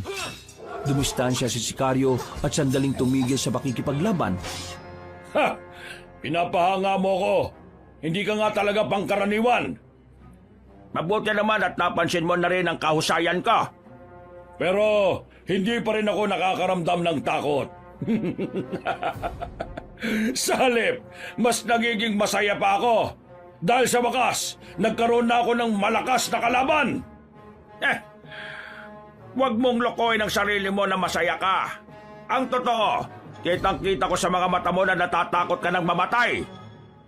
Dumistansya si Sicario at sandaling tumigil sa pakikipaglaban. Ha! Pinapahanga mo ko! Hindi ka nga talaga pangkaraniwan! Mabuti naman at napansin mo na rin ang kahusayan ko. Pero hindi pa rin ako nakakaramdam ng takot. Sa halip, mas nagiging masaya pa ako. Dahil sa wakas, nagkaroon na ako ng malakas na kalaban. Huwag mong lokohin ang sarili mo na masaya ka. Ang totoo, kitang-kita ko sa mga mata mo na natatakot ka ng mamatay.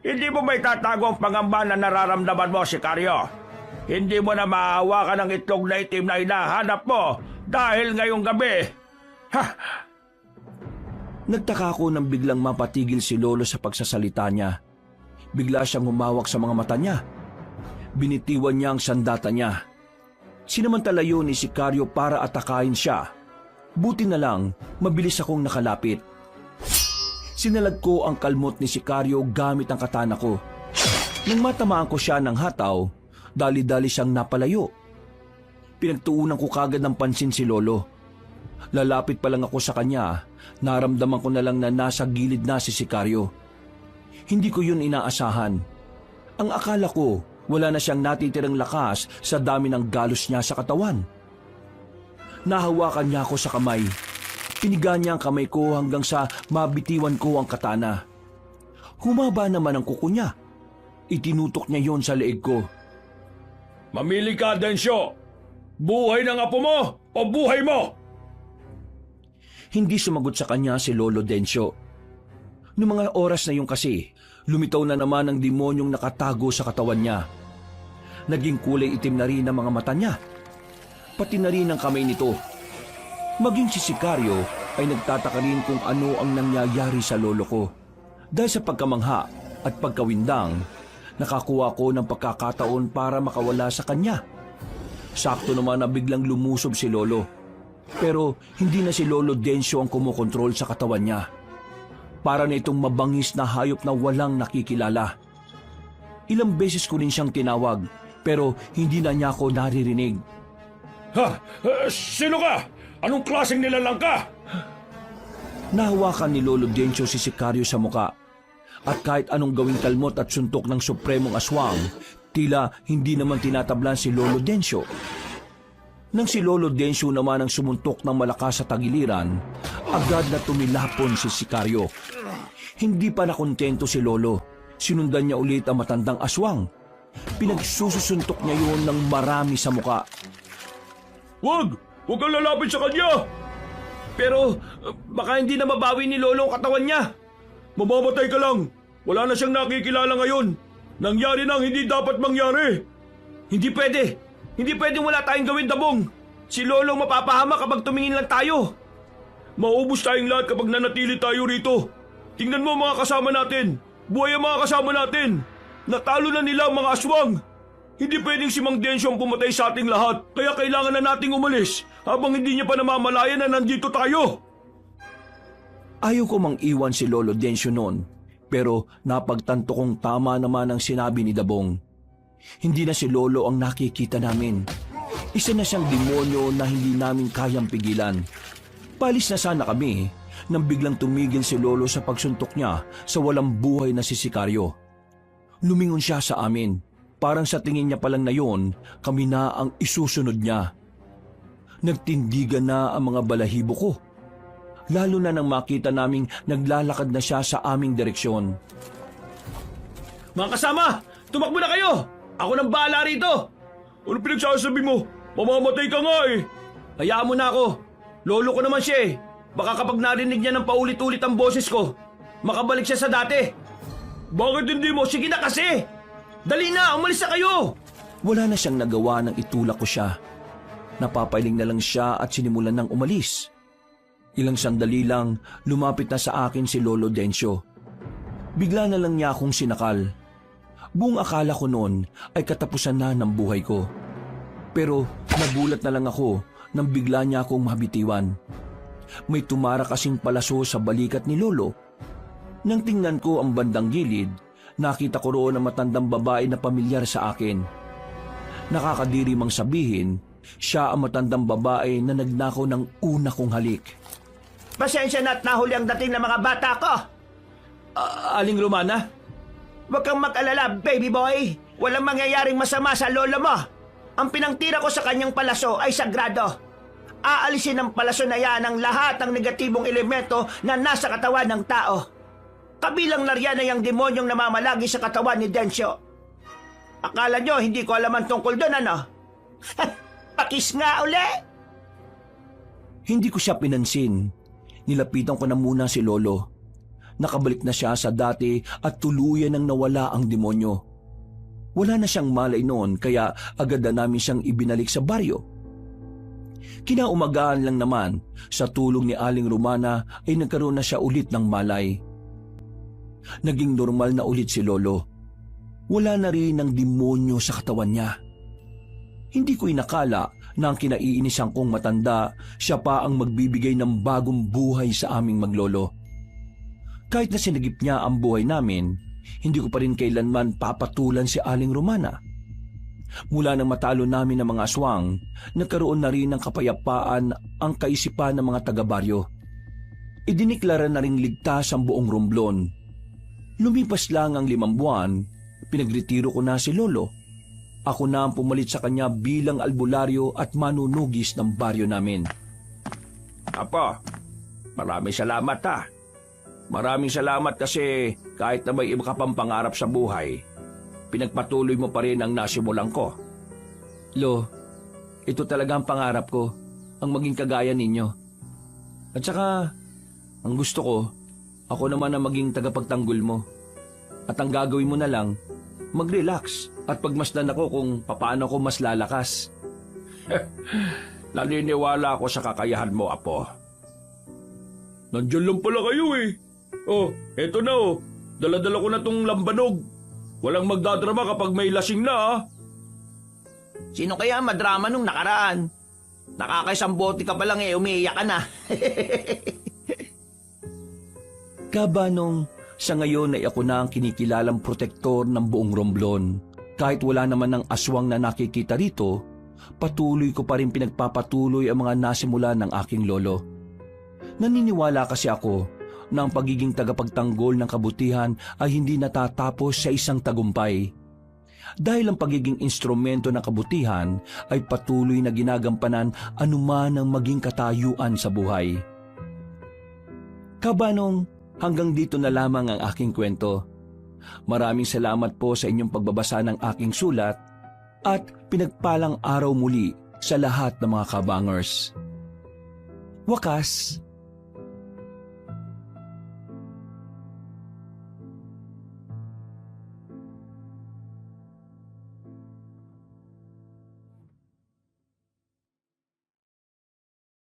Hindi mo may tatago ang pangamba na nararamdaman mo, Sikaryo. Hindi mo na maahawakan ang itlog na itim na hinahanap mo dahil ngayong gabi. Nagtaka ako nang biglang mapatigil si Lolo sa pagsasalita niya. Bigla siyang humawak sa mga mata niya. Binitiwan niya ang sandata niya. Sinamantala yun ni Sikaryo para atakain siya. Buti na lang, mabilis akong nakalapit. Sinalag ko ang kalmot ni Sikaryo gamit ang katana ko. Nang matamaan ko siya ng hataw, dali-dali siyang napalayo. Pinagtuunan ko kagad ng pansin si Lolo. Lalapit pa lang ako sa kanya, naramdaman ko na lang na nasa gilid na si Sikaryo. Hindi ko yun inaasahan. Ang akala ko, wala na siyang natitirang lakas sa dami ng galos niya sa katawan. Nahawakan niya ako sa kamay. Piniga niya ang kamay ko hanggang sa mabitiwan ko ang katana. Humaba naman ang kuko niya. Itinutok niya yon sa leeg ko. Mamili ka, Densyo. Buhay ng apo mo o buhay mo? Hindi sumagot sa kanya si Lolo Densyo. Noong mga oras na yun kasi, lumitaw na naman ang demonyong nakatago sa katawan niya. Naging kulay itim na rin ang mga mata niya. Pati na rin ang kamay nito. Maging si Sikaryo ay nagtataka rin kung ano ang nangyayari sa lolo ko. Dahil sa pagkamangha at pagkawindang, nakakuha ko ng pagkakataon para makawala sa kanya. Sakto naman na biglang lumusob si Lolo. Pero hindi na si Lolo Densyo ang kumokontrol sa katawan niya. Para na itong mabangis na hayop na walang nakikilala. Ilang beses ko rin siyang tinawag, pero hindi na niya ako naririnig. Sino ka? Anong klaseng nilalang ka? Nahawakan ni Lolo Densyo si Sikaryo sa muka. At kahit anong gawing kalmot at suntok ng supremong aswang, tila hindi naman tinatablan si Lolo Densyo. Nang si Lolo Densyo naman ang sumuntok ng malakas sa tagiliran, agad na tumilapon si Sikaryo. Hindi pa nakontento si Lolo. Sinundan niya ulit ang matandang aswang. Pinagsusuntok niya yun ng marami sa muka. Huwag kang lalapit sa kanya! Pero baka hindi na mabawi ni Lolo ang katawan niya. Mamamatay ka lang. Wala na siyang nakikilala ngayon. Nangyari na ang hindi dapat mangyari. Hindi pwede. Hindi pwedeng wala tayong gawin, Dabong. Si Lolo ang mapapahama kapag tumingin lang tayo. Maubos tayong lahat kapag nanatili tayo rito. Tingnan mo mga kasama natin. Buhay ang mga kasama natin. Natalo na nila ang mga aswang. Hindi pwedeng si Mang Densyo ang pumatay sa ating lahat. Kaya kailangan na nating umalis habang hindi niya pa namamalayan na nandito tayo. Ayaw ko mang iwan si Lolo Densyo noon, pero napagtanto kong tama naman ang sinabi ni Dabong. Hindi na si Lolo ang nakikita namin. Isa na siyang demonyo na hindi namin kayang pigilan. Palis na sana kami nang biglang tumigil si Lolo sa pagsuntok niya sa walang buhay na si Sikaryo. Lumingon siya sa amin. Parang sa tingin niya palang na yon, kami na ang isusunod niya. Nagtindigan na ang mga balahibo ko. Lalo na nang makita naming naglalakad na siya sa aming direksyon. Mga kasama, tumakbo na kayo! Ako nang bahala rito! Ano pinagsasabi mo? Mamamatay ka nga eh. Hayaan mo na ako. Lolo ko naman siya eh. Baka kapag narinig niya ng paulit-ulit ang boses ko, makabalik siya sa dati. Bakit hindi mo? Sige na kasi! Dali na! Umalis na kayo! Wala na siyang nagawa nang itulak ko siya. Napapailing na lang siya at sinimulan ng umalis. Ilang sandali lang, lumapit na sa akin si Lolo Densyo. Bigla na lang niya akong sinakal. Buong akala ko noon ay katapusan na ng buhay ko. Pero nagulat na lang ako nang bigla niya akong mabitiwan. May tumara kasing palaso sa balikat ni Lolo. Nang tingnan ko ang bandang gilid, nakita ko roon ang matandang babae na pamilyar sa akin. Nakakadiri mang sabihin, siya ang matandang babae na nagnakaw ng una kong halik. Pasensya na at nahuli ang dating ng mga bata ko. Aling Romana? Huwag kang mag-alala, baby boy. Walang mangyayaring masama sa lolo mo. Ang pinangtira ko sa kanyang palaso ay sagrado. Aalisin ng palaso na yan ang lahat ng negatibong elemento na nasa katawan ng tao. Kabilang na riyan ay ang demonyong namamalagi sa katawan ni Densyo. Akala nyo hindi ko alam ang tungkol doon, ano? Pakis nga uli! Hindi ko siya pinansin. Nilapitan ko na muna si Lolo. Nakabalik na siya sa dati at tuluyan nang nawala ang demonyo. Wala na siyang malay noon kaya agad na namin siyang ibinalik sa baryo. Kinaumagahan lang naman, sa tulong ni Aling Romana ay nagkaroon na siya ulit ng malay. Naging normal na ulit si Lolo. Wala na rin ng demonyo sa katawan niya. Hindi ko inakala na ang kinaiinisan kong matanda, siya pa ang magbibigay ng bagong buhay sa aming maglolo. Kahit na sinagip niya ang buhay namin, hindi ko pa rin kailanman papatulan si Aling Romana. Mula nang matalo namin ng mga aswang, nagkaroon na rin ng kapayapaan ang kaisipan ng mga taga-baryo. Idiniklara na ring ligtas ang buong Romblon. Lumipas lang ang 5 buwan, pinagretiro ko na si Lolo. Ako na ang pumalit sa kanya bilang albularyo at manunugis ng baryo namin. Apo, maraming salamat ha. Maraming salamat kasi kahit na may iba ka pang pangarap sa buhay, pinagpatuloy mo pa rin ang nasimulan ko. Lo, ito talaga ang pangarap ko, ang maging kagaya ninyo. At saka, ang gusto ko, ako naman ang maging tagapagtanggol mo. At ang gagawin mo na lang, mag-relax at pagmasdan ako kung paano ko mas lalakas. Naniniwala ako sa kakayahan mo, Apo. Nandiyan lang pala kayo eh. Oh, eto na oh. Dala-dala ko na tong lambanog. Walang magdadrama kapag may lasing na ah. Sino kaya madrama nung nakaraan? Nakakaisang bote ka pa lang umiiyak ka na. Kabanong, sa ngayon ay ako na ang kinikilalang protektor ng buong Romblon. Kahit wala naman ng aswang na nakikita rito, patuloy ko pa rin pinagpapatuloy ang mga nasimula ng aking lolo. Naniniwala kasi ako na ang pagiging tagapagtanggol ng kabutihan ay hindi natatapos sa isang tagumpay. Dahil ang pagiging instrumento ng kabutihan ay patuloy na ginagampanan anuman ang maging katayuan sa buhay. Kabanong, hanggang dito na lamang ang aking kwento. Maraming salamat po sa inyong pagbabasa ng aking sulat at pinagpalang araw muli sa lahat ng mga kabangers. Wakas,